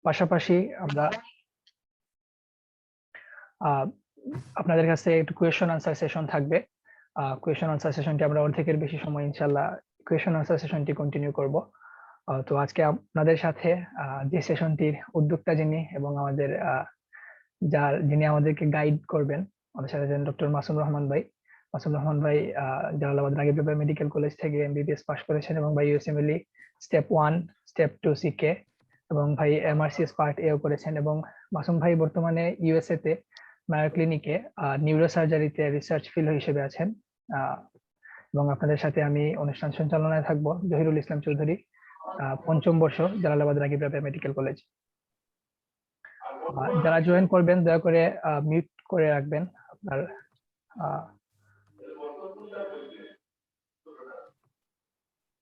পাশাপাশি আমরা আপনাদের কাছে একটু কোয়েশ্চন আনসার সেশন থাকবে। কোয়েশ্চন আনসার সেশনটি আমরা অর্ধেকের বেশি সময় ইনশাল্লাহ কোয়েশ্চন আনসার সেশনটি কন্টিনিউ করব। তো আজকে আপনাদের সাথে যে সেশনটির উদ্যোক্তা যিনি এবং আমাদের যিনি আমাদেরকে গাইড করবেন, আমাদের সাথে ডক্টর মাসুম রহমান ভাই। মাসুম রহমান ভাই জালালাবাদ রাগিব রাবেয়া মেডিকেল কলেজ থেকে এমবিবিএস পাস করেছেন এবং ভাই ইউএসএমএলই স্টেপ 1 স্টেপ 2 সিকে এবং ভাই এমআরসিএস পার্ট এও করেছেন। এবং মাসুম ভাই বর্তমানে ইউএসএ তে মায়ো ক্লিনিকে নিউরোসার্জারিতে রিসার্চ ফেলো হিসেবে আছেন। এবং আপনাদের সাথে আমি অনুষ্ঠান সঞ্চালনায় থাকবো জহিরুল ইসলাম চৌধুরী, পঞ্চম বর্ষ, জালালাবাদ রাগিব রাবেয়া মেডিকেল কলেজ। যারা জয়েন করবেন দয়া করে মিউট করে রাখবেন আপনার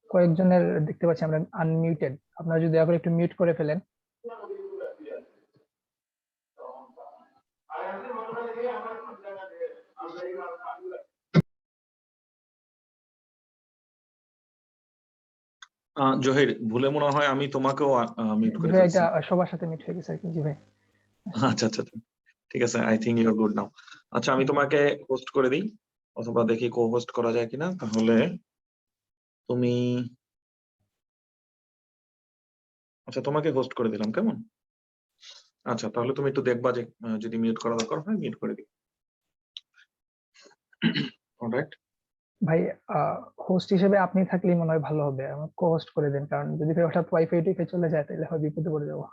কয়েকজনের দেখতে পাচ্ছি আমরা আনমিউটেড, আপনারা যদি দয়া করে একটু মিউট করে ফেলেন। জহির, ভুলে মনে হয় আমি তোমাকেও মিউট করে ফেলছি। এটা সবার সাথে মিউট হয়ে গেছে জি ভাই। আচ্ছা আচ্ছা ঠিক আছে, I think you are good now. আচ্ছা, আমি তোমাকে হোস্ট করে দিই অথবা দেখি কো হোস্ট করা যায় কিনা। তাহলে তুমি, আচ্ছা তোমাকে হোস্ট করে দিলাম, কেমন? আচ্ছা, তাহলে তুমি একটু দেখবা যে যদি মিউট করা দরকার হয় মিউট করে দিই। অলরাইট ভাই, হোস্ট হিসেবে আপনি থাকলেই মনে হয় ভালো হবে, আমাকে কো হোস্ট করে দেন, কারণ যদি হঠাৎ ওয়াইফাই টিকে চলে যায় তাহলে হয় বিপদে পড়ে যাবো।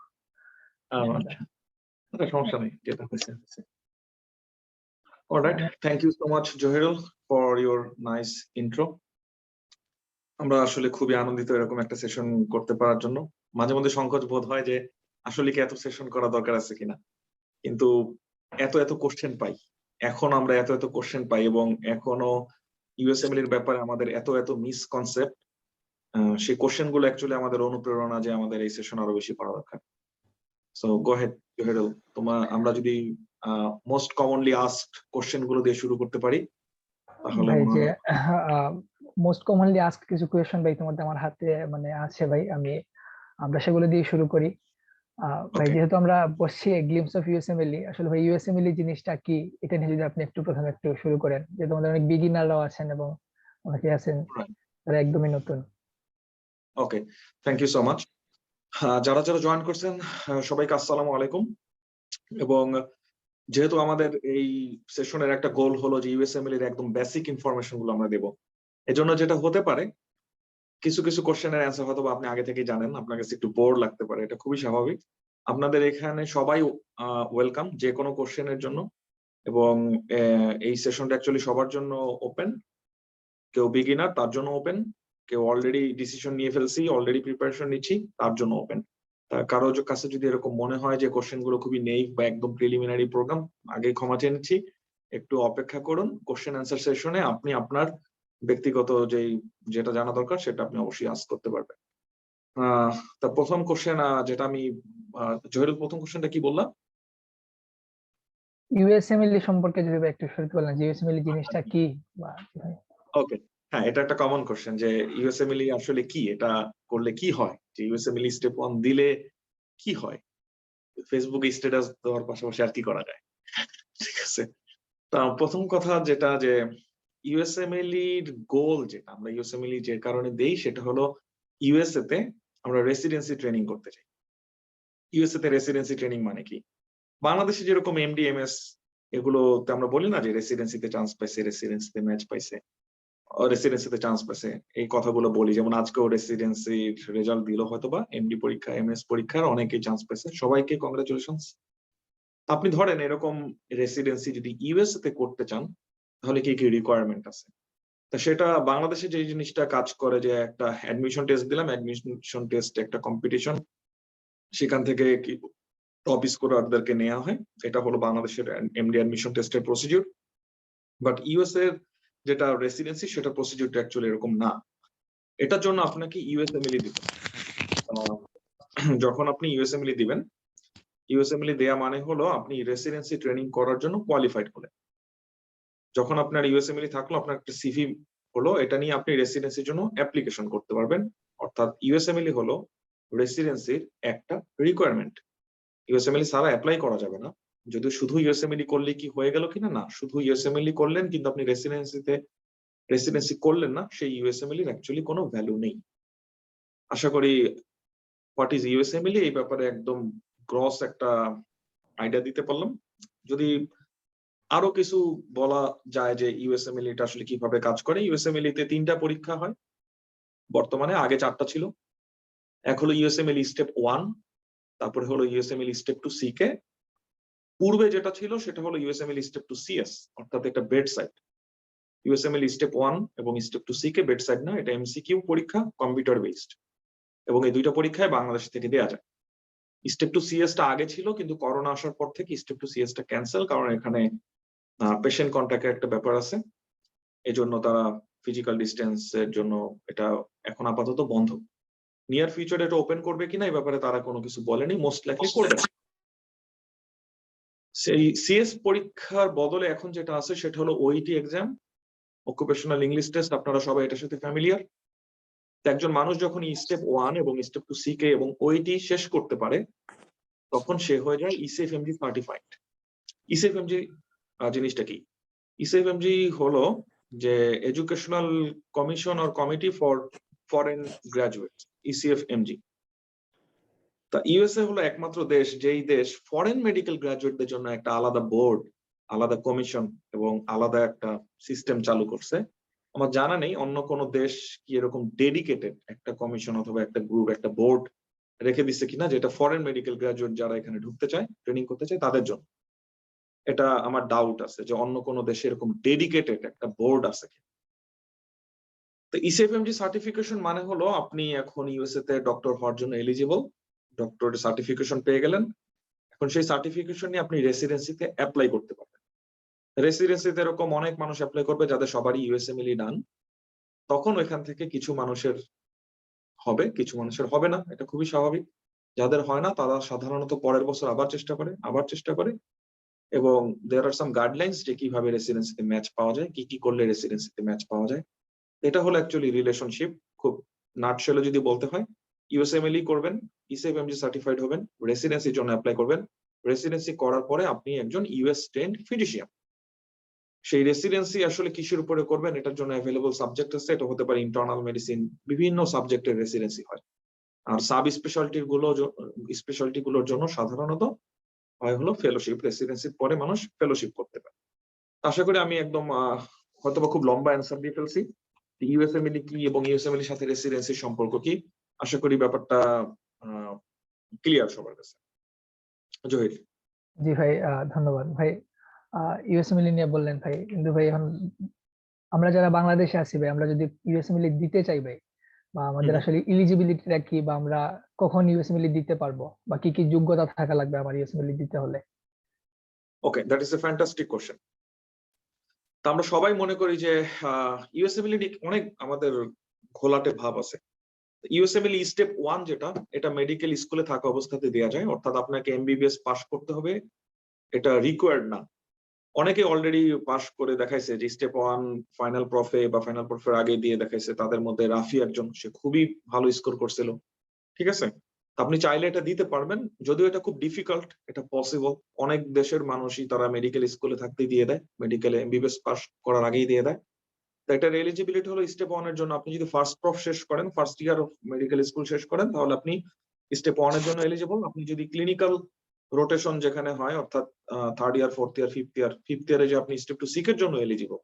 আচ্ছা, সমস্যা নেই, যেটা হয়েছে। Alright, thank you so much Zahirul for your nice intro. আমরা আসলে খুবই আনন্দিত এরকম একটা সেশন করতে পারার জন্য। মাঝে মধ্যে সংকোচ বোধ হয় যে আসলে কি এত সেশন করা দরকার আছে কিনা, কিন্তু এত এত কোশ্চেন পাই, এখন আমরা এত এত কোশ্চেন পাই এবং এখনো ইউএসএমএল ব্যাপারে আমাদের এত এত মিসকনসেপ্ট, সেই কোশ্চেন গুলো অ্যাকচুয়ালি আমাদের অনুপ্রেরণা যে আমাদের এই সেশন আরো বেশি পড়া দরকার। সো গো হেড জহিরুল, আমরা যদি মোস্ট কমনলি আস্কড কোশ্চেন গুলো দিয়ে শুরু করতে পারি তাহলে। ভাই, যে মোস্ট কমনলি আস্কড কিছু কোয়েশ্চন ভাই তোমাদের আমার হাতে মানে আছে ভাই, আমরা সেগুলো দিয়ে শুরু করি। ভাই, যেহেতু আমরা বসছি গ্লিমস অফ ইউএসএমএলই, আসলে ভাই ইউএসএমএলই জিনিসটা কি এটা নিয়ে যদি আপনি একটু প্রথমে একটু শুরু করেন, যে তোমাদের অনেক বিগিনাররাও আছেন এবং অনেকে আছেন যারা একদমই নতুন। ওকে, থ্যাংক ইউ সো মাচ। যারা যারা জয়েন করছেন সবাইকে আসসালামু আলাইকুম। এবং যেহেতু আমাদের এই সেশনের একটা গোল হলো যে ইউএসএমএল এর একদম বেসিক ইনফরমেশন গুলো আমরা দেব, এজন্য যেটা হতে পারে কিছু কিছু কোশ্চেনের অ্যান্সার হয়তো আপনি আগে থেকে জানেন, আপনার কাছে একটু বোর লাগতে পারে, এটা খুবই স্বাভাবিক। আপনাদের এখানে সবাই ওয়েলকাম যে কোনো কোশ্চেনের জন্য, এবং এই সেশনটা অ্যাকচুয়ালি সবার জন্য ওপেন। কেউ বিগিনার তার জন্য ওপেন, কেউ অলরেডি ডিসিশন নিয়ে ফেলছি অলরেডি প্রিপারেশন নিচ্ছি তার জন্য ওপেন। কারো কাছে যদি এরকম মনে হয় যে কোশ্চেন গুলো খুবই নেই বা একদম প্রিলিমিনারি প্রোগ্রাম, আগে ক্ষমা চেয়ে নিচ্ছি, একটু অপেক্ষা করুন। কোশ্চেন অ্যান্সার সেশনে আপনি আপনার ব্যক্তিগত যেটা জানা দরকার সেটা আপনি অবশ্যই আস্ক করতে পারবেন। তা প্রথম কোশ্চেন যেটা আমি জহিরুল, প্রথম কোশ্চেনটা কি বললাম? ইউএসএমএলই সম্পর্কে যদি একটু শুরু করলেন, যে ইউএসএমএলই জিনিসটা কি। ওকে, হ্যাঁ, এটা একটা কমন কোশ্চেন যে ইউএসএমএল আসলে কি, এটা করলে কি হয়, যে ইউএসএমএল স্টেপ 1 দিলে কি হয়, ফেসবুকে স্ট্যাটাস দেওয়ার পাশাপাশি আর কি করা যায়। ঠিক আছে, তা প্রথম কথা যেটা যে ইউএসএমএল এর গোল, যেটা আমরা ইউএসএমএল যে কারণে দেই সেটা হলো ইউএসএ তে আমরা রেসিডেন্সি ট্রেনিং করতে চাই। ইউএসএ তে রেসিডেন্সি ট্রেনিং মানে কি, বাংলাদেশে যেরকম এমডিএমএস এগুলোতে আমরা বলি না যে রেসিডেন্সিতে চান্স পাইছে, রেসিডেন্সিতে ম্যাচ পাইছে, রেসিডেন্সিতে চান্স পাইছে, এই কথাগুলো বলি। যেমন আজকেও রেসিডেন্সির রেজাল্ট দিল, হয়তোবা এমডি পরীক্ষা এমএস পরীক্ষার অনেকেই চান্স পাইছে, সবাইকে কংগ্রাচুলেশনস। আপনি ধরেন এরকম রেসিডেন্সি যদি ইউএসএ তে করতে চান তাহলে কি কি রিকোয়ারমেন্ট আছে, তা সেটা বাংলাদেশে যে জিনিসটা কাজ করে যে একটা অ্যাডমিশন টেস্ট দিলাম, অ্যাডমিশন টেস্ট একটা কম্পিটিশন, সেখান থেকে কি টপ স্কোরারদেরকে নেওয়া হয়, এটা হলো বাংলাদেশের এমডি অ্যাডমিশন টেস্টের প্রসিডিউর। বাট ইউএসএ এর যেটা রেসিডেন্সি সেটা প্রসিডিউরটা অ্যাকচুয়ালি এরকম না। এটার জন্য আপনাকে ইউএসএমএলই দিবেন। যখন আপনি ইউএসএমএলই দিবেন, ইউএসএমএলই দেয়া মানে হলো আপনি রেসিডেন্সি ট্রেনিং করার জন্য কোয়ালিফাইড হলেন। যখন আপনার ইউএসএমএলই থাকলো, আপনার একটা সিভি হলো, এটা নিয়ে আপনি রেসিডেন্সির জন্য অ্যাপ্লিকেশন করতে পারবেন। অর্থাৎ ইউএসএমএলই হলো রেসিডেন্সির একটা রিকোয়ারমেন্ট। ইউএসএমএল ছাড়া অ্যাপ্লাই করা যাবে না। যদি শুধু ইউএসএমএল করলে কি হয়ে গেল কিনা, না, শুধু ইউএসএমএল করলেন কিন্তু আপনি রেসিডেন্সি করলেন না, সেই ইউএসএমএল এর অ্যাকচুয়ালি কোনো ভ্যালু নেই। আশা করি হোয়াট ইজ ইউএসএমএল এই ব্যাপারে একদম গ্রস একটা আইডিয়া দিতে পারলাম। যদি আরো কিছু বলা যায় যে ইউএসএমএল এটা আসলে কিভাবে কাজ করে, ইউএসএমএল তে 3টা পরীক্ষা হয় বর্তমানে, আগে 4টা ছিল। এক হলো ইউএসএমএল স্টেপ 1, তারপরে হলো ইউএসএমএল স্টেপ 2 সিকে, পূর্বে যেটা ছিল সেটা হলো ইউএসএমএল স্টেপ 2 সিএস, অর্থাৎ এটা বেড সাইড। ইউএসএমএল স্টেপ 1 এবং স্টেপ 2 সিকে বেড সাইড না, এটা এমসিকিউ পরীক্ষা, কম্পিউটার বেসড, এবং এই 2টা পরীক্ষায় বাংলাদেশ থেকে দেওয়া যায়। স্টেপ 2 সিএস টা আগে ছিল, কিন্তু করোনা আসার পর থেকে স্টেপ 2 সিএস টা ক্যান্সেল, কারণ এখানে পেশেন্ট কন্ট্যাক্টের একটা ব্যাপার আছে, এজন্য তারা ফিজিক্যাল ডিস্টেন্স এর জন্য এটা এখন আপাতত বন্ধ। নিয়ার ফিউচারে এটা ওপেন করবে কিনা এই ব্যাপারে তারা কোনো কিছু বলেনি, মোস্ট লাইকলি করবে না। সেই সিএস পরীক্ষার বদলে এখন যেটা আছে সেটা হলো ওইটি এক্সাম, অকুপেশনাল ইংলিশ টেস্ট। আপনারা সবাই এটার সাথে ফ্যামিলিয়ার। একজন মানুষ যখন স্টেপ 1 এবং স্টেপ 2 সিকে এবং ওইটি শেষ করতে পারে, তখন সে হয়ে যায় ইসিএফএমজি সার্টিফাইড। ইসিএফএমজি জিনিসটা কি? ইসিএফএমজি হলো যে educational commission or committee for foreign graduate, ECFMG. তা ইউএসএ হলো একমাত্র দেশ যেই দেশ ফরেন মেডিকেল গ্রাজুয়েটদের জন্য একটা আলাদা বোর্ড, আলাদা কমিশন এবং আলাদা একটা সিস্টেম চালু করছে। আমার জানা নেই অন্য কোনো দেশ কি এরকম ডেডিকেটেড একটা কমিশন অথবা একটা গ্রুপ, একটা বোর্ড রেখে দিচ্ছে কিনা, যেটা ফরেন মেডিকেল গ্রাজুয়েট যারা এখানে ঢুকতে চায়, ট্রেনিং করতে চায় তাদের জন্য। এটা আমার ডাউট আছে যে অন্য কোনো দেশে এরকম ডেডিকেটেড একটা বোর্ড আছে কিনা। তো ইসিএফএমজি সার্টিফিকেশন মানে হলো আপনি এখন ইউএসএ তে ডক্টর হওয়ার জন্য এলিজিবল, ডক্টরের সার্টিফিকেশন পেয়ে গেলেন। এখন সেই সার্টিফিকেশন নিয়ে আপনি রেসিডেন্সিতে অ্যাপ্লাই করতে পারবেন। রেসিডেন্সিতে এরকম অনেক মানুষ অ্যাপ্লাই করবে যাদের সবারই ইউএসএমএল ডান। তখন ওইখান থেকে কিছু মানুষের হবে, কিছু মানুষের হবে না, এটা খুবই স্বাভাবিক। যাদের হয় না তারা সাধারণত পরের বছর আবার চেষ্টা করে, এবং দেয়ার আর সাম গাইডলাইন্স যে কিভাবে রেসিডেন্সিতে ম্যাচ পাওয়া যায়, কি করলে রেসিডেন্সিতে ম্যাচ পাওয়া যায়। এটা হলো অ্যাকচুয়ালি রিলেশনশিপ। খুব নাটশেলে যদি বলতে হয়, ইউএসএমএল করবেন, ইসিএফএমজি সার্টিফাইড হবেন, রেসিডেন্সির জন্য অ্যাপ্লাই করবেন। রেসিডেন্সি করার পরে আপনি একজন ইউএস ট্রেন্ড ফিজিশিয়ান। সেই রেসিডেন্সি আসলে কিসের উপরে করবেন এটার জন্য অ্যাভেলেবল সাবজেক্ট আছে। এটা হতে পারে ইন্টারনাল মেডিসিন, বিভিন্ন সাবজেক্টের রেসিডেন্সি হয়। আর সাব স্পেশালিটি গুলোর জন্য সাধারণত হয় হলো ফেলোশিপ। রেসিডেন্সির পরে মানুষ ফেলোশিপ করতে পারে। আশা করি আমি একদম হয়তোবা খুব লম্বা অ্যান্সার দিয়ে ফেলছি ইউএসএমএল কি এবং ইউএসএমএল এর সাথে রেসিডেন্সির সম্পর্ক কি। আশা করি ব্যাপারটা ক্লিয়ার সবার কাছে। জহির। জি ভাই, ধন্যবাদ ভাই। ইউএসএমএল নিয়ে বললেন ভাই, কিন্তু ভাই এখন আমরা যারা বাংলাদেশে আছি ভাই, আমরা যদি ইউএসএমএল দিতে চাই ভাই, বা আমাদের আসলে এলিজিবিলিটিটা কি, বা আমরা কখন ইউএসএমএল দিতে পারবো, বা কি কি যোগ্যতা থাকা লাগবে আমার ইউএসএমএল দিতে হলে? Okay, that is a fantastic question. তা আমরা সবাই মনে করি যে ইউএসএমএল অনেক আমাদের ঘোলাটে ভাব আছে। ইউএসএমএল স্টেপ 1 যেটা, এটা মেডিকেল স্কুলে থাকা অবস্থাতে দেওয়া যায়, অর্থাৎ আপনাকে এমবিবিএস পাস করতে হবে, এটা রিকোয়ার্ড না। অনেকে অলরেডি পাস করে দেখাইছে যে স্টেপ 1 ফাইনাল প্রফে বা ফাইনাল প্রফের আগে দিয়ে দেখাইছে। তাদের মধ্যে রাফি একজন, সে খুবই ভালো স্কোর করছিল। ঠিক আছে, আপনি চাইলে এটা দিতে পারবেন, যদিও এটা খুব ডিফিকাল্ট, এটা পসিবল। অনেক দেশের মানুষই তারা মেডিকেল স্কুলে থাকতেই দিয়ে দেয়, মেডিকেলে এমবিবিএস পাস করার আগেই দিয়ে দেয়। তো এটার এলিজিবিলিটি হলো স্টেপ 1 এর জন্য আপনি যদি ফার্স্ট প্রফ শেষ করেন, first year of medical school শেষ করেন, তাহলে আপনি স্টেপ 1 এর জন্য এলিজিবল। আপনি যদি ক্লিনিক্যাল রোটেশন যেখানে হয়, অর্থাৎ third year, fourth year, fifth ইয়ারে যে আপনি স্টেপ 2 সিকের জন্য এলিজিবল।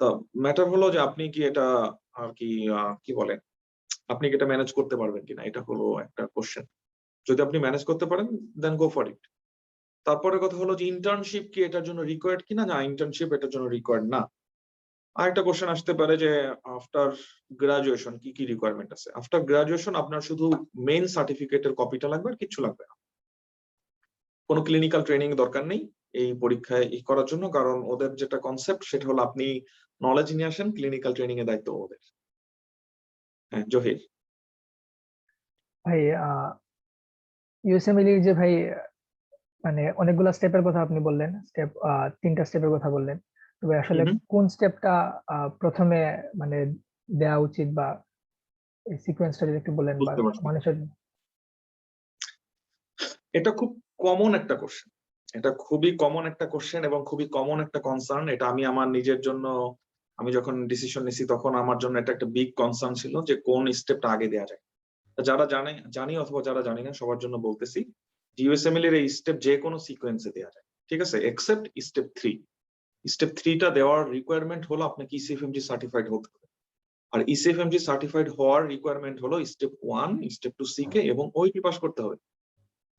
তো ম্যাটার হলো যে আপনি কি এটা আর কি বলে, আপনি কি এটা ম্যানেজ করতে পারবেন কিনা, এটা হলো একটা কোশ্চেন। যদি আপনি ম্যানেজ করতে পারেন দেন গো ফর ইট। তারপরে কথা হলো যে ইন্টার্নশিপ কি এটার জন্য রিকোয়ার্ড কিনা। না, ইন্টার্নশিপ এটার জন্য রিকোয়ার্ড না। আরেকটা কোশ্চেন আসতে পারে যে আফটার গ্রাজুয়েশন কি কি রিকোয়ারমেন্ট আছে। আফটার গ্রাজুয়েশন আপনার শুধু মেইন সার্টিফিকেটের কপিটা লাগবে, আর কিছু লাগবে না। কোনো ক্লিনিক্যাল ট্রেনিং দরকার নেই এই পরীক্ষায় করার জন্য, কারণ ওদের যেটা কনসেপ্ট সেটা হলো আপনি নলেজ নিয়ে আসেন, ক্লিনিক্যাল ট্রেনিং এর দায়িত্ব ওদের। হ্যাঁ জহির। ভাই ইউএসএমএল যে ভাই, মানে অনেকগুলা স্টেপের কথা আপনি বললেন, 3টা স্টেপের কথা বললেন। তবে আসলে কোন স্টেপটা প্রথমে মানে দেওয়া উচিত, বা এই সিকোয়েন্সটা যদি একটু বলেন বা বুঝতে পারছি। মানুষের। এটা খুব কমন একটা কোশ্চেন, এটা খুবই কমন একটা কোশ্চেন এবং খুবই কমন একটা কনসার্ন। এটা আমি আমার নিজের জন্য, আমি যখন ডিসিশন নিছি তখন আমার জন্য এটা একটা বিগ কনসার্ন ছিল যে কোন স্টেপটা আগে দেওয়া যায়। যারা জানি অথবা যারা জানি না সবার জন্য বলতেছি, ইউএসএমএল এর এই স্টেপ যে কোনো সিকোয়েন্সে দেওয়া যায়, ঠিক আছে, এক্সেপ্ট স্টেপ 3। স্টেপ 3টা দেওয়ার রিকোয়ারমেন্ট হলো আপনাকে ইসিএফএমজি সার্টিফাইড হতে হবে। আর ইসিএফএমজি সার্টিফাইড হওয়ার রিকোয়ারমেন্ট হলো স্টেপ 1, স্টেপ 2 সিকে এবং ওইটি পাস করতে হবে।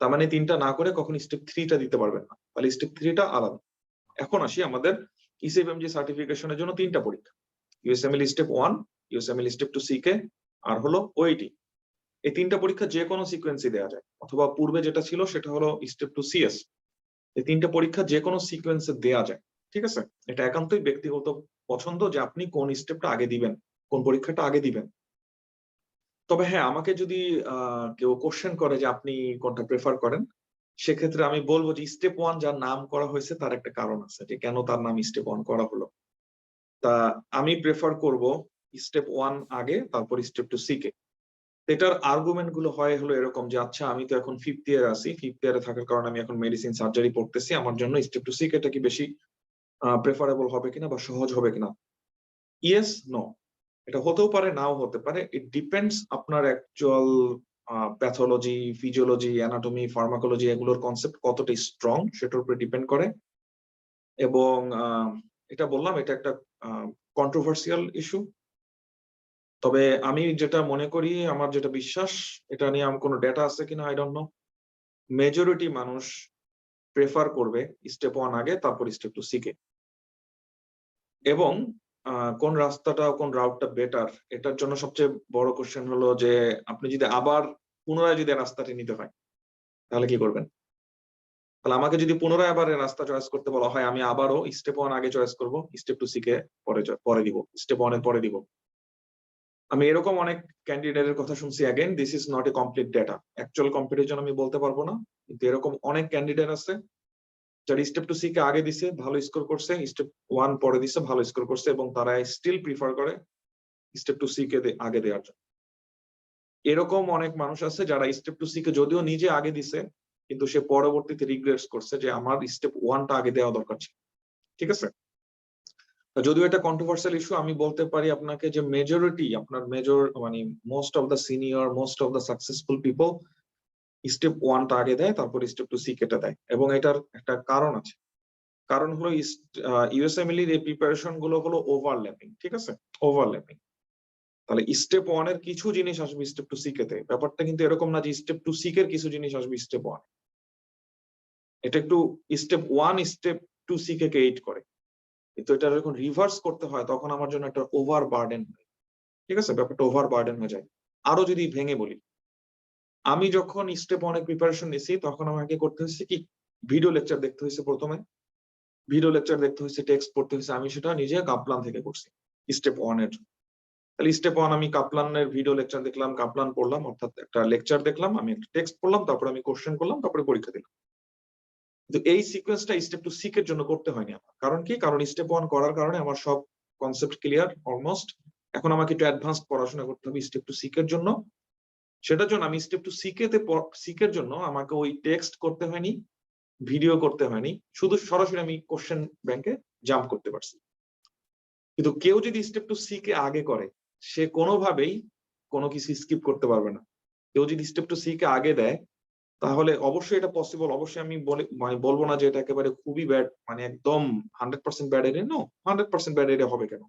তার মানে 3টা না করে কখন স্টেপ 3টা দিতে পারবেন না, তাহলে স্টেপ 3টা আলাদা। এখন আসি আমাদের ইসিএফএমজি সার্টিফিকেশনের জন্য 3টা পরীক্ষা, ইউএসএমএল স্টেপ 1, ইউএসএমএল স্টেপ 2 সিকে আর হলো ওইটি। এই 3টা পরীক্ষা যে কোনো সিকোয়েন্সে দেওয়া যায়, অথবা পূর্বে যেটা ছিল সেটা হলো স্টেপ 2 সিএস। এই 3টা পরীক্ষা যে কোনো সিকোয়েন্সে দেওয়া যায়, ঠিক আছে। এটা একান্তই ব্যক্তিগত পছন্দ যে আপনি কোন স্টেপটা আগে দিবেন, কোন পরীক্ষাটা আগে দিবেন। তবে হ্যাঁ, আমাকে যদি কেউ কোশ্চেন করে যে আপনি কোনটা প্রেফার করেন, সেক্ষেত্রে আমি বলবো যে স্টেপ 1 যার নাম করা হয়েছে তার একটা কারণ আছে যে কেন তার নাম স্টেপ 1 করা হলো। তা আমি প্রেফার করব স্টেপ 1 আগে, তারপর স্টেপ 2 সিকে। এটার আর্গুমেন্ট গুলো হয় হলো এরকম যে আচ্ছা আমি তো এখন 5th ইয়ারে আছি, 5th ইয়ারে থাকার কারণে আমি এখন মেডিসিন সার্জারি পড়তেছি, আমার জন্য স্টেপ 2 সিকে এটা কি বেশি প্রেফারেবল হবে কিনা বা সহজ হবে কিনা? ইয়েস, নো, এটা হতেও পারে, নাও হতে পারে। ইট ডিপেন্ডস আপনার actual pathology, physiology, anatomy, pharmacology এগুলোর কনসেপ্ট কতটা স্ট্রং সেটার উপরে ডিপেন্ড করে। এবং এটা বললাম এটা একটা কন্ট্রোভার্সিয়াল ইস্যু। তবে আমি যেটা মনে করি, আমার যেটা বিশ্বাস, এটা নিয়ে আমার কোনো ডেটা আছে কিনা আই ডোন্ট নো, মেজরিটি মানুষ প্রেফার করবে স্টেপ 1 আগে, তারপর স্টেপ 2 সিকে। এবং কোন রাস্তাটা, কোন রাউটটা বেটার, এটার জন্য সবচেয়ে বড় কোশ্চেন হলো যে আপনি যদি আবার পুনরায় যদি রাস্তাটি নিতে হয় তাহলে কি করবেন? তাহলে আমাকে যদি পুনরায় আবার এই রাস্তা চয়েস করতে বলা হয়, আমি আবারও স্টেপ 1 আগে চয়েস করব, স্টেপ 2 সিকে পরে দিব, স্টেপ 1 এর পরে দিব। আমি এরকম অনেক ক্যান্ডিডেটের কথা শুনছি। Again this is not a complete data, actual comparison আমি বলতে পারবো না, কিন্তু এরকম অনেক ক্যান্ডিডেট আছে যারা স্টেপ 2 সিকে আগে দিছে, ভালো স্কোর করছে, স্টেপ 1 পরে দিছে, ভালো স্কোর করছে, এবং তারা স্টিল প্রিফার করে স্টেপ 2 সিকে আগে দেওয়ার জন্য। এরকম অনেক মানুষ আছে যারা স্টেপ 2 সিকে যদিও নিজে আগে দিছে, কিন্তু সে পরবর্তীতে রিগ্রেটস করছে যে আমার স্টেপ 1টা আগে দেওয়া দরকার ছিল, ঠিক আছে। যদিও এটা কন্ট্রোভার্সিয়াল ইস্যু, আমি বলতে পারি আপনাকে যে মেজরিটি, আপনার মানে most of the senior, most of the successful people step 1টা আগে দেয়, তারপর স্টেপ 2 সিকেটা দেয়। এবং এটার একটা কারণ আছে, কারণ হলো ইউএসএমএল এর এই প্রিপারেশন গুলো হলো ওভারল্যাপিং, ঠিক আছে, ওভারল্যাপিং। তাহলে স্টেপ 1 এর কিছু জিনিস আসবে স্টেপ 2 সিকেতে, ব্যাপারটা কিন্তু এরকম না যে স্টেপ 2 সিকের কিছু জিনিস আসবে স্টেপ 1। এটা একটু স্টেপ 1 স্টেপ 2 সিকে এইড করে, কিন্তু এটা যখন রিভার্স করতে হয় তখন আমার জন্য একটা ওভার বার্ডেন হয়, ঠিক আছে, ব্যাপারটা ওভার বার্ডেন হয়ে যায়। আরো যদি ভেঙে বলি, আমি যখন স্টেপ 1 এর প্রিপারেশন নিছি তখন আমাকে করতে হয়েছে কি, ভিডিও লেকচার দেখতে হয়েছে, প্রথমে ভিডিও লেকচার দেখতে হয়েছে, টেক্সট পড়তে হয়েছে। আমি সেটা নিজে কাপলান থেকে করছি স্টেপ 1 এর। তাহলে স্টেপ 1 আমি কাপলানের ভিডিও লেকচার দেখলাম, কাপলান পড়লাম, অর্থাৎ একটা লেকচার দেখলাম, আমি একটা টেক্সট পড়লাম, তারপর আমি কোশ্চেন করলাম, তারপরে পরীক্ষা দিলাম। কিন্তু এই সিকোয়েন্সটা স্টেপ 2 সিকের জন্য করতে হয়নি আমার। কারণ কি? কারণ স্টেপ 1 করার কারণে আমার সব কনসেপ্ট ক্লিয়ার অলমোস্ট। এখন আমাকে একটু অ্যাডভান্সড পড়াশোনা করতে হবে স্টেপ 2 সিকের জন্য। সেটার জন্য আমি স্টেপ 2 সিকের জন্য আমাকে ওই টেক্সট করতে হয়নি, ভিডিও করতে হয়নি, শুধু সরাসরি আমি কোশ্চেন ব্যাংকে জাম্প করতে পারছি। কিন্তু কেউ যদি স্টেপ 2 সিকে আগে করে, সে কোনোভাবেই কোনো কিছু স্কিপ করতে পারবে না। কেউ যদি স্টেপ 2 সিকে আগে দেয়, তাহলে অবশ্যই এটা পসিবল। অবশ্যই আমি বলবো না যে এটা একেবারে খুবই ব্যাড, মানে একদম 100% bad area, no, 100% bad area হবে কেন?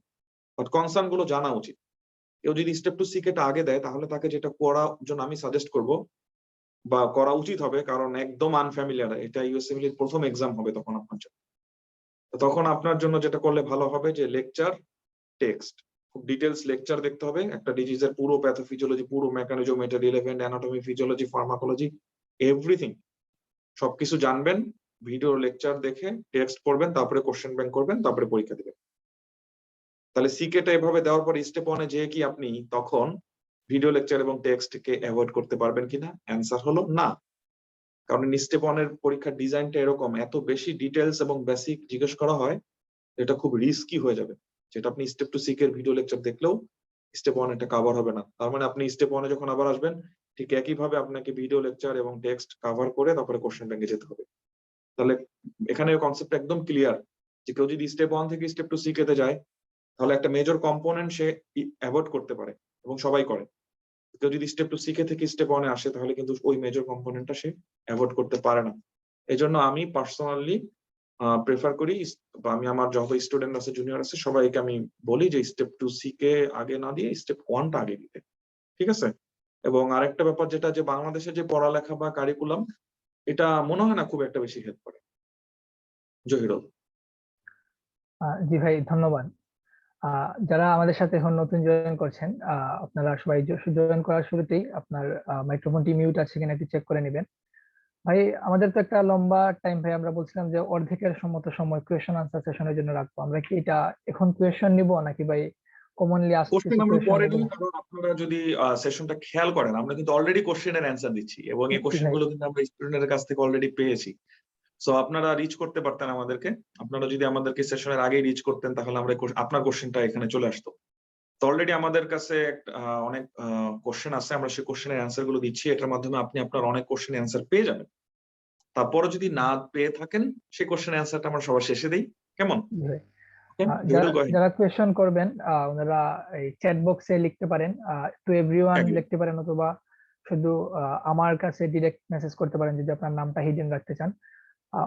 বাট কনসার্ন গুলো জানা উচিত। কেউ যদি স্টেপ 2 সিকেটা আগে দেয়, তাহলে তাকে যেটা করার জন্য আমি সাজেস্ট করব বা করা উচিত হবে, কারণ একদম আনফ্যামিলিয়ার, এটা ইউএসএমএল এর প্রথম এক্সাম হবে তখন আপনার জন্য। তখন আপনার জন্য যেটা করলে ভালো হবে যে লেকচার, টেক্সট, খুব ডিটেইলস লেকচার দেখতে হবে, একটা ডিজিজের পুরো প্যাথোফিজিওলজি, পুরো মেকানিজম, এটা relevant, anatomy, physiology, pharmacology, everything সবকিছু জানবেন। ভিডিও লেকচার দেখে টেক্সট পড়বেন, তারপরে কোশ্চেন ব্যাংক করবেন, তারপরে পরীক্ষা দিবেন। তাহলে সিকেটা এভাবে দেওয়ার পর স্টেপ 1 এ যেয়ে কি আপনি তখন ভিডিও লেকচার এবং টেক্সটকে অ্যাভয়েড করতে পারবেন কিনা? অ্যান্সার হলো না। কারণ স্টেপ 1 এর পরীক্ষার ডিজাইনটা এরকম, এত বেশি ডিটেইলস এবং বেসিক জিজ্ঞেস করা হয়, এটা খুব রিস্কি হয়ে যাবে। যেটা আপনি স্টেপ 2 সিকের ভিডিও লেকচার দেখলেও স্টেপ 1 এটা কভার হবে না। তার মানে আপনি স্টেপ 1 এ যখন আবার আসবেন, ঠিক একইভাবে আপনাকে ভিডিও লেকচার এবং টেক্সট কভার করে তারপরে কোশ্চেন ব্যাংকে যেতে হবে। তাহলে এখানে কনসেপ্ট একদম ক্লিয়ার যে কেউ যদি স্টেপ 1 থেকে স্টেপ 2 শিখতে যায় তাহলে একটা মেজর কম্পোনেন্ট সে অ্যাভয়েড করতে পারে এবং সবাই করে। কেউ যদি স্টেপ 2 শিখে থেকে স্টেপ 1 এ আসে তাহলে কিন্তু ওই মেজর কম্পোনেন্টটা সে অ্যাভয়েড করতে পারে না। এজন্য আমি পার্সোনালি প্রেফার করি বা আমি আমার যত স্টুডেন্ট আছে জুনিয়র আছে সবাইকে আমি বলি যে স্টেপ 2 শিখে আগে না দিয়ে স্টেপ 1 টা আগে দিতে। ঠিক আছে? এবং আরেকটা ব্যাপার যেটা যে বাংলাদেশে যে পড়ালেখা বা কারিকুলাম এটা মনে হয় না খুব একটা বেশি হেল্প করে। জহিরুল। জি ভাই, ধন্যবাদ। যারা আমাদের সাথে এখন নতুন জয়েন করছেন, আপনারা সবাই জয়েন করার শুরুতেই আপনার মাইক্রোফোনটি মিউট আছে কিনা একটু চেক করে নেবেন। ভাই, আমাদের তো একটা লম্বা টাইম, ভাই আমরা বলছিলাম যে অর্ধেকের মতো সময় কোয়েশ্চেন আনসার সেশনের জন্য রাখবো। আমরা কি এটা এখন কোয়েশ্চেন নিব নাকি ভাই কমনলি আস্ক কোশ্চেন কিছু আমরা কোয়েশ্চেন পরে নিব? নিই, কারণ আপনারা যদি সেশনটা খেয়াল করেন আমরা কিন্তু অলরেডি কোশ্চেনের অ্যান্সার দিচ্ছি এবং এই জি কোশ্চেন ভাই। গুলো কিন্তু আমরা স্টুডেন্টের কাছ থেকে অলরেডি পেয়েছি। সো আপনারা রিচ করতে পারতেন আমাদেরকে। আপনারা যদি আমাদেরকে সেশনের আগেই রিচ করতেন তাহলে আমরা আপনার কোশ্চেনটা এখানে চলে আসতো। তো অলরেডি আমাদের কাছে অনেক কোশ্চেন আছে, আমরা সেই কোশ্চেনের অ্যান্সার গুলো দিচ্ছি। এটার মাধ্যমে আপনি আপনার অনেক কোশ্চেনের অ্যান্সার পেয়ে যাবেন। তারপরে যদি না পেয়ে থাকেন সেই কোশ্চেনের অ্যান্সারটা আমরা সবার শেষে দেই। কেমন? জি ভাই। ওকে, যারা জহিরুল, গো আহেড। যারা কোয়েশ্চন করবেন ওনারা এই চ্যাট বক্সে লিখতে পারেন, টু এভরিওয়ান একদম। লিখতে পারেন, অথবা শুধু আমার কাছে ডিরেক্ট মেসেজ করতে পারেন যদি আপনার নামটা হিডেন রাখতে চান।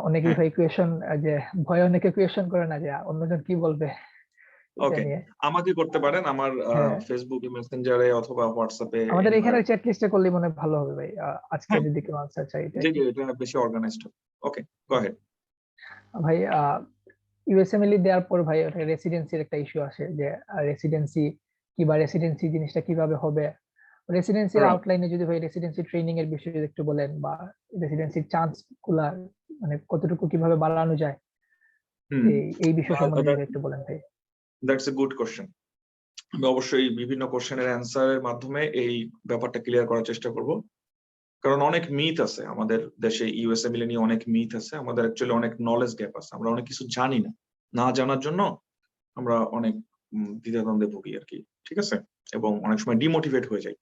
অনেকেই হ্যাঁ, ভাই কোয়েশ্চন, যে ভয়ে অনেকে কোয়েশ্চন করে না যে অন্যজন কি বলবে এটা ওকে। নিয়ে। আমাকে করতে পারেন আমার হ্যাঁ, ফেসবুকে, মেসেঞ্জারে অথবা হোয়াটসঅ্যাপে, আমাদের এখানে এনিওয়্যার। চ্যাট লিস্টে করলে মনে হয় ভালো হবে ভাই। আজকে হ্যাঁ, যদি কেউ আনসার চাই এটা আর জি কি। জি, এটা বেশি অর্গানাইজড হবে। ওকে, গো আহেড। ভাই, ইউএসএমএলই দেওয়ার পর ভাই ওটা রেসিডেন্সির একটা ইস্যু আসে যে রেসিডেন্সি কি, বা রেসিডেন্সি জিনিসটা কিভাবে হবে। রেসিডেন্সির রাইট। আউটলাইনে যদি ভাই রেসিডেন্সি ট্রেনিং এর বিষয়ে যদি একটু বলেন, বা রেসিডেন্সির চান্স গুলা মানে কতটুকু কিভাবে বাড়ানো যায়, হুম। এই বিষয় সম্বন্ধে যদি একটু বলেন ভাই। That's a good question. আমি অবশ্যই বিভিন্ন কোশ্চেনের অ্যান্সারের মাধ্যমে এই ব্যাপারটা ক্লিয়ার করার চেষ্টা করব। কারণ অনেক মিথ আছে আমাদের দেশে, ইউএসএ মিলে নিয়ে অনেক মিথ আছে। আমাদের অ্যাকচুয়ালি অনেক নলেজ গ্যাপ আছে, আমরা অনেক কিছু জানি না। না জানার জন্য আমরা অনেক দ্বিধাদ্বন্দ্বে ভুগি আর কি। ঠিক আছে? এবং অনেক সময় ডিমোটিভেট হয়ে যাই।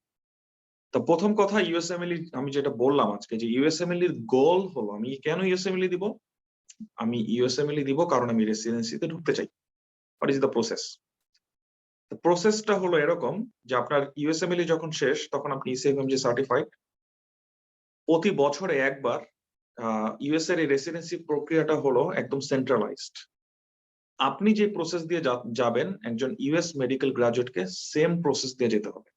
তা প্রথম কথা, ইউএসএমএলই আমি যেটা বললাম আজকে যে ইউএসএমএলইর গোল হলো, আমি কেন ইউএসএমএলই দিব? আমি ইউএসএমএলই দিব কারণ আমি রেসিডেন্সিতে ঢুকতে চাই। What is the process? প্রসেসটা হলো এরকম যে আপনার ইউএসএমএলই যখন শেষ তখন আপনি ইসিএফএমজি সার্টিফাইড। প্রতি বছরে একবার ইউএস এর এই রেসিডেন্সি প্রক্রিয়াটা হলো একদম সেন্ট্রালাইজড। আপনি যে প্রসেস দিয়ে যাবেন একজন ইউএস মেডিকেল গ্রাজুয়েটকে সেম প্রসেস দিয়ে যেতে হবে।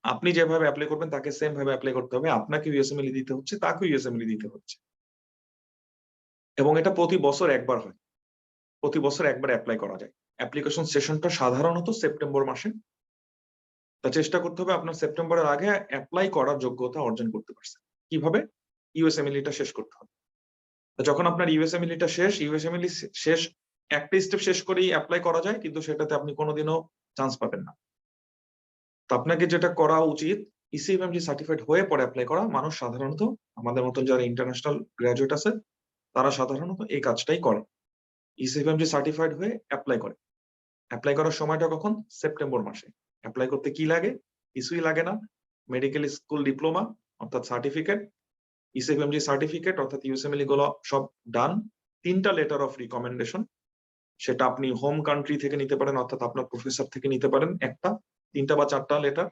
আপনি যেভাবে অ্যাপ্লাই করবেন তাকে সেম ভাবে অ্যাপ্লাই করতে হবে। আপনাকে ইউএসএমএলই দিতে হচ্ছে, তাকেও ইউএসএমএলই দিতে হচ্ছে। এবং এটা প্রতি বছর একবার হয়। প্রতি বছর একবার অ্যাপ্লাই করা যায়। অ্যাপ্লিকেশন সেশনটা সাধারণত সেপ্টেম্বর মাসে। তা চেষ্টা করতে হবে আপনার সেপ্টেম্বরের আগে অ্যাপ্লাই করার যোগ্যতা অর্জন করতে পারছেন। কিভাবে? ইউএসএমএলইটা শেষ করতে হবে। তো যখন আপনার ইউএসএমএলইটা শেষ, ইউএসএমএলই শেষ একটা স্টেপ শেষ করেই অ্যাপ্লাই করা যায়, কিন্তু সেটাতে আপনি কোনোদিনও চান্স পাবেন না। তো আপনাকে যেটা করা উচিত, ইসিএফএমজি সার্টিফাইড হয়ে পরে অ্যাপ্লাই করা। মানুষ সাধারণত আমাদের মতন যারা ইন্টারন্যাশনাল গ্রাজুয়েট আছে তারা সাধারণত এই কাজটাই করে। ইসিএফএমজি সার্টিফাইড হয়ে অ্যাপ্লাই করে। অ্যাপ্লাই করার সময়টা কখন? সেপ্টেম্বর মাসে। অ্যাপ্লাই করতে কি লাগে? কিছুই লাগে না। মেডিকেল স্কুল ডিপ্লোমা অর্থাৎ সার্টিফিকেট, ইসিএফএমজি সার্টিফিকেট অর্থাৎ ইউএসএমএলই গুলো সব ডান। ৩টা লেটার অফ রিকমেন্ডেশন, সেটা আপনি হোম কান্ট্রি থেকে নিতে পারেন অর্থাৎ আপনার প্রফেসর থেকে নিতে পারেন একটা, ৩টা বা ৪টা লেটার।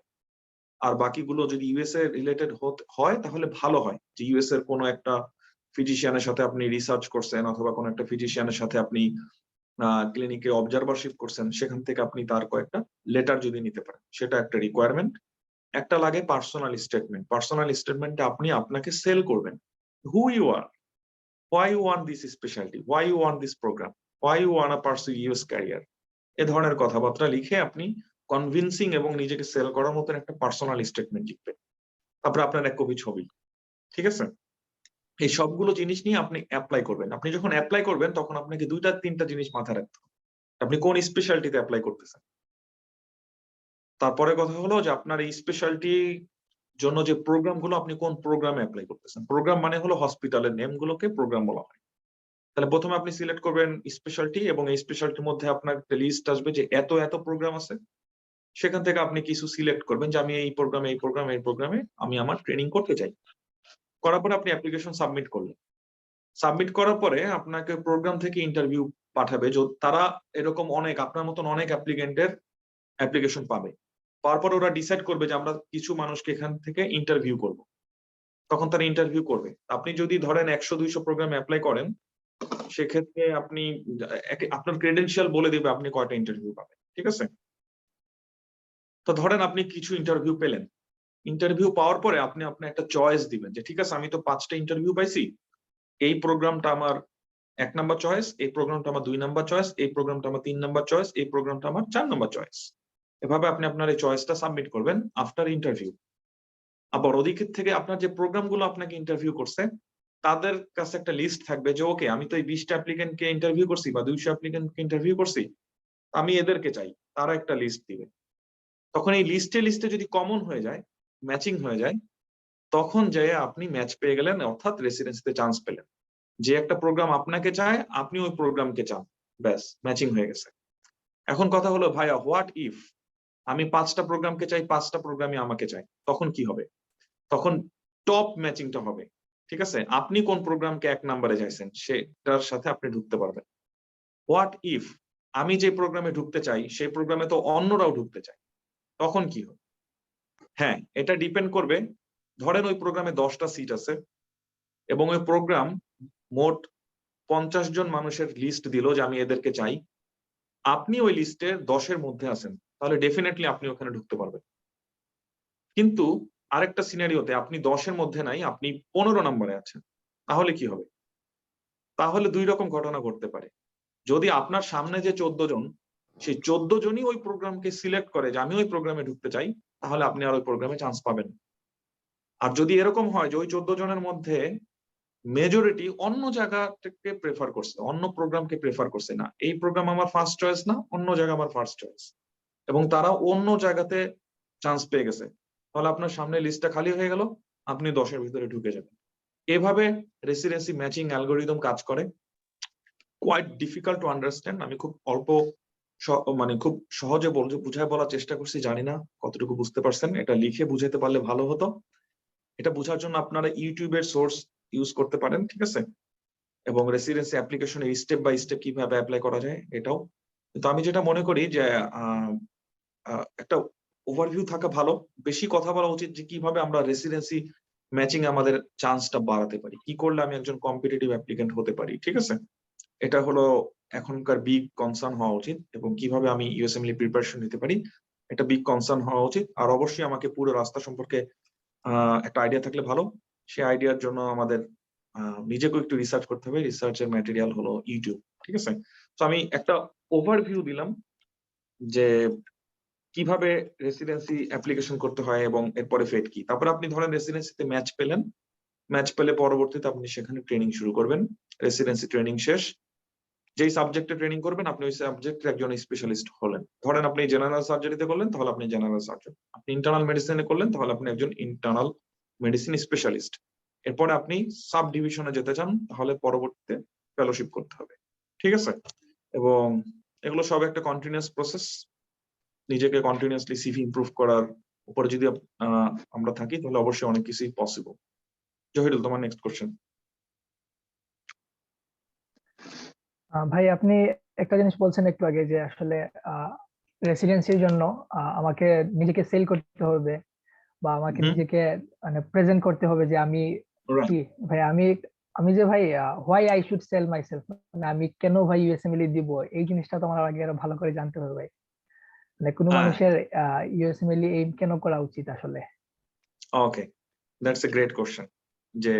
আর বাকিগুলো যদি ইউএসএ রিলেটেড হয় তাহলে ভালো হয় যে ইউএস এর কোনো একটা ফিজিশিয়ানের সাথে আপনি রিসার্চ করছেন অথবা কোনো একটা ফিজিশিয়ানের সাথে আপনি ক্লিনিকে অবজারভারশিপ করছেন, সেখান থেকে আপনি তার কয়েকটা লেটার যদি নিতে পারেন, সেটা একটা রিকোয়ারমেন্ট। একটা লাগে পার্সোনাল স্টেটমেন্ট। পার্সোনাল স্টেটমেন্টে আপনি আপনাকে সেল করবেন, who you are, why you want this specialty, why you want this program, why you want to pursue US career, এ ধরনের কথাবার্তা লিখে আপনি কনভিন্সিং এবং নিজেকে সেল করার মতন একটা পার্সোনাল স্টেটমেন্ট লিখবেন। তারপরে আপনার এক কপি ছবি। ঠিক আছে? এই সবগুলো জিনিস নিয়ে আপনি অ্যাপ্লাই করবেন। আপনি যখন অ্যাপ্লাই করবেন তখন আপনাকে ২টা-৩টা জিনিস মাথায় রাখতে হবে। আপনি কোন স্পেশালিটিতে অ্যাপ্লাই করতেছেন। তারপরে কথা হলো যে আপনার এই স্পেশালিটি জন্য যে প্রোগ্রাম গুলো, আপনি কোন প্রোগ্রামে অ্যাপ্লাই করতেছেন। প্রোগ্রাম মানে হলো হসপিটালের নেম গুলোকে প্রোগ্রাম বলা হয়। তাহলে প্রথমে আপনি সিলেক্ট করবেন স্পেশালিটি এবং এই স্পেশালিটির মধ্যে আপনার একটা লিস্ট আসবে যে এত এত প্রোগ্রাম আছে। সেখান থেকে আপনি কিছু সিলেক্ট করবেন যে আমি এই প্রোগ্রামে আমি আমার ট্রেনিং করতে চাই। করার পরে আপনি অ্যাপ্লিকেশন সাবমিট করলেন। সাবমিট করার পরে আপনাকে প্রোগ্রাম থেকে ইন্টারভিউ পাঠাবে। তারা এরকম আপনার মতন অনেক অ্যাপ্লিকেন্টের অ্যাপ্লিকেশন পাবে। পাওয়ার পরে ওরা ডিসাইড করবে যে আমরা কিছু মানুষকে এখান থেকে ইন্টারভিউ করব। তখন তারা ইন্টারভিউ করবে। আপনি যদি ধরেন ১০০-২০০ প্রোগ্রামে এপ্লাই করেন, সেক্ষেত্রে আপনি আপনার ক্রেডেনশিয়াল বলে দিবে আপনি কয়টা ইন্টারভিউ পাবেন। ঠিক আছে? তো ধরেন আপনি কিছু ইন্টারভিউ পেলেন। ইন্টারভিউ পাওয়ার পরে আপনি একটা চয়েস দিবেন যে ঠিক আছে আমি তো ৫ টা ইন্টারভিউ পাইছি। এই প্রোগ্রামটা আমার ১ নাম্বার চয়েস, এই প্রোগ্রামটা আমার ২ নাম্বার চয়েস, এই প্রোগ্রামটা আমার ৩ নাম্বার চয়েস, এই প্রোগ্রামটা আমার ৪ নাম্বার চয়েস। এভাবে আপনি আপনার এই চয়েসটা সাবমিট করবেন আফটার ইন্টারভিউ। আবার ওদিকের থেকে আপনার যে প্রোগ্রামগুলো আপনাকে ইন্টারভিউ করছে, তাদের কাছে একটা লিস্ট থাকবে যে ওকে আমি তো এই ২০ টা অ্যাপ্লিকেন্টকে ইন্টারভিউ করছি বা ২০০ অ্যাপ্লিকেন্টকে ইন্টারভিউ করছি। আমি এদেরকে চাই। তারা একটা লিস্ট দিবে। তখন এই লিস্টে যদি কমন হয়ে যায়, ম্যাচিং হয়ে যায়, তখন যেয়ে আপনি ম্যাচ পেয়ে গেলেন অর্থাৎ রেসিডেন্সিতে চান্স পেলেন। যে একটা প্রোগ্রাম আপনাকে চায়, আপনি ওই প্রোগ্রামকে চান। ব্যাস ম্যাচিং হয়ে গেছে। এখন কথা হলো ভাইয়া হোয়াট ইফ আমি ৫ টা প্রোগ্রামকে চাই, ৫ টা প্রোগ্রামই আমাকে চায়। তখন কি হবে? তখন টপ ম্যাচিংটা হবে। ঠিক আছে? আপনি কোন প্রোগ্রামকে ১ নাম্বারে চাইছেন সেটার সাথে আপনি ঢুকতে পারবেন। হোয়াট ইফ আমি যে প্রোগ্রামে ঢুকতে চাই সেই প্রোগ্রামে তো অন্যরাও ঢুকতে চায়। তখন কি হবে? হ্যাঁ, এটা ডিপেন্ড করবে। ধরেন ওই প্রোগ্রামে ১০ টা সিট আছে এবং ওই প্রোগ্রাম মোট ৫০ জন মানুষের লিস্ট দিল যে আমি এদেরকে চাই। আপনি ওই লিস্টের ১০ এর মধ্যে আছেন। তাহলে ডেফিনিটলি আপনি ওখানে ঢুকতে পারবেন। কিন্তু আরেকটা সিনারিওতে আপনি ১০ এর মধ্যে নাই, আপনি ১৫ নম্বরে আছেন। তাহলে কি হবে? তাহলে ২ রকম ঘটনা ঘটতে পারে। যদি আপনার সামনে যে ১৪ জন, সেই ১৪ জনই ওই প্রোগ্রামকে সিলেক্ট করে যে আমি ওই প্রোগ্রামে ঢুকতে চাই, তাহলে আপনি আর ওই প্রোগ্রামে চান্স পাবেন না। আর যদি এরকম হয় যে ওই ১৪ জনের মধ্যে মেজরিটি অন্য জায়গাটাকে প্রেফার করছে, অন্য প্রোগ্রামকে প্রেফার করছে না। এই প্রোগ্রাম আমার ফার্স্ট চয়েস না, অন্য জায়গা আমার ফার্স্ট চয়েস। এবং তারা অন্য জায়গাতে চান্স পেয়ে গেছে। তাহলে আপনার সামনে লিস্টটা খালি হয়ে গেল, আপনি ১০ এর ভিতরে ঢুকে যাবেন। এভাবে রেসিডেন্সি ম্যাচিং অ্যালগরিদম কাজ করে। Quite difficult to understand. আমি খুব অল্প খুব সহজে বুঝায় বলার চেষ্টা করছি, জানি না কতটুকু বুঝতে পারছেন। এটা লিখে বুঝাতে পারলে ভালো হতো। এটা বোঝার জন্য আপনারা ইউটিউব এর সোর্স ইউজ করতে পারেন, ঠিক আছে? এবং residency application step by step কিভাবে এপ্লাই করা যায় এটাও। কিন্তু আমি যেটা মনে করি যে একটা ওভারভিউ থাকা ভালো। বেশি কথা বলা উচিত যে কিভাবে আমরা রেসিডেন্সি ম্যাচিং আমাদের চান্সটা বাড়াতে পারি। কি করলে আমি একজন কম্পিটিটিভ অ্যাপ্লিকেন্ট হতে পারি, ঠিক আছে? এটা হলো এখনকার বিগ কনসার্ন হওয়া উচিত এবং কিভাবে আমি ইউএসএমএল প্রিপারেশন নিতে পারি এটা বিগ কনসার্ন হওয়া উচিত। আর অবশ্যই আমাকে পুরো রাস্তা সম্পর্কে একটা আইডিয়া থাকলে ভালো। সেই আইডিয়ার জন্য আমাদের নিজেকেও একটু রিসার্চ করতে হবে। রিসার্চের ম্যাটেরিয়াল হলো ইউটিউব, ঠিক আছে? তো আমি একটা ওভারভিউ দিলাম যে কিভাবে রেসিডেন্সি অ্যাপ্লিকেশন করতে হয় এবং এরপরে ফেট কি। তারপরে আপনি ধরেন রেসিডেন্সিতে ম্যাচ পেলেন। ম্যাচ পেলে পরবর্তীতে আপনি সেখানে ট্রেনিং শুরু করবেন। রেসিডেন্সি ট্রেনিং শেষ। যেই সাবজেক্টে ট্রেনিং করবেন আপনি ওই সাবজেক্টের একজন স্পেশালিস্ট হলেন। ধরেন আপনি জেনারেল সার্জারিতে করলেন তাহলে আপনি জেনারেল সার্জন। আপনি ইন্টারনাল মেডিসিনে করলেন তাহলে আপনি একজন ইন্টারনাল মেডিসিন স্পেশালিস্ট। এরপরে আপনি সাব ডিভিশনে যেতে চান তাহলে পরবর্তীতে ফেলোশিপ করতে হবে। ঠিক আছে? এবং এগুলো সব একটা কন্টিনিউয়াস প্রসেস। নিজেকে কন্টিনিউয়াসলি সিভি ইমপ্রুভ করার উপরে যদি আমরা থাকি তাহলে অবশ্যই অনেক কিছুই পসিবল। জহিরুল, তোমার নেক্সট কোশ্চেন। ভাই আপনি একটা জিনিস বলছেন একটু আগে যে আসলে রেসিডেন্সির জন্য আমাকে নিজেকে সেল করতে হবে বা আমাকে নিজেকে মানে প্রেজেন্ট করতে হবে যে আমি কি ভাই আমি আমি যে ভাই why I should sell myself, মানে আমি কেন ভাই ইউএসএমএল দিব, এই জিনিসটা তো আমার আগে আরো ভালো করে জানতে হবে ভাই। মানে কোনো মানুষের ইউএসএমএল এইম কেন করা উচিত আসলে? ওকে, দ্যাটস এ গ্রেট কোশ্চেন যে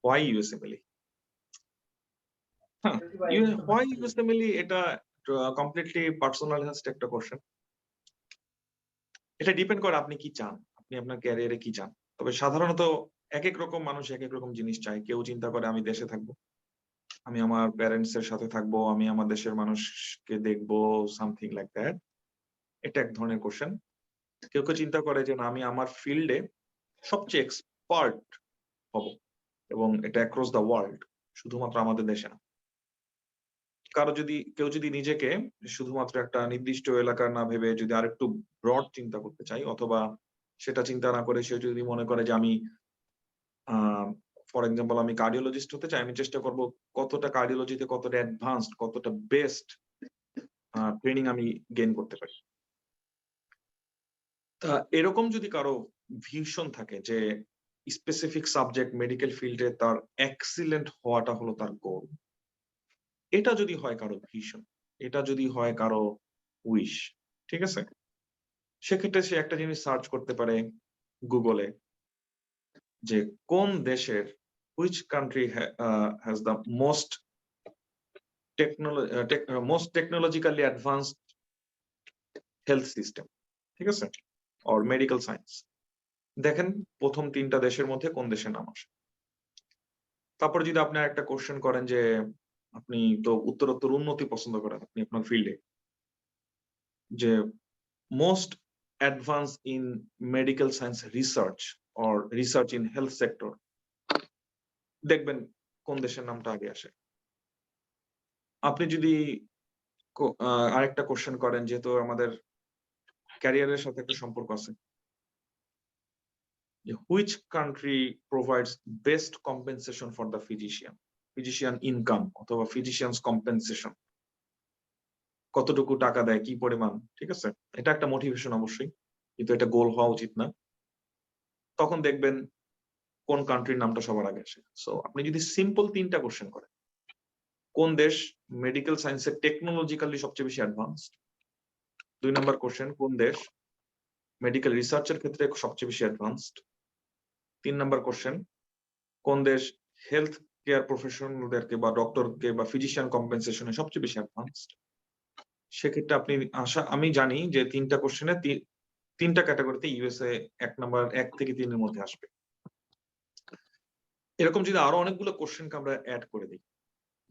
হোয়াই ইউএসএমএল। হ্যাঁ, হোয়াই ইউএসএমএল এটা কমপ্লিটলি পার্সোনালাইজড একটা কোশ্চেন। এটা ডিপেন্ড করে আপনি কি চান, আপনি আপনার ক্যারিয়ারে কি চান। তবে সাধারণত এক এক রকম মানুষ এক এক রকম জিনিস চায়। কেউ চিন্তা করে আমি দেশে থাকবো, আমি আমার প্যারেন্টস এর সাথে থাকবো, আমি আমার দেশের মানুষকে দেখবো, সামথিং লাইক দ্যাট। এটা এক ধরনের কোশ্চেন। কেউ কেউ চিন্তা করে যে না আমি আমার ফিল্ডে সবচেয়ে এক্সপার্ট হব এবং এটা অ্যাক্রস দ্য ওয়ার্ল্ড, শুধুমাত্র আমাদের দেশে না। কেউ যদি নিজেকে শুধুমাত্র একটা নির্দিষ্ট এলাকা না ভেবে যদি আরেকটু ব্রড চিন্তা করতে চাই, অথবা সেটা চিন্তা না করে সে যদি মনে করে যে আমি ফর এক্সাম্পল আমি কার্ডিওলজিস্ট হতে চাই, আমি চেষ্টা করব কতটা কার্ডিওলজিতে কতটা অ্যাডভান্সড, কতটা বেস্ট ট্রেনিং আমি গেইন করতে পারি। তা এরকম যদি কারো ভিশন থাকে যে স্পেসিফিক সাবজেক্ট মেডিকেল ফিল্ডে তার এক্সিলেন্ট হওয়াটা হলো তার গোল, এটা যদি হয় কারো ভিশন, এটা যদি হয় কারো উইশ, ঠিক আছে, সেক্ষেত্রে সে একটা জিনিস সার্চ করতে পারে গুগলে যে কোন দেশের which country has the most technologically advanced health system, ঠিক আছে, or medical science। দেখেন প্রথম 3টা দেশের মধ্যে কোন দেশের নাম আসে। তারপর যদি আপনি একটা কোশ্চেন করেন যে আপনি তো উত্তরোত্তর উন্নতি পছন্দ করেন আপনি আপনার ফিল্ডে, যে most advance in medical science research or research in health sector, দেখবেন কোন দেশের নামটা আগে আসে। আপনি যদি আরেকটা কোশ্চেন করেন, যেহেতু আমাদের ক্যারিয়ারের সাথে একটা সম্পর্ক আছে, which country provides best compensation for the physician income অথবা physician's compensation, কতটুকু টাকা দেয়, কি পরিমাণ, ঠিক আছে, এটা একটা মোটিভেশন অবশ্যই, কিন্তু এটা গোল হওয়া উচিত না। তখন দেখবেন কোন কান্ট্রির নামটা সবার আগে আসে। সো আপনি যদি সিম্পল 3টা কোশ্চেন করেন, কোন দেশ মেডিকেল সায়েন্সে টেকনোলজিক্যালি সবচেয়ে বেশি অ্যাডভান্সড, 2 নাম্বার কোশ্চেন কোন দেশ মেডিকেল রিসার্চের ক্ষেত্রে সবচেয়ে বেশি অ্যাডভান্সড, 3 নাম্বার কোশ্চেন কোন দেশ হেলথ কেয়ার প্রফেশনালদেরকে বা ডক্টরকে বা ফিজিশিয়ান কম্পেনসেশনে সবচেয়ে বেশি অ্যাডভান্সড। সেক্ষেত্রে আপনি আমি জানি যে 3টা কোশ্চেনে 3টা ক্যাটাগরিতে ইউএসএ 1 নাম্বার 1 থেকে 3 এর মধ্যে আসবে। এরকম যদি আরো অনেকগুলো কোশ্চেনকে আমরা অ্যাড করে দিই,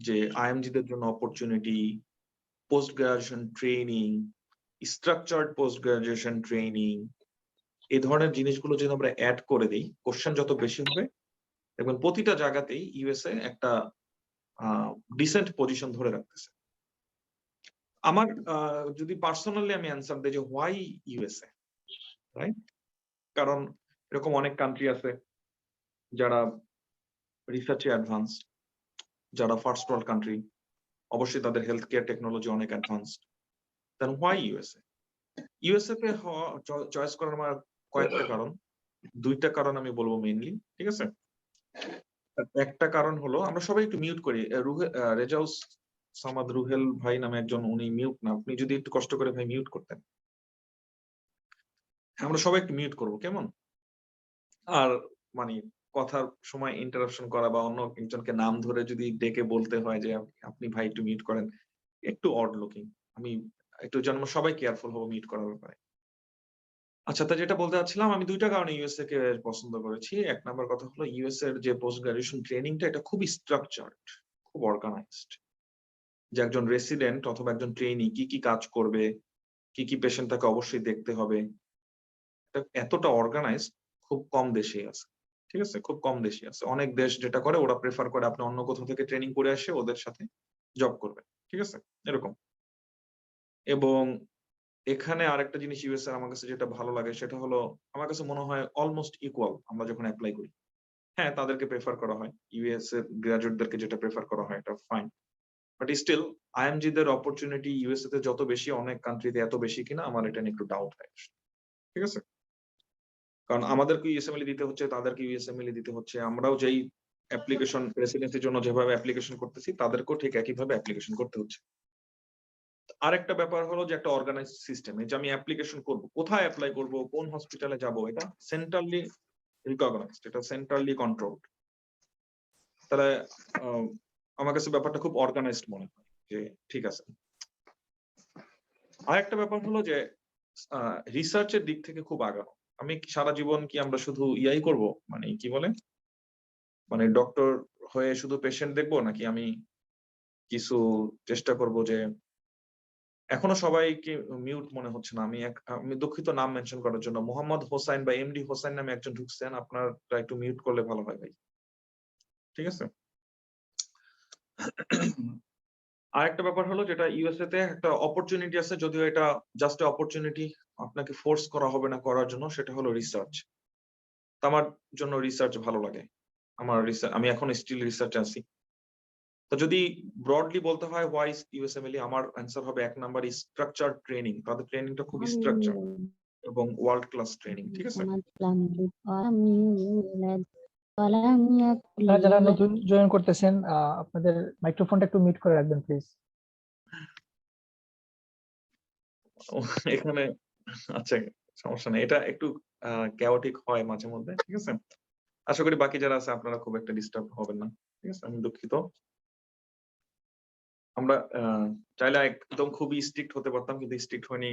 যে আইএমজিদের জন্য opportunity, post graduation training, structured post graduation training, এই ধরনের জিনিসগুলো যদি আমরা অ্যাড করে দিই, কোশ্চেন যত বেশি হবে দেখবেন প্রতিটা জায়গাতেই ইউএসএ একটা ডিসেন্ট পজিশন ধরে রাখতেছে। আমার যদি পার্সোনালি আমি অ্যান্সার দিই যে হোয়াই ইউএসএ, রাইট, কারণ এরকম অনেক কান্ট্রি আছে যারা রিসার্চে অ্যাডভান্স, যারা ফার্স্ট ওয়ার্ল্ড কান্ট্রি, অবশ্যই তাদের হেলথ কেয়ার টেকনোলজি অনেক advanced. Then why USA? USA তে চয়েস করার আমার কয়েকটা কারণ, 2টা কারণ আমি বলবো মেইনলি, ঠিক আছে। একটা কারণ হলো আমরা সবাই একটু মিউট করি, রেজাউস সামাদ রুহেল ভাই নামে একজন, উনি মিউট না, আপনি যদি একটু কষ্ট করে ভাই মিউট করতেন। আমরা সবাই একটু মিউট করবো কেমন? আর মানে কথার সময় ইন্টারাপশন করা বা অন্য একজনকে নাম ধরে যদি ডেকে বলতে হয় যে আপনি ভাই একটু মিউট করেন, একটু অড লুকিং। আমি একটু যেন সবাই কেয়ারফুল হবো মিউট করার ব্যাপারে। আচ্ছা, তা যেটা বলতে চাচ্ছিলাম, আমি 2টা কারণে ইউএসএ কে পছন্দ করেছি। 1 নাম্বার কথা হলো ইউএসএ এর যে পোস্ট গ্রাজুয়েশন ট্রেনিংটা, এটা খুবই স্ট্রাকচার্ড, খুব অর্গানাইজড। যে একজন রেসিডেন্ট অথবা একজন ট্রেনি কি কি কাজ করবে, কি কি পেশেন্ট তাকে অবশ্যই দেখতে হবে, এতটা অর্গানাইজড খুব কম দেশেই আছে, ঠিক আছে, খুব কম দেশই আছে। অনেক দেশ যেটা করে ওরা প্রেফার করে আপনি অন্য কোথাও থেকে ট্রেনিং করে আসে ওদের সাথে জব করবেন, ঠিক আছে, এরকম। এবং এখানে আরেকটা জিনিস ইউএসএ আমার কাছে যেটা ভালো লাগে সেটা হলো আমার কাছে মনে হয় অলমোস্ট ইকুয়াল আমরা যখন অ্যাপ্লাই করি। হ্যাঁ, তাদেরকে প্রেফার করা হয়, ইউএসএ গ্রাজুয়েটদেরকে যেটা প্রেফার করা হয় এটা ফাইন, বাট স্টিল আইএমজি দের অপরচুনিটি ইউএসএ তে যত বেশি অনেক কান্ট্রিতে এত বেশি কিনা আমার এটা নিয়ে একটু ডাউট হয়, ঠিক আছে। কারণ আমাদেরকে ইউএসএমএল দিতে হচ্ছে, তাদেরকে ইউএসএমএল দিতে হচ্ছে, আমরাও যেই অ্যাপ্লিকেশন রেসিডেন্সির জন্য যেভাবে অ্যাপ্লিকেশন করতেছি তাদেরকেও ঠিক একইভাবে অ্যাপ্লিকেশন করতে হচ্ছে। আরেকটা ব্যাপার হলো যে একটা অর্গানাইজ সিস্টেম, এই যে আমি অ্যাপ্লিকেশন করব, কোথায় অ্যাপ্লাই করব, কোন হসপিটালে যাব, এটা সেন্ট্রালি রিকগনাইজড, এটা সেন্ট্রালি কন্ট্রোলড। তাহলে আমার কাছে ব্যাপারটা খুব অর্গানাইজড মনে হয় যে ঠিক আছে। আরেকটা ব্যাপার হলো যে রিসার্চের দিক থেকে খুব আগানো। আমি সারা জীবন কি আমরা শুধু ইয়াই করব, মানে কি বলে, মানে ডক্টর হয়ে শুধু পেশেন্ট দেখবো, নাকি আমি কিছু চেষ্টা করব যে, এখনো সবাইকে মিউট মনে হচ্ছে না, আমি দুঃখিত নাম মেনশন করার জন্য, মোহাম্মদ হোসাইন বা এমডি হোসাইন নামে একজন ঢুকছেন, আপনারটা একটু মিউট করলে ভালো হয় ভাই, ঠিক আছে। আরেকটা ব্যাপার হলো যেটা ইউএসএ তে একটা অপরচুনিটি আছে, যদিও এটা জাস্ট অপরচুনিটি, আপনাকে ফোর্স করা হবে না করার জন্য, সেটা হলো রিসার্চ। আমার জন্য রিসার্চ ভালো লাগে। আমি এখন স্টিল রিসার্চে আছি। তো যদি ব্রডলি বলতে হয় হোয়াই ইউএসএমএলই, আমার অ্যান্সার হবে ১ নাম্বার স্ট্রাকচার ট্রেনিং। তাদের ট্রেনিংটা খুব স্ট্রাকচার এবং ওয়ার্ল্ড ক্লাস ট্রেনিং। ঠিক আছে? আপনারা যারা নতুন জয়েন করতেছেন আপনাদের মাইক্রোফোনটা একটু মিউট করে রাখবেন প্লিজ। এখানে আচ্ছা, সমস্যা নেই। এটা একটু chaotic হয় মাঝে মধ্যে। ঠিক আছে? আশা করি বাকি যারা আছে আপনারা খুব একটা ডিস্টার্ব হবেন না। ঠিক আছে? আমি দুঃখিত। আমরা চাইলে একদম খুবই স্ট্রিক্ট হতে পারতাম, কিন্তু স্ট্রিক্ট হয়নি।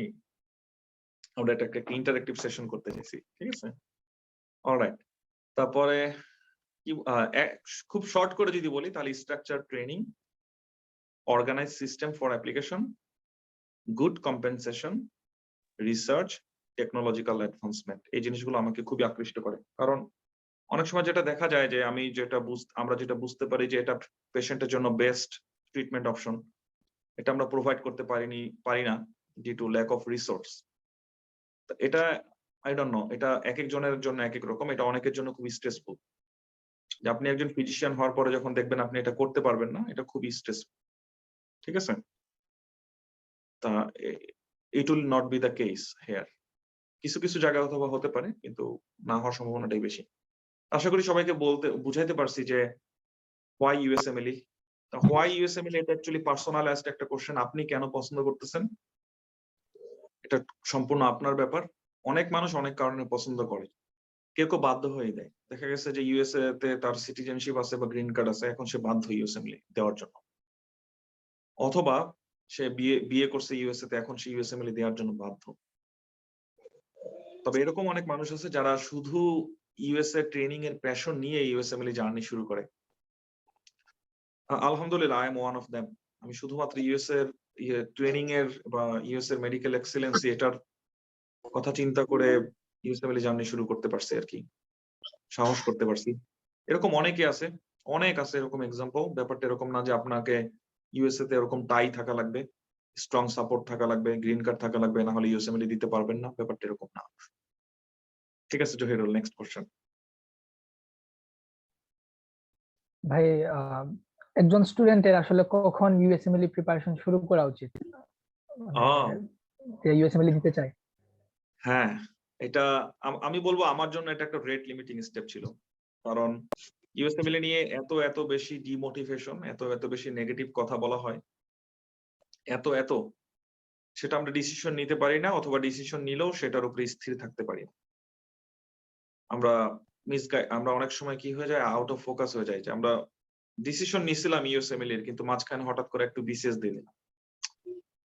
আমরা এটা একটা ইন্টারেক্টিভ সেশন করতে চাইছি। ঠিক আছে? অলরাইট। তারপরে কি খুব শর্ট করে যদি বলি তাহলে structure training, organise system for application, good compensation, research, technological advancement, এই জিনিসগুলো আমাকে খুবই আকৃষ্ট করে। কারণ অনেক সময় যেটা দেখা যায় যে আমরা যেটা বুঝতে পারি যে এটা পেশেন্টের জন্য বেস্ট ট্রিটমেন্ট অপশন, এটা আমরা প্রোভাইড করতে পারি না due to lack of resource. এটা আই ডোন্ট নো, এটা এক একজনের জন্য এক এক রকম। এটা অনেকের জন্য খুবই স্ট্রেসফুল। যে আপনি একজন ফিজিশিয়ান হওয়ার পরে যখন দেখবেন আপনি এটা করতে পারবেন না, এটা খুবই স্ট্রেসফুল। ঠিক আছে? তা it will not be the case here. কিছু কিছু জায়গায় অথবা হতে পারে, কিন্তু না হওয়ার সম্ভাবনাটাই বেশি। আশা করি সবাইকে বুঝাইতে পারছি যে হোয়াই ইউএসএমএলই। হোয়াই ইউএসএমএল এটা অ্যাকচুয়ালি পার্সোনালাইজড একটা কোশ্চেন। আপনি কেন পছন্দ করতেছেন এটা সম্পূর্ণ আপনার ব্যাপার। অনেক মানুষ অনেক কারণে পছন্দ করে, কেউ কেউ বাধ্য হয়ে দেয়। দেখা গেছে যে ইউএসএ তে তার সিটিজেনশিপ আছে বা গ্রিন কার্ড আছে, এখন সে বাধ্য ইউএসএমএল দেওয়ার জন্য। অথবা সে বিয়ে করছে ইউএসএ তে, এখন সে ইউএসএমএল দেওয়ার জন্য বাধ্য। তবে এরকম অনেক মানুষ আছে যারা শুধু ইউএসএ ট্রেনিং এর প্যাশন নিয়ে ইউএসএমএল জার্নি শুরু করে। আলহামদুলিল্লাহ, I am one of them. আমি শুধুমাত্র ইউএস এর ট্রেনিং এর বা ইউএস এর মেডিকেল এক্সেলেন্সি এটার কথা চিন্তা করে ইউএসএমএল জার্নি শুরু করতে পারছি আর কি, সাহস করতে পারছি। এরকম অনেকে আছে, অনেক আছে এরকম এক্সাম্পল। ব্যাপারটা এরকম না যে আপনাকে ইউএসএ তে এরকম টাই থাকা লাগবে, স্ট্রং সাপোর্ট থাকা লাগবে, গ্রিন কার্ড থাকা লাগবে, না হলে ইউএসএমএল দিতে পারবেন না। ব্যাপারটা এরকম না। ঠিক আছে জহিরুল, নেক্সট কোশ্চেন। ভাই একজন স্টুডেন্টের আসলে কখন ইউএসএমএল প্রিপারেশন শুরু করা উচিত, মানে যে ইউএসএমএল দিতে চায়? হ্যাঁ, এটা আমি বলবো আমার জন্য এটা একটা রেট লিমিটিং স্টেপ ছিল। কারণ ইউএসএমএল নিয়ে এত বেশি ডিমোটিভেশন, এত বেশি নেগেটিভ কথা বলা হয়, এত সেটা আমরা ডিসিশন নিতে পারি না, অথবা ডিসিশন নিলেও সেটার উপরে স্থির থাকতে পারি না। আমরা অনেক সময় কি হয়ে যায়, আউট অফ ফোকাস হয়ে যায়, যে আমরা ডিসিশন নিছিলাম ইউএসএমএল এর, কিন্তু মাঝখানে হঠাৎ করে একটু বিসিএস দিয়ে দিলাম।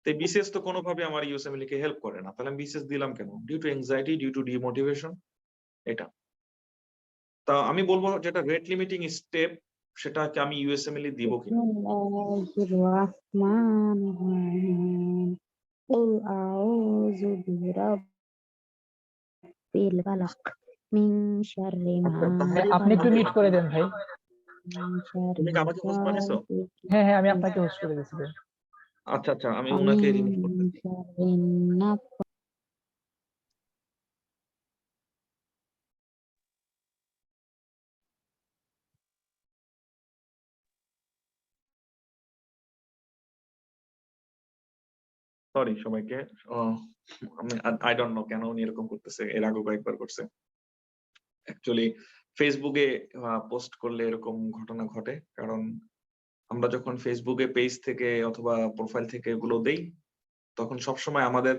তো বিসিএস তো কোনোভাবে আমার ইউএসএমএল কে হেল্প করে না, তাহলে আমি বিসিএস দিলাম কেন? Due to anxiety, due to demotivation. এটা তা আমি বলবো যেটা রেট লিমিটিং স্টেপ, সেটাকে আমি ইউএসএমএল দিব কিনা। বিসমিল্লাহিররহমানিররহিম। কুল আউযু বিরাব্বিল ফালাক মিন শাররি মা আপনি একটু মিউট করে দেন ভাই। তুমি কি আমাকে হোস্ট বানাইছো? হ্যাঁ হ্যাঁ, আমি আপনাকে হোস্ট করে দিয়েছি। আচ্ছা, আমি উনাকে রিমুভ করতেছি। সরি সবাইকে। আমি আই ডোন্ট নো কেন উনি এরকম করতেছে, এর আগে কয়েকবার করছে। অ্যাকচুয়ালি ফেসবুকে পোস্ট করলে এরকম ঘটনা ঘটে, কারণ আমরা যখন ফেসবুকে পেজ থেকে অথবা প্রোফাইল থেকে এগুলো দেই, তখন সবসময় আমাদের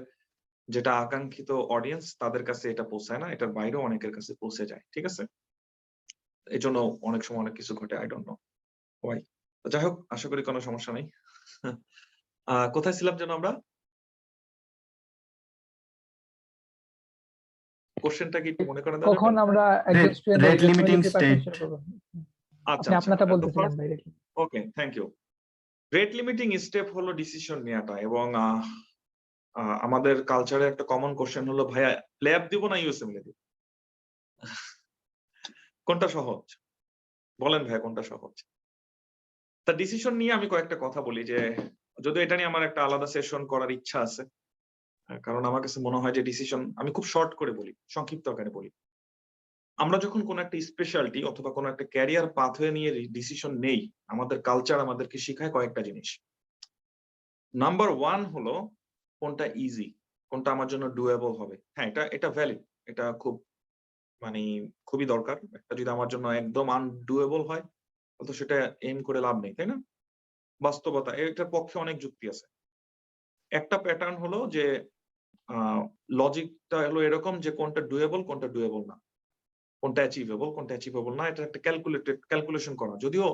যেটা আকাঙ্ক্ষিত অডিয়েন্স তাদের কাছে এটা পৌঁছায় না, এটার বাইরেও অনেকের কাছে পৌঁছে যায়। ঠিক আছে? এই জন্য অনেক সময় অনেক কিছু ঘটে, আই ডোন্ট নো ওয়াই। যাই হোক, আশা করি কোনো সমস্যা নেই। কোথায় ছিলাম যেন আমরা? কোশ্চেনটা কি একটু মনে করে দেওয়া কখন যাবে? আমরা একজন স্টুডেন্ট রেট লিমিটিং স্টেপ। আচ্ছা, আপনি আপনারটা বলতেছিলেন ভাই। Okay, thank you. Rate limiting step হলো ডিসিশন নেওয়াটা, এবং আমাদের কালচারে একটা কমন কোশ্চেন হলো, ভাইয়া ল্যাব দিব না ইউএসএমএল দিব? কোনটা সহজ বলেন ভাইয়া, কোনটা সহজ? তা ডিসিশন নিয়ে আমি কয়েকটা কথা বলি যে যদিও এটা নিয়ে আমার একটা আলাদা সেশন করার ইচ্ছা আছে, কারণ আমার কাছে মনে হয় যে ডিসিশন, আমি খুব শর্ট করে বলি, সংক্ষিপ্ত আকারে বলি, আমরা যখন কোনো একটা স্পেশালিটি অথবা কোনো একটা ক্যারিয়ার পাথওয়ে নিয়ে ডিসিশন নেই, আমাদের কালচার আমাদেরকে শেখায় কয়েকটা জিনিস। নাম্বার 1 হলো কোনটা ইজি, কোনটা আমার জন্য ডুয়েবল হবে। হ্যাঁ, এটা ভ্যালিড, এটা খুব মানে খুবই দরকার। একটা যদি আমার জন্য একদম আনডুয়েবল হয়, তো সেটা এম করে লাভ নেই, তাই না? বাস্তবতা, এটার পক্ষে অনেক যুক্তি আছে। একটা প্যাটার্ন হলো যে লজিকটা হলো এরকম যে কোনটা ডুয়েবল, কোনটা ডুয়েবল না, কোনটা অ্যাচিভেবল, কোনটা অ্যাচিভেবল না, এটা একটা ক্যালকুলেশন করা। যদিও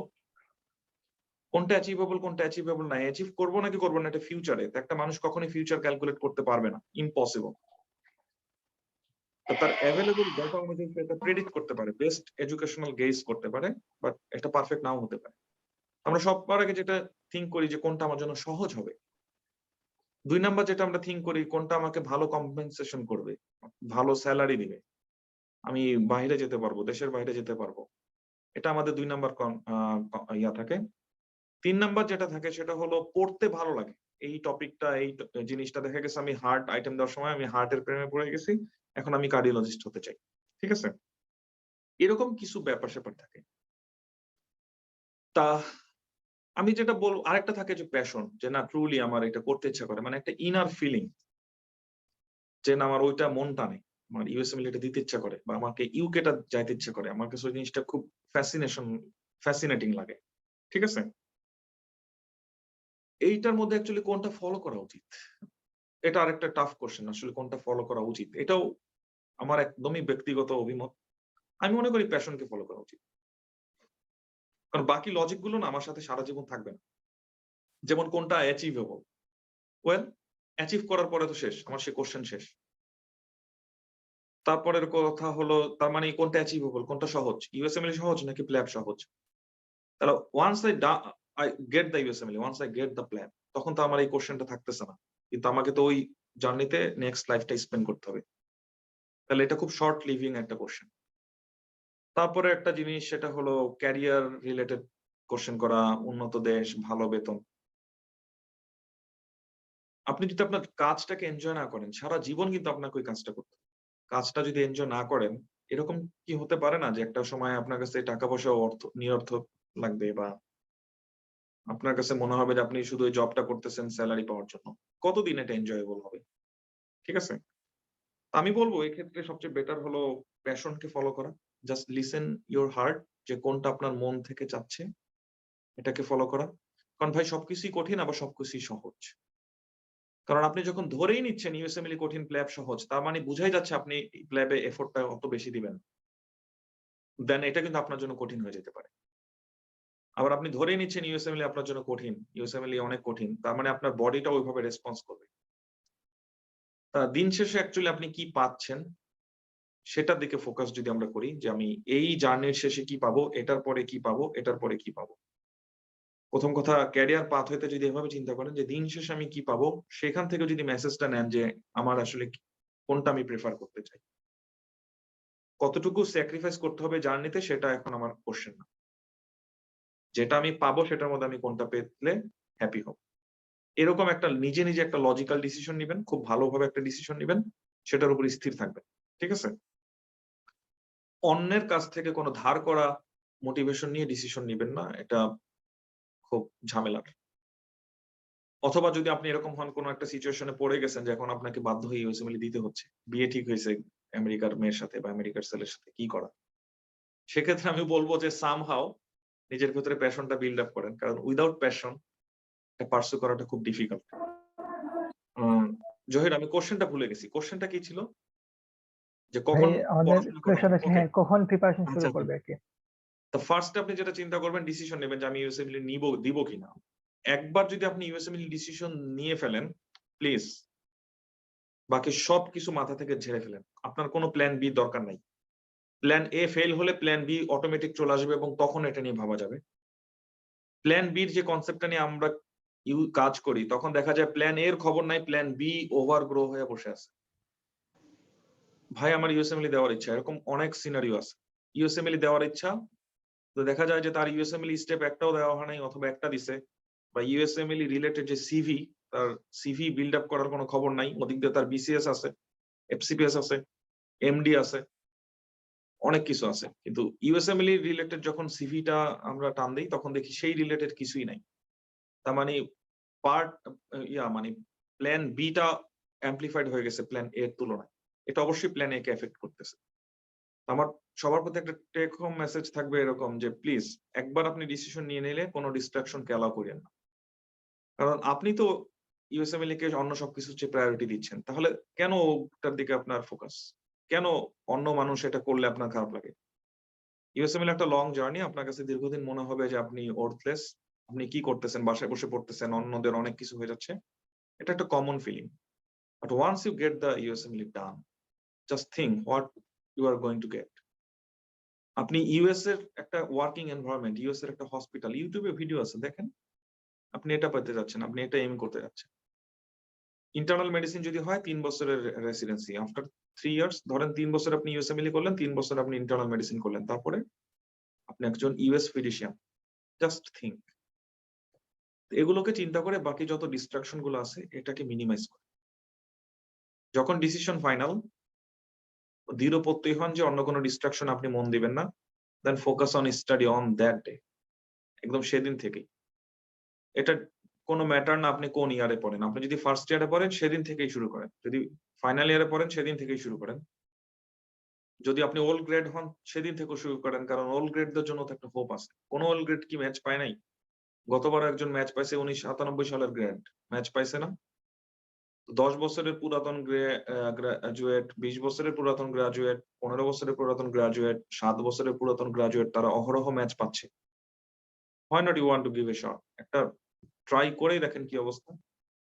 কোনটা অ্যাচিভেবল, কোনটা অ্যাচিভেবল না, অ্যাচিভ করবো নাকি করবো না, এটা ফিউচারে। একটা মানুষ কখনোই ফিউচার ক্যালকুলেট করতে পারবে না, ইম্পসিবল। তার অ্যাভেলেবল ডাটা অনুযায়ী এটা প্রেডিক্ট করতে পারে, বেস্ট এডুকেশনাল গেজ করতে পারে, বাট এটা পারফেক্ট নাও হতে পারে। আমরা সবার আগে যেটা থিঙ্ক করি যে কোনটা আমার জন্য সহজ হবে। 2 নাম্বার যেটা আমরা থিঙ্ক করি, কোনটা আমাকে ভালো কম্পেনসেশন করবে, ভালো স্যালারি দিবে, আমি বাইরে যেতে পারবো, দেশের বাইরে যেতে পারবো। এটা আমাদের 2 নাম্বার ইয়া থাকে। 3 নাম্বার যেটা থাকে সেটা হলো পড়তে ভালো লাগে। এই টপিকটা, এই জিনিসটা দেখা গেছে আমি হার্ট আইটেম দেওয়ার সময় আমি হার্টের প্রেমে পড়ে গেছি, এখন আমি কার্ডিওলজিস্ট হতে চাই। ঠিক আছে? এরকম কিছু ব্যাপার-স্যাপার থাকে। তা আমি যেটা বলবো, আরেকটা থাকে যে প্যাশন, যে না ট্রুলি আমার এটা করতে ইচ্ছা করে, মানে একটা ইনার ফিলিং, যে না আমার ওইটা মন টানে, আমার ইউএসএ মিলিটারি দিতে ইচ্ছা করে, বা আমাকে ইউকেটা যাইতে ইচ্ছা করে, আমার কাছে ওই জিনিসটা খুব ফ্যাসিনেটিং লাগে। ঠিক আছে? এইটার মধ্যে অ্যাকচুয়ালি কোনটা ফলো করা উচিত? এটা আরেকটা টাফ কোশ্চেন, আসলে কোনটা ফলো করা উচিত। এটাও আমার একদমই ব্যক্তিগত অভিমত। আমি মনে করি প্যাশনকে ফলো করা উচিত। কারণ বাকি লজিক গুলো না আমার সাথে সারা জীবন থাকবে না। যেমন কোনটা অ্যাচিভেবল? ওয়েল, অ্যাচিভ করার পরে তো শেষ, আমার সে কোশ্চেন শেষ। তারপরের কথা হলো, তার মানে কোনটা অ্যাচিভেবল, কোনটা সহজ? ইউএসএমএল সহজ নাকি প্ল্যাব সহজ? তাহলে once I get the USMLE, once I get the PLAB, তখন তো আমার এই কোশ্চেনটা থাকতেছে না। কিন্তু আমাকে তো ওই জার্নিতে নেক্সট লাইফটা স্পেন্ড করতে হবে। তাহলে এটা খুব শর্ট লিভিং একটা কোশ্চেন। তারপরে একটা জিনিস, সেটা হলো ক্যারিয়ার রিলেটেড কোশ্চেন করা, উন্নত দেশ, ভালো বেতন। আপনি যদি আপনার কাজটাকে এনজয় না করেন, সারা জীবন কিন্তু আপনাকে ওই কাজটা করতে হবে। কাজটা যদি এনজয় না করেন, এরকম কি হতে পারে না যে একটা সময় আপনার কাছে টাকা পয়সা নিরর্থক লাগবে, বা আপনার কাছে মনে হবে যে আপনি শুধু ওই জবটা করতেছেন স্যালারি পাওয়ার জন্য। কতদিন এটা এনজয়েবল হবে? ঠিক আছে? আমি বলবো এক্ষেত্রে সবচেয়ে বেটার হলো প্যাশনকে ফলো করা। জাস্ট লিসেন ইউর হার্ট, যে কোনটা আপনার মন থেকে চাচ্ছে এটাকে ফলো করা। কারণ ভাই সবকিছুই কঠিন, আবার সবকিছুই সহজ। কারণ আপনি যখন ধরেই নিচ্ছেন ইউএসএমএল কঠিন, প্ল্যাব সহজ, তার মানে বুঝাই যাচ্ছে আপনি প্ল্যাবে এফোর্টটা অত বেশি দিবেন, দেন এটা কিন্তু আপনার জন্য কঠিন হয়ে যেতে পারে। আবার আপনি ধরেই নিচ্ছেন ইউএসএমএল আপনার জন্য কঠিন, ইউএসএমএল অনেক কঠিন, তার মানে আপনার বডিটা ওইভাবে রেসপন্স করবে। তা দিন শেষে অ্যাকচুয়ালি আপনি কি পাচ্ছেন সেটার দিকে ফোকাস যদি আমরা করি, যে আমি এই জার্নির শেষে কি পাবো, এটার পরে কি পাবো, এটার পরে কি পাবো। প্রথম কথা, ক্যারিয়ার পাথ হইতে যদি এভাবে চিন্তা করেন যে দিন শেষে আমি কি পাবো, সেখান থেকে যদি মেসেজটা নেন যে আমার আসলে কোনটা আমি প্রেফার করতে চাই, কতটুকু স্যাক্রিফাইস করতে হবে জার্নিতে, সেটা এখন আমার কোশ্চেন না। যেটা আমি পাবো সেটার মধ্যে আমি কোনটা পেলে হ্যাপি হব, এরকম একটা নিজে নিজে একটা লজিক্যাল ডিসিশন নিবেন, খুব ভালোভাবে একটা ডিসিশন নিবেন, সেটার উপর স্থির থাকবেন। ঠিক আছে? অন্যের কাছ থেকে কোনো ধার করা মোটিভেশন নিয়ে ডিসিশন নিবেন না, এটা খুব ঝামেলার। অথবা যদি আপনি এরকম হন, কোন একটা সিচুয়েশনে পড়ে গেছেন যে এখন আপনাকে বাধ্য হয়ে ইউএসএমএল দিতে হচ্ছে, বিয়ে ঠিক হয়েছে আমেরিকার মেয়ের সাথে বা আমেরিকার ছেলের সাথে, কি করা? সেক্ষেত্রে আমি বলবো যে সামহাও নিজের ভেতরে প্যাশনটা বিল্ড আপ করেন, কারণ উইদাউট প্যাশন এটা পার্সু করাটা খুব ডিফিকাল্ট। জহির, আমি কোশ্চেনটা ভুলে গেছি, কোশ্চেনটা কি ছিল? যে ভাই কখন আমাদের পড়াশোনা করা? কোয়েশ্চন আছে, ওকে, হ্যাঁ, কখন প্রিপারেশন শুরু আচ্ছা। করবে আর কি। তো ফার্স্ট আপনি যেটা চিন্তা করবেন, ডিসিশন নেবেন যে আমি ইউএসএমএল দিব কিনা। একবার যদি আপনি ইউএসএমএল ডিসিশন নিয়ে ফেলেন, প্লিজ বাকি সবকিছু মাথা থেকে ঝেড়ে ফেলেন। আপনার কোনো প্ল্যান বি দরকার নাই। প্ল্যান এ ফেল হলে প্ল্যান বি অটোমেটিক চলে আসবে, এবং তখন এটা নিয়ে ভাবা যাবে। প্ল্যান বির যে কনসেপ্টটা নিয়ে আমরা কাজ করি, তখন দেখা যায় প্ল্যান এর খবর নাই, প্ল্যান বি ওভার গ্রো হয়ে বসে আছে। ভাই আমার ইউএসএমএল দেওয়ার ইচ্ছা, এরকম অনেক সিনারিও আছে। ইউএসএমএল দেওয়ার ইচ্ছা, তো দেখা যায় যে তার ইউএসএমএল স্টেপ একটাও দেওয়া হয় নাই, অথবা একটা দিছে, বা ইউএসএমএল রিলেটেড যে সিভি, তার সিভি বিল্ড আপ করার কোনো খবর নাই। ওদিক দিয়ে তার বিসিএস আছে, এফসিপিএস আছে, এমডি আছে, অনেক কিছু আছে। কিন্তু ইউএসএমএল রিলেটেড যখন সিভিটা আমরা টান দিই তখন দেখি সেই রিলেটেড কিছুই নাই। তার মানে পার্ট মানে প্ল্যান বিটা অ্যাম্পলিফাইড হয়ে গেছে প্ল্যান এ এর তুলনায়। এটা অবশ্যই প্ল্যান এ কে এফেক্ট করতেছে। আমার সবার প্রতি একটা টেক হোম মেসেজ থাকবে এরকম যে প্লিজ একবার আপনি ডিসিশন নিয়ে নিলে কোনো ডিস্ট্রাকশন কে অ্যালাউ করিয়েন না। কারণ আপনি তো ইউএসএমএল কে অন্য সবকিছুর চেয়ে প্রায়োরিটি দিচ্ছেন, তাহলে কেন ওটার দিকে আপনার ফোকাস? কেন অন্য মানুষ এটা করলে আপনার খারাপ লাগে? ইউএসএমএল একটা লং জার্নি, আপনার কাছে দীর্ঘদিন মনে হবে যে আপনি ওর্থলেস, আপনি কি করতেছেন, বাসায় বসে পড়তেছেন, অন্যদের অনেক কিছু হয়ে যাচ্ছে। এটা একটা common feeling. But once you get the USMLE done, just think what you are going to get. আপনি ইউএস এর একটা ওয়ার্কিং এনভায়রনমেন্ট, ইউএস এর একটা হসপিটাল, ইউটিউবে ভিডিও আছে, দেখেন। আপনি এটা পেতে যাচ্ছেন, আপনি এটা এম করতে যাচ্ছেন। ইন্টারনাল মেডিসিন যদি হয় 3 বছরের রেসিডেন্সি, আফটার 3 ইয়ার্স, ধরেন 3 বছর আপনি ইউএসএমএল করলেন, 3 বছর আপনি ইন্টারনাল মেডিসিন করলেন, তারপরে আপনি একজন ইউএস ফিজিশিয়ান। Just think. এগুলোকে চিন্তা করে বাকি যত ডিস্ট্রাকশন গুলো আছে এটাকে মিনিমাইজ করে যখন ডিসিশন ফাইনাল, দৃঢ় প্রত্যয়ী হন যে অন্য কোনো ডিস্ট্রাকশন আপনি মন দিবেন না, then focus on study on that day. একদম সেদিন থেকেই। এটা কোনো ম্যাটার না আপনি কোন ইয়ারে পড়েন। আপনি যদি ফার্স্ট ইয়ারে পড়েন সেদিন থেকেই শুরু করেন, যদি ফাইনাল ইয়ারে পড়েন সেদিন থেকেই শুরু করেন, যদি আপনি ওল্ড গ্রেড হন সেদিন থেকে শুরু করেন। কারণ ওল্ড গ্রেডদের জন্য তো একটা হোপ আছে। কোন ওল্ড গ্রেড কি ম্যাচ পায় নাই? গতবার একজন ম্যাচ পাইছে 1997 সালের গ্রেড, ম্যাচ পাইছে না? 10 বছরের পুরাতন গ্রাজুয়েট, 20 বছরের পুরাতন গ্রাজুয়েট, 15 বছরের পুরাতন গ্রাজুয়েট, 7 বছরের পুরাতন গ্রাজুয়েট, তারা অহরহ ম্যাচ পাচ্ছে। Why not you want to give a shot? একটা ট্রাই করেই দেখেন কি অবস্থা।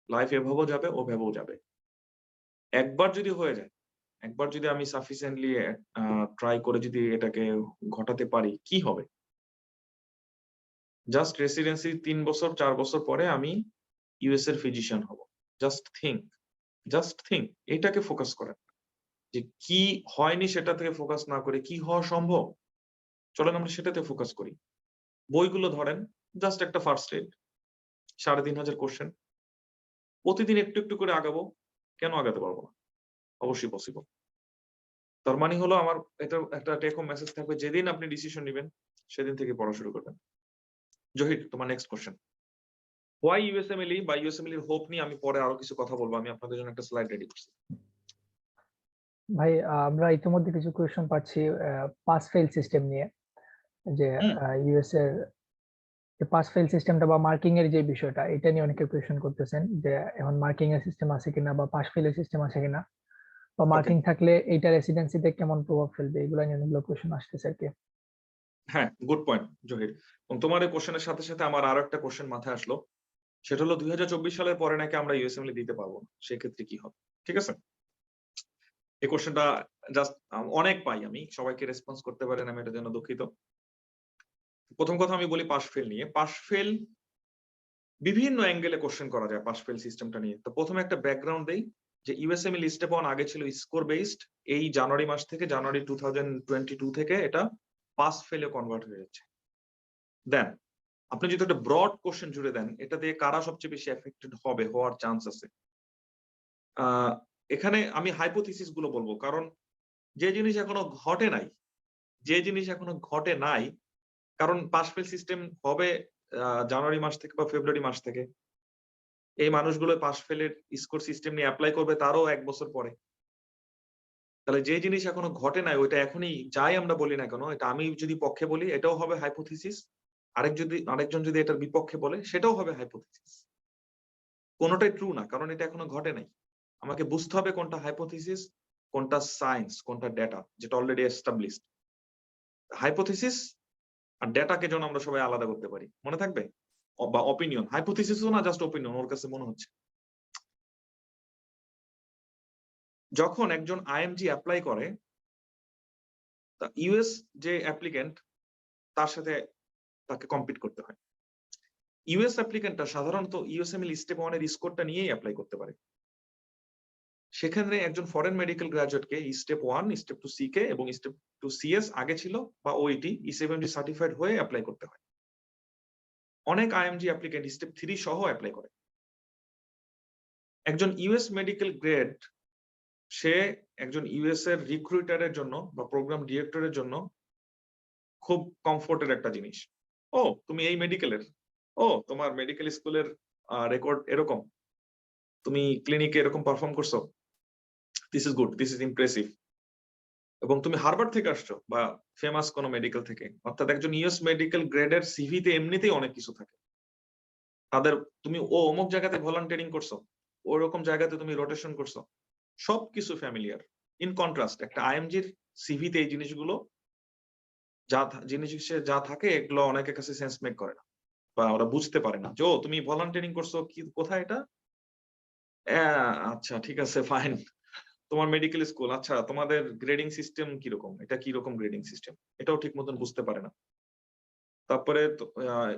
লাইফ এভাবেও যাবে, ও ভেবেও যাবে। একবার যদি হয়ে যায়, একবার যদি আমি সাফিসিয়েন্টলি ট্রাই করে যদি এটাকে ঘটাতে পারি, কি হবে? জাস্ট রেসিডেন্সি 3 বছর 4 বছর পরে আমি ইউএস এর ফিজিশিয়ান হব। Just think, just think. এটাকে ফোকাস করেন যে কি হয়নি সেটা থেকে ফোকাস না করে কি হওয়া সম্ভব, চলেন আমরা সেটাতে ফোকাস করি। বইগুলো ধরেন, জাস্ট একটা ফার্স্ট এড, 3500 কোশ্চেন, প্রতিদিন একটু একটু করে আগাবো। কেন আগাতে পারবো না? অবশ্যই পসিবল। তার মানে হলো আমার এটা একটা টেক হোম মেসেজ থাকবে, যেদিন আপনি ডিসিশন নেবেন সেদিন থেকে পড়া শুরু করবেন। জহির, তোমার নেক্সট কোশ্চেন। হোয়াই ইউএসএমএল বা ইউএসএমএল এর হোপ নিয়ে আমি পরে আরো কিছু কথা বলবো। আমি আপনাদের জন্য একটা স্লাইড রেডি করছি। ভাই, আমরা ইতিমধ্যে কিছু কোয়েশ্চন পাচ্ছি পাস ফেল সিস্টেম নিয়ে, যে ইউএস এর পাস ফেল সিস্টেমটা বা মার্কিং এর যে বিষয়টা, এটা নিয়ে অনেকে কোয়েশ্চন করতেছেন যে এখন মার্কিং এর সিস্টেম আছে কিনা বা পাস ফেল এর সিস্টেম আছে কিনা, বা মার্কিং থাকলে এইটা রেসিডেন্সিতে কেমন প্রভাব ফেলবে, এগুলো নিয়ে অনেকগুলো কোয়েশ্চন আসতেছে আর কি। হ্যাঁ, গুড পয়েন্ট জহির। তোমার এই কোশ্চেনের সাথে সাথে আমার আরো একটা কোশ্চেন মাথায় আসলো, সেটা হলো 2024 সালের পরে নাকি আমরা ইউএসএমএল দিতে পারবো না, সেক্ষেত্রে কি হবে? ঠিক আছে, এই কোশ্চেনটা জাস্ট অনেক পাই আমি, সবাইকে রেসপন্স করতে পারেন আমি এটার জন্য দুঃখিত। প্রথম কথা আমি বলি পাস ফেল নিয়ে। পাস ফেল বিভিন্ন অ্যাঙ্গেলে কোশ্চেন করা যায় পাস ফেল সিস্টেমটা নিয়ে। তো প্রথমে একটা ব্যাকগ্রাউন্ড দেই যে ইউএসএমএল স্টেপ 1 আগে ছিল স্কোর বেসড, এই জানুয়ারি মাস থেকে, জানুয়ারি 2022 থেকে এটা পাস ফেলে কনভার্ট হয়ে যাচ্ছে। দেন আপনি যদি একটা ব্রড কোশ্চেন জুড়ে দেন, এটা দিয়ে কারা সবচেয়ে বেশি এফেক্টেড হবে, হওয়ার চান্স আছে? এখানে আমি হাইপোথিসিস গুলো বলবো, কারণ যে জিনিস এখনো ঘটে নাই, যে জিনিস এখনো ঘটে নাই, কারণ পাস ফেল সিস্টেম হবে জানুয়ারি মাস থেকে বা ফেব্রুয়ারি মাস থেকে, এই মানুষগুলো পাস ফেলের স্কোর সিস্টেম নিয়ে অ্যাপ্লাই করবে তারও 1 বছর পরে। তাহলে যে জিনিস এখনো ঘটে নাই ওইটা এখনই যাই আমরা বলি না কেন, এটা আমি যদি পক্ষে বলি এটাও হবে হাইপোথিসিস, আরেকজন যদি এটার বিপক্ষে বলে সেটাও হবে হাইপোথিসিস। কোনোটাই ট্রু না, কারণ এটা এখনো ঘটে নাই। আমাকে বুঝতে হবে কোনটা হাইপোথিসিস, কোনটা সায়েন্স, কোনটা ডেটা, যেটা অলরেডি এস্টাবলিশড। হাইপোথিসিস আর ডেটাকে যেন আমরা সবাই আলাদা করতে পারি, মনে থাকবে? বা অপিনিয়ন, হাইপোথিসিসও না, জাস্ট অপিনিয়ন, ওর কাছে মনে হচ্ছে। যখন একজন আইএমজি অ্যাপ্লাই করে, তা ইউএস যে অ্যাপ্লিকেন্ট তার সাথে তাকে কম্পিট করতে হয়। ইউএস অ্যাপ্লিকেন্টটা সাধারণত ইউএসএমএল স্টেপ 1 এর স্কোরটা নিয়েই অ্যাপ্লাই করতে পারে। সেখানে একজন ফরেন মেডিকেল গ্রাজুয়েটকে স্টেপ 1, স্টেপ 2 সিকে এবং স্টেপ 2 সিএস আগে ছিল বা ওইটি ই7জি সার্টিফাইড হয়ে অ্যাপ্লাই করতে হয়। অনেক আইএমজি অ্যাপ্লিকেন্ট স্টেপ 3 সহ অ্যাপ্লাই করে। একজন ইউএস মেডিকেল গ্রেড সে একজন ইউএস এর রিক্রুটারের জন্য বা প্রোগ্রাম ডিরেক্টরের জন্য খুব কমফোর্টের একটা জিনিস। ও তুমি এই মেডিকেলের, ও তোমার মেডিকেল স্কুলের রেকর্ড এরকম, তুমি ক্লিনিকে এরকম পারফর্ম করছো, this is good, this is impressive, এবং তুমি হার্ভার্ড থেকে আসছো বা ফেমাস কোনো মেডিকেল থেকে। অর্থাৎ একজন ইউএস মেডিকেল গ্রেডের সিভিতে এমনিতেই অনেক কিছু থাকে। তাদের তুমি অমুক জায়গাতে ভলান্টিয়ারিং করছো, ওরকম জায়গাতে তুমি রোটেশন করছো, সবকিছু ফ্যামিলিয়ার। ইন কন্ট্রাস্ট একটা আইএমজির সিভিতে এই জিনিসগুলো যা থাকে এগুলো অনেকের কাছে সেন্স মেক করে না বা ওরা বুঝতে পারে না। তুমি ভলান্টিয়ারিং করছো, কি কোথায় এটা? আচ্ছা ঠিক আছে ফাইন, তোমার মেডিকেল স্কুল, আচ্ছা তোমাদের গ্রেডিং সিস্টেম কিরকম, এটা কিরকম গ্রেডিং সিস্টেম, এটাও ঠিক মতন বুঝতে পারে না। তারপরে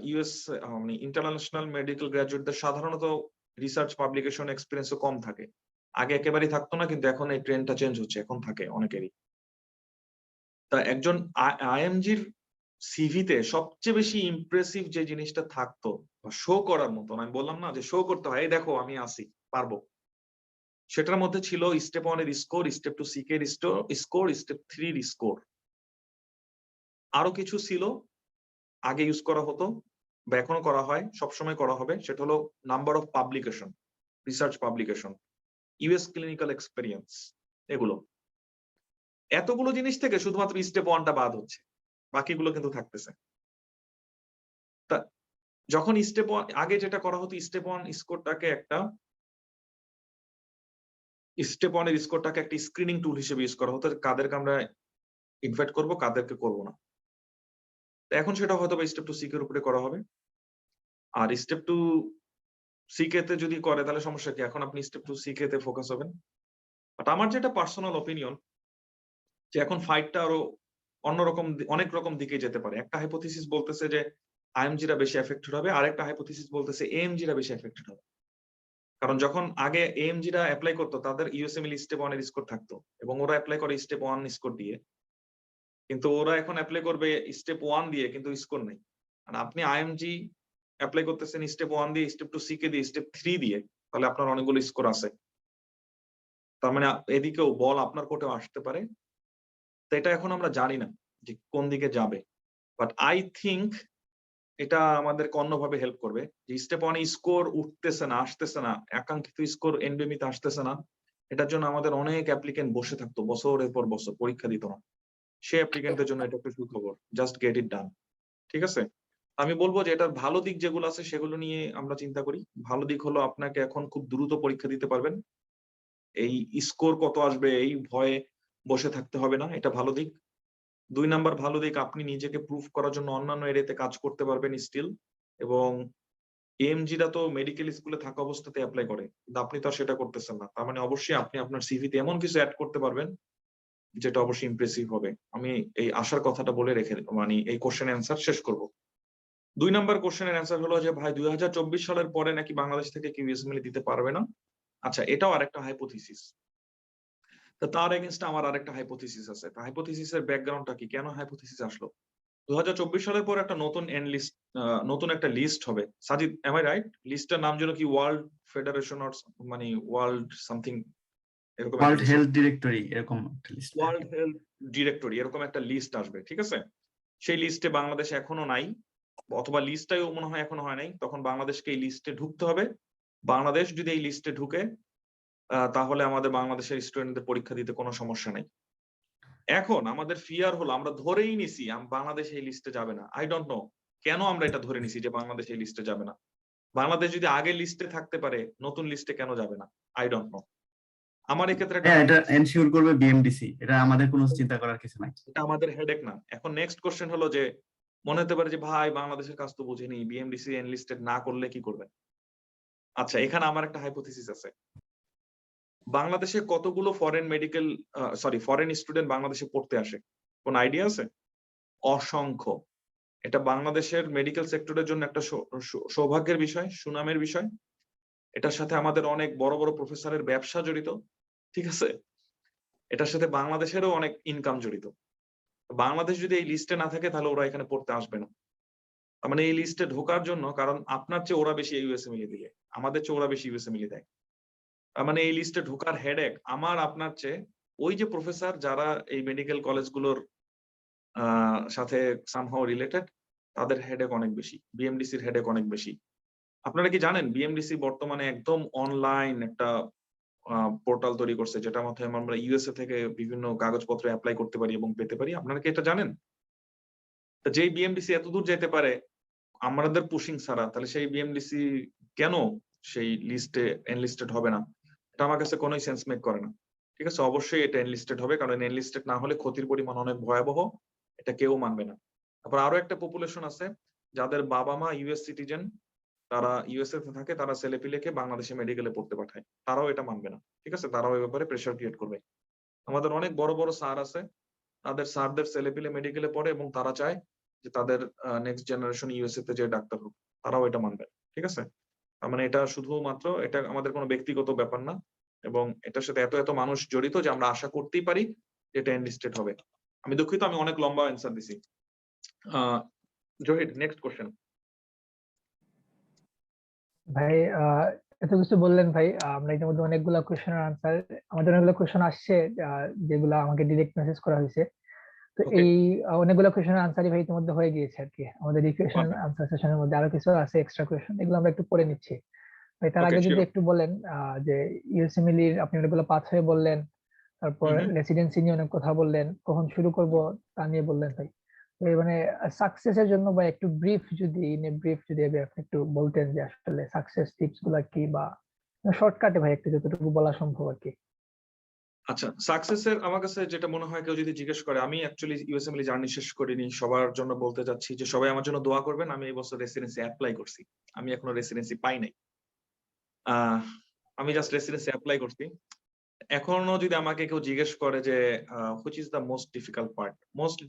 ইউএস মানে ইন্টারন্যাশনাল মেডিকেল গ্রাজুয়েটদের সাধারণত রিসার্চ পাবলিকেশন এক্সপিরিয়েন্সও কম থাকে। আগে একেবারেই থাকতো না, কিন্তু এখন এই ট্রেন্ডটা চেঞ্জ হচ্ছে, এখন থাকে অনেকেরই। তা একজন আইএমজির সিভিতে সবচেয়ে বেশি ইমপ্রেসিভ যে জিনিসটা থাকতো বা শো করার মতন, আমি বললাম না যে শো করতে হয়, এই দেখো আমি আসি, পারবো, সেটার মধ্যে ছিল স্টেপ 1 এর স্কোর, স্টেপ 2 সিকে এর স্কোর, স্টেপ 3 এর স্কোর। আরো কিছু ছিল আগে ইউজ করা হতো বা এখনো করা হয়, সবসময় করা হবে, সেটা হলো number of publication, research publication, US clinical experience, এগুলো। এতগুলো জিনিস থেকে শুধুমাত্র স্টেপ 1টা বাদ হচ্ছে, বাকিগুলো কিন্তু থাকতেছে। তা যখন স্টেপ 1 আগে যেটা করা হতো, স্টেপ 1 স্কোরটাকে একটা স্ক্রিনিং টুল হিসেবে ইউজ করা হতো, কাদেরকে আমরা ইনভাইট করব, কাদেরকে করব না। এখন সেটা হয়তো বা স্টেপ 2 সিকের উপরে করা হবে। আর স্টেপ 2 সিকে তে যদি করে তাহলে সমস্যা কি, এখন আপনি স্টেপ 2 সিকে তে ফোকাস হবেন। বাট আমার যেটা পার্সোনাল অপিনিয়ন, যে এখন ফাইটটা আরো অন্যরকম, অনেক রকম দিকে যেতে পারে। একটা হাইপোথিসিস বলতেছে যে আইএমজিরা বেশি এফেক্টেড হবে, আরেকটা হাইপোথিসিস বলতেছে এএমজিরা বেশি এফেক্টেড হবে। কারণ যখন আগে এএমজিরা অ্যাপ্লাই করতো তাদের ইউএসএমএল স্টেপ 1 এর স্কোর থাকতো এবং ওরা অ্যাপ্লাই করে স্টেপ 1 স্কোর দিয়ে, কিন্তু ওরা এখন অ্যাপ্লাই করবে স্টেপ 1 দিয়ে কিন্তু স্কোর নেই। আর আপনি আইএমজি অ্যাপ্লাই করতেছেন স্টেপ 1 দিয়ে, স্টেপ 2 সিকে দিয়ে, স্টেপ 3 দিয়ে, তাহলে আপনার অনেকগুলো স্কোর আছে। তার মানে এদিকেও বল আপনার কোর্টেও আসতে পারে। তো এটা এখন আমরা জানি না যে কোন দিকে যাবে, বাট আই থিংক এটা আমাদেরকে অন্যভাবে হেল্প করবে। যে স্টেপ 1 স্কোর উঠতেছে না, আসতেছে না, আকাঙ্ক্ষিত স্কোর এনবিএমিতে আসতেছে না, এটার জন্য আমাদের অনেক অ্যাপ্লিকেন্ট বসে থাকতো, বছরের পর বছর পরীক্ষা দিত না। সে অ্যাপ্লিকেন্টের জন্য এটা একটা সুখবর, জাস্ট গেট ইট ডান। ঠিক আছে, আমি বলবো যে এটার ভালো দিক যেগুলো আছে সেগুলো নিয়ে আমরা চিন্তা করি। ভালো দিক হলো আপনাকে এখন খুব দ্রুত পরীক্ষা দিতে পারবেন, এই স্কোর কত আসবে এই ভয়ে বসে থাকতে হবে না, এটা ভালো দিক। 2 নাম্বার ভালো দিক, আপনি নিজেকে প্রুফ করার জন্য অন্যান্য এরিয়াতে কাজ করতে পারবেন স্টিল। এবং এএমজিরা তো মেডিকেল স্কুলে থাকা অবস্থাতে অ্যাপ্লাই করে, কিন্তু আপনি তো আর সেটা করতেছেন না। তার মানে অবশ্যই আপনি আপনার সিভিতে এমন কিছু অ্যাড করতে পারবেন যেটা অবশ্যই ইমপ্রেসিভ হবে। আমি এই আশার কথাটা বলে রেখে মানে এই কোশ্চেনের অ্যান্সার শেষ করব। 2 নাম্বার কোশ্চেনের অ্যান্সার হলো যে ভাই 2024 সালের পরে নাকি বাংলাদেশ থেকে কেউ ইউএসএমএল দিতে পারবে না। আচ্ছা, এটাও আরেকটা হাইপোথিসিস। তো তার এগেইনস্টে আমার আরেকটা হাইপোথিসিস আছে। তো হাইপোথিসিসের ব্যাকগ্রাউন্ডটা কি, কেন হাইপোথিসিস আসলো? 2024 সালের পর একটা নতুন এন্ড লিস্ট, নতুন একটা লিস্ট হবে। Sajid, am I right? লিস্টটার নাম যেন কি ওয়ার্ল্ড ফেডারেশন অর মানে ওয়ার্ল্ড সামথিং, এরকম একটা ওয়ার্ল্ড লিস্ট, হেলথ ডিরেক্টরি, এরকম একটা লিস্ট। ওয়ার্ল্ড হেলথ ডিরেক্টরি, এরকম একটা লিস্ট আসবে। ঠিক আছে, সেই লিস্টে বাংলাদেশ এখনো নাই, অথবা লিস্টটাও মনে হয় এখনো হয় নাই। তখন বাংলাদেশকে এই লিস্টে ঢুকতে হবে। বাংলাদেশ যদি এই লিস্টে ঢুকে তাহলে আমাদের বাংলাদেশের স্টুডেন্টদের পরীক্ষা দিতে কোনো সমস্যা নাই। এখন আমাদের ফিয়ার হলো, আমরা ধরেই নিছি বাংলাদেশ এই লিস্টে যাবে না। আই ডোন্ট নো কেন আমরা এটা ধরে নিছি যে বাংলাদেশ এই লিস্টে যাবে না। বাংলাদেশ যদি আগে লিস্টে থাকতে পারে, নতুন লিস্টে কেন যাবে না? I don't no. আমার এক্ষেত্রে একটা হ্যাঁ, এটা এনশিওর করবে বিএমডিসি, এটা আমাদের কোনো চিন্তা করার কিছু নাই। এটা আমাদের হেডেক না। এখন নেক্সট কোশ্চেন হলো যে মনে হতে পারে যে ভাই বাংলাদেশের কাজ তো বুঝিনি, বিএমডিসি এনলিস্টেড না করলে কি করবেন? আচ্ছা, এখানে আমার একটা হাইপোথিসিস আছে। বাংলাদেশে কতগুলো ফরেন স্টুডেন্ট বাংলাদেশে পড়তে আসে, কোন আইডিয়া আছে? অসংখ্য। এটা বাংলাদেশের মেডিকেল সেক্টরের জন্য একটা সৌভাগ্যের বিষয়, সুনামের বিষয়। এটার সাথে আমাদের অনেক বড় বড় প্রফেসরের ব্যবসা জড়িত। ঠিক আছে, এটার সাথে বাংলাদেশেরও অনেক ইনকাম জড়িত। বাংলাদেশ যদি এই লিস্টে না থাকে তাহলে ওরা এখানে পড়তে আসবে না। তার মানে এই লিস্টে ঢোকার জন্য, কারণ আপনার চেয়ে ওরা বেশি ইউএসএমএল দিলে, আমাদের চেয়ে ওরা বেশি ইউএসএমএল দেয়, তার মানে এই লিস্টে ঢোকার হেডেক আমার আপনার চেয়ে ওই যে প্রফেসর যারা এই মেডিকেল কলেজগুলোর সাথে সামহাও রিলেটেড, তাদের হেডেক অনেক বেশি, বিএমডিসির হেডেক অনেক বেশি। আপনারা কি জানেন বিএমডিসি বর্তমানে একদম অনলাইন একটা পোর্টাল তৈরি করছে, যেটার মাধ্যমে আমরা ইউএসএ থেকে বিভিন্ন কাগজপত্র অ্যাপ্লাই করতে পারি এবং পেতে পারি। আপনারা কি এটা জানেন? যেই বিএমডিসি এত দূর যেতে পারে আমাদের পুশিং ছাড়া, তাহলে সেই বিএমডিসি কেন সেই লিস্টে এনলিস্টেড হবে না? এটা আমার কাছে কোনোই সেন্স মেক করে না। ঠিক আছে, অবশ্যই এটা এনলিস্টেড হবে, কারণ এনলিস্টেড না হলে ক্ষতির পরিমাণ অনেক ভয়াবহ, এটা কেউ মানবে না। তারপর আরো একটা পপুলেশন আছে যাদের বাবা মা ইউএস সিটিজেন, তারা ইউএসএ তে থাকে, তারা ছেলেপিলেকে বাংলাদেশে মেডিকেলে পড়তে পাঠায়, তারাও এটা মানবে না। ঠিক আছে, তারাও এই ব্যাপারে প্রেশার ক্রিয়েট করবে। আমাদের অনেক বড় বড় স্যার আছে, তাদের স্যারদের ছেলেপিলে মেডিকেলে পড়ে এবং তারা চায় যে তাদের নেক্সট জেনারেশন ইউএসএ তে যে ডাক্তার হোক, তারাও এটা মানবে। ঠিক আছে, তার মানে এটা শুধুমাত্র এটা আমাদের কোনো ব্যক্তিগত ব্যাপার না, এবং এটার সাথে এত এত মানুষ জড়িত যে আমরা আশা করতেই পারি যে এটা এনলিস্টেড হবে। আমি দুঃখিত, আমি অনেক লম্বা অ্যান্সার দিছি। Zahir, next question. ভাই এত কিছু বললেন ভাই, আমরা ইতিমধ্যে অনেকগুলো কোয়েশ্চেনের আনসার, আমাদের অনেকগুলো কোয়েশ্চেন আসছে যেগুলো আমাকে ডিরেক্ট মেসেজ করা হয়েছে। তো ওকে, এই অনেকগুলো কোয়েশ্চেনের আনসারই ভাই ইতিমধ্যে হয়ে গিয়েছে আর কি। আমাদের এই কোয়েশ্চেন ওকে, আনসার সেশনের মধ্যে আরো কিছু আছে এক্সট্রা কোয়েশ্চেন, এগুলো আমরা একটু পড়ে নিচ্ছি। ভাই তার ওকে, আগে যদি শিওর। একটু বলেন যে ইউএসএমএল আপনি অনেকগুলো পাথ হয়ে বললেন, তারপর হুম হুম। রেসিডেন্সি নিয়ে অনেক কথা বললেন, কখন শুরু করব তা নিয়ে বললেন ভাই। তো এই মানে সাকসেসের জন্য বা একটু ব্রিফ যদি আপনি একটু বলতেন যে আসলে সাকসেস টিপস গুলা কি, বা শর্টকাটে ভাই একটু যতটুকু বলা সম্ভব আর কি। আচ্ছা, সাকসেসের আমার কাছে যেটা মনে হয়, কেউ যদি জিজ্ঞেস করে, আমি অ্যাকচুয়ালি ইউএসএমএল জার্নি শেষ করিনি, সবার জন্য বলতে চাচ্ছি যে সবাই আমার জন্য দোয়া করবেন। আমি এই বছর রেসিডেন্সি অ্যাপ্লাই করছি, আমি এখনো রেসিডেন্সি পাই নাই। আমি জাস্ট রেসিডেন্সি অ্যাপ্লাই করছি। এখনো যদি আমাকে কেউ জিজ্ঞেস করে যে which is the most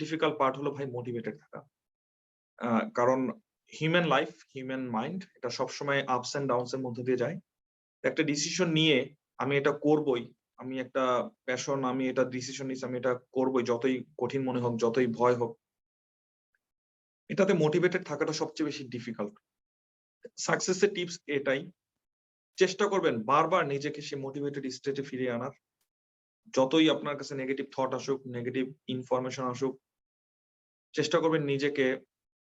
difficult part হলো ভাই মোটিভেটেড থাকা। কারণ হিউম্যান লাইফ, হিউম্যান মাইন্ড, এটা সবসময় আপস এন্ড ডাউনস এর মধ্যে দিয়ে যায়। একটা ডিসিশন নিয়ে আমি এটা করবই, আমি একটা প্যাশন, আমি এটা ডিসিশন নিয়েছি, আমি এটা করবই, যতই কঠিন মনে হোক, যতই ভয় হোক, এটাতে মোটিভেটেড থাকাটা সবচেয়ে বেশি ডিফিকাল্ট। সাকসেসের টিপস এটাই, চেষ্টা করবেন বারবার নিজেকে সে মোটিভেটেড স্টেটে ফিরিয়ে আনার। যতই আপনার কাছে নেগেটিভ থট আসুক, নেগেটিভ ইনফরমেশন আসুক, চেষ্টা করবেন নিজেকে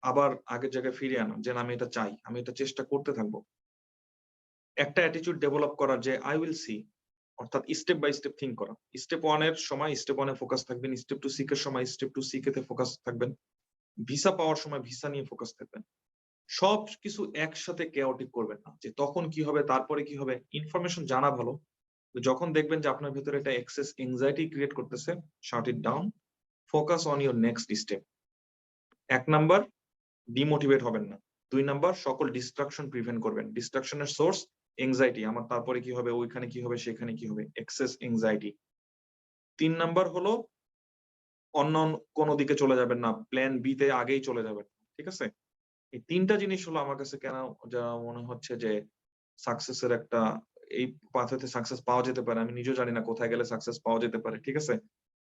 আবার আগের জায়গায় ফিরিয়ে আনা, যে না, আমি এটা চাই, আমি এটা চেষ্টা করতে থাকবো। একটা অ্যাটিটিউড ডেভেলপ করা যে আই উইল সি, অর্থাৎ স্টেপ বাই স্টেপ থিঙ্ক করা। স্টেপ ওয়ান এর সময় স্টেপ ওয়ানে ফোকাস থাকবেন, স্টেপ টু সিক এর সময় স্টেপ টু সিক এতে ফোকাস থাকবেন, ভিসা পাওয়ার সময় ভিসা নিয়ে ফোকাস থাকবেন। সব কিছু একসাথে কেওটিক করবেন না, যে তখন কি হবে তারপরে কি হবে। ইনফরমেশন জানা ভালো, যখন দেখবেন যে আপনার ভিতরে এটা এক্সেস এংজাইটি ক্রিয়েট করতেছে, shut it down, focus on your next step. 1 number, demotivate হবেন না। 2 নাম্বার, সকল ডিস্ট্রাকশন প্রিভেন্ট করবেন। ডিস্ট্রাকশনের সোর্স এংজাইটি, আমার তারপরে কি হবে, ওইখানে কি হবে, সেখানে কি হবে, এক্সেস এংজাইটি। 3 নাম্বার হলো অন্য কোনো দিকে চলে যাবেন না, প্ল্যান বি তে আগেই চলে যাবেন। ঠিক আছে, এই 3টা জিনিস হলো আমার কাছে কেন যা মনে হচ্ছে যে সাকসেসের একটা, এই পাথেতে সাকসেস পাওয়া যেতে পারে। আমি নিজেও জানি না কোথায় গেলে সাকসেস পাওয়া যেতে পারে, ঠিক আছে,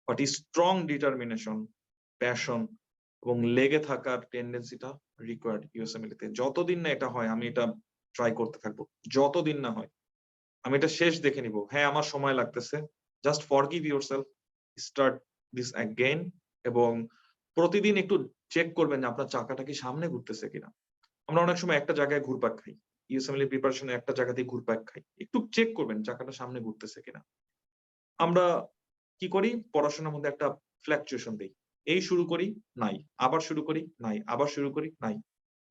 বাট স্ট্রং ডিটারমিনেশন, প্যাশন এবং লেগে থাকার টেন্ডেন্সিটা রিকোয়ার্ড ইউএসএমএল তে। যতদিন না এটা হয় আমি এটা ট্রাই করতে থাকবো, যতদিন না হয় আমি এটা শেষ দেখে নিব। হ্যাঁ, আমার সময় লাগতেছে, just forgive yourself, start this again. এবং প্রতিদিন একটু চেক করবেন যে আপনার চাকাটা কি সামনে ঘুরতেছে কিনা। আমরা অনেক সময় একটা জায়গায় ঘুরপাক খাই, ইউএসএমএল এর প্রিপারেশনে একটা জায়গাতেই ঘুরপাক খাই। একটু চেক করবেন চাকাটা সামনে ঘুরতেছে কিনা। আমরা কি করি, পড়াশোনার মধ্যে একটা ফ্ল্যাকচুয়েশন দেই, এই শুরু করি নাই, আবার শুরু করি নাই, আবার শুরু করি নাই,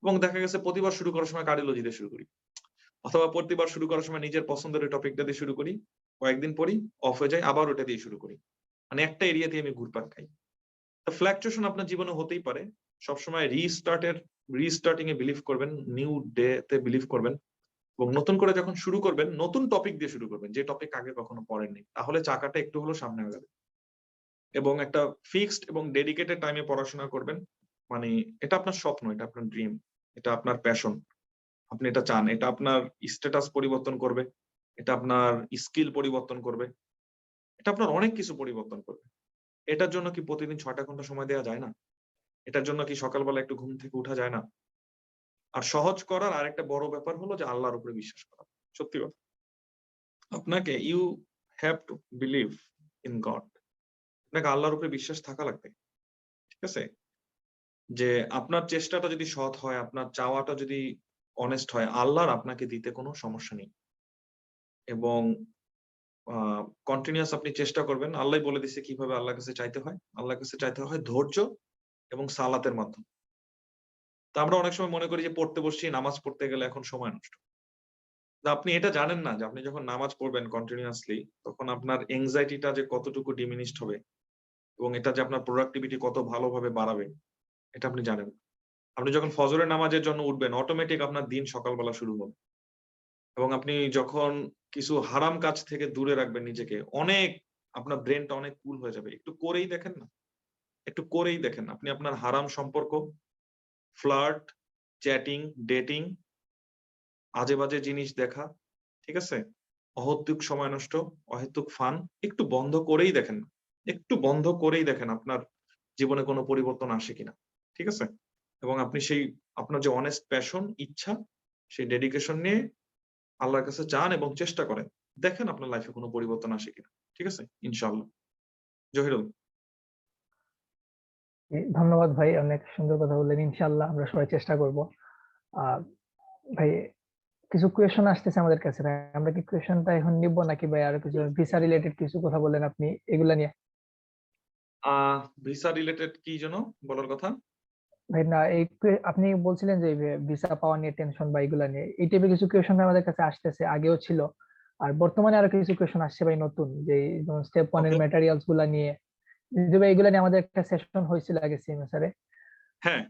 এবং দেখা গেছে প্রতিবার শুরু করার সময় কার্ডিওলজি দিয়ে শুরু করি, অথবা প্রতিবার শুরু করার সময় নিজের পছন্দের ওই টপিকটা দিয়ে শুরু করি, কয়েকদিন পড়ি, অফ হয়ে যায়, আবার ওটা দিয়ে শুরু করি। মানে একটা এরিয়াতে আমি ঘুরপাক খাই। তো ফ্ল্যাকচুয়েশন আপনার জীবনে হতেই পারে। সবসময় রিস্টার্টিং এ বিলিভ করবেন, নিউ ডে তে বিলিভ করবেন, এবং নতুন করে যখন শুরু করবেন নতুন টপিক দিয়ে শুরু করবেন, যে টপিক আগে কখনো পড়েননি, তাহলে চাকাটা একটু হলো সামনে আগাবে। এবং একটা ফিক্সড এবং ডেডিকেটেড টাইমে পড়াশোনা করবেন। মানে এটা আপনার স্বপ্ন, এটা আপনার ড্রিম, এটা আপনার প্যাশন, আপনি এটা চান, এটা আপনার স্ট্যাটাস পরিবর্তন করবে, এটা আপনার স্কিল পরিবর্তন করবে, এটা আপনার অনেক কিছু পরিবর্তন করবে। এটার জন্য কি প্রতিদিন 6টা ঘন্টা সময় দেওয়া যায় না? এটার জন্য কি সকালবেলা একটু ঘুম থেকে উঠা যায় না? আর সহজ করার আরেকটা বড় ব্যাপার হলো যে আল্লাহর উপরে বিশ্বাস করা। সত্যি কথা, আপনাকে you have to believe in God. আপনাকে আল্লাহর উপরে বিশ্বাস থাকা লাগবে, ঠিক আছে? যে আপনার চেষ্টাটা যদি সৎ হয়, আপনার চাওয়াটা যদি অনেস্ট হয়, আল্লাহর আপনাকে দিতে কোনো সমস্যা নেই। এবং কন্টিনিউয়াস আপনি চেষ্টা করবেন। আল্লাহ বলে দিছে কিভাবে আল্লাহর কাছে চাইতে হয়। আল্লাহর কাছে চাইতে হয় ধৈর্য এবং সালাতের মাধ্যমে। তো আমরা অনেক সময় মনে করি যে পড়তে বসছি, নামাজ পড়তে গেলে এখন সময় নষ্ট। তো আপনি এটা জানেন না যে আপনি যখন নামাজ পড়বেন কন্টিনিউয়াসলি, তখন আপনার এংজাইটিটা যে কতটুকু ডিমিনিশড হবে এবং এটা যে আপনার প্রোডাক্টিভিটি কত ভালোভাবে বাড়াবে, এটা আপনি জানেন। আপনি যখন ফজরের নামাজের জন্য উঠবেন, অটোমেটিক আপনার দিন সকালবেলা শুরু হবে। এবং আপনি যখন কিছু হারাম কাজ থেকে দূরে রাখবেন নিজেকে, অনেক আপনার ব্রেনটা অনেক কুল হয়ে যাবে। একটু করেই দেখেন না, একটু করেই দেখেন। আপনি আপনার হারাম সম্পর্ক, ফ্লার্ট, চ্যাটিং, ডেটিং, আজে বাজে জিনিস দেখা, ঠিক আছে? অহেতুক সময় নষ্ট, অহেতুক ফান, একটু বন্ধ করেই দেখেন না। একটু বন্ধ করেই দেখেন আপনার জীবনে কোনো পরিবর্তন আসে কিনা, ঠিক আছে? এবং আপনি সেই আপনার যে অনেস্ট প্যাশন, ইচ্ছা, সেই ডেডিকেশন নিয়ে আল্লাহর কাছে চান এবং চেষ্টা করেন। দেখেন আপনার লাইফে কোনো পরিবর্তন আসে কিনা, ঠিক আছে? ইনশাআল্লাহ। জহিরুল। ধন্যবাদ ভাই, অনেক সুন্দর কথা বললেন। ইনশাআল্লাহ আমরা সবাই চেষ্টা করব। ভাই কিছু কোয়েশন আসতেছে আমাদের কাছে ভাই, আমরা কি কোয়েশনটা এখন নিব নাকি ভাই আরো কিছু ভিসা রিলেটেড কিছু কথা বলেন আপনি এগুলা নিয়ে? ভিসা রিলেটেড কি যেন বলার কথা? ভাই না এই আপনি বলছিলেন যে ভিসা পাওয়া নিয়ে টেনশন বা এগুলা নিয়ে, এই টাইপের কিছু কোয়েশন আমাদের কাছে আসতেছে, আগেও ছিল আর বর্তমানে আরো কিছু কোয়েশন আসছে ভাই নতুন, যে যেমন স্টেপ 1 এর ওকে। ম্যাটেরিয়ালস গুলা নিয়ে। যদিও ভাই এগুলা নিয়ে আমাদের একটা সেশন হয়েছিল আগে সেমিস্টারে। হ্যাঁ,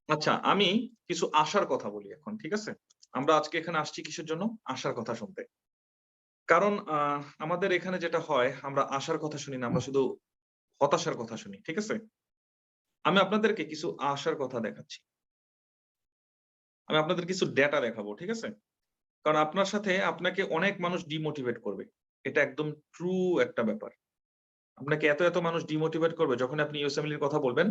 আচ্ছা, আমি কিছু আশার কথা বলি এখন, ঠিক আছে? আমরা আজকে এখানে আসছি কিসের জন্য? আশার কথা শুনতে। কারণ আমাদের এখানে যেটা হয়, আমরা আশার কথা শুনি না, আমরা শুধু হতাশার কথা শুনি, ঠিক আছে? আমি আপনাদেরকে কিছু আশার কথা দেখাচ্ছি। আমি আপনাদের কিছু ডেটা দেখাবো, ঠিক আছে? কারণ আপনার সাথে আপনাকে অনেক মানুষ ডিমোটিভেট করবে। এটা একদম ট্রু একটা ব্যাপার। আপনাকে এত মানুষ ডিমোটিভেট করবে, যখন আপনি ইউএসএমএল এর কথা বলবেন,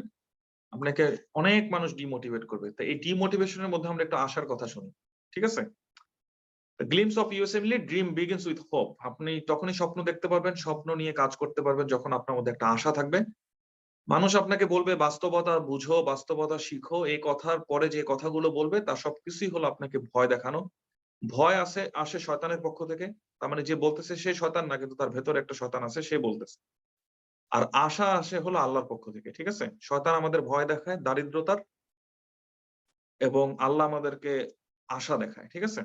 আপনাকে অনেক মানুষ ডিমোটিভেট করবে। তো এই ডিমোটিভেশনের মধ্যে আমরা একটু আশার কথা শুনি, ঠিক আছে? Glimpse of USMLE, dream begins with hope. আপনি তখনই স্বপ্ন দেখতে পারবেন, স্বপ্ন নিয়ে কাজ করতে পারবেন যখন আপনার মধ্যে একটা আশা থাকবে। মানুষ আপনাকে বলবে বাস্তবতা বুঝো, বাস্তবতা শিখো, এই কথার পরে যে কথাগুলো বলবে তার সবকিছুই হলো আপনাকে ভয় দেখানো। ভয় আসে শয়তানের পক্ষ থেকে। তার মানে যে বলতেছে সে শয়তান না, কিন্তু তার ভেতরে একটা শয়তান আছে, সে বলতেছে। আর আশা আসে হলো আল্লাহর পক্ষ থেকে, ঠিক আছে? শয়তান আমাদের ভয় দেখায় দারিদ্রতার, এবং আল্লাহ আমাদেরকে আশা দেখায়, ঠিক আছে?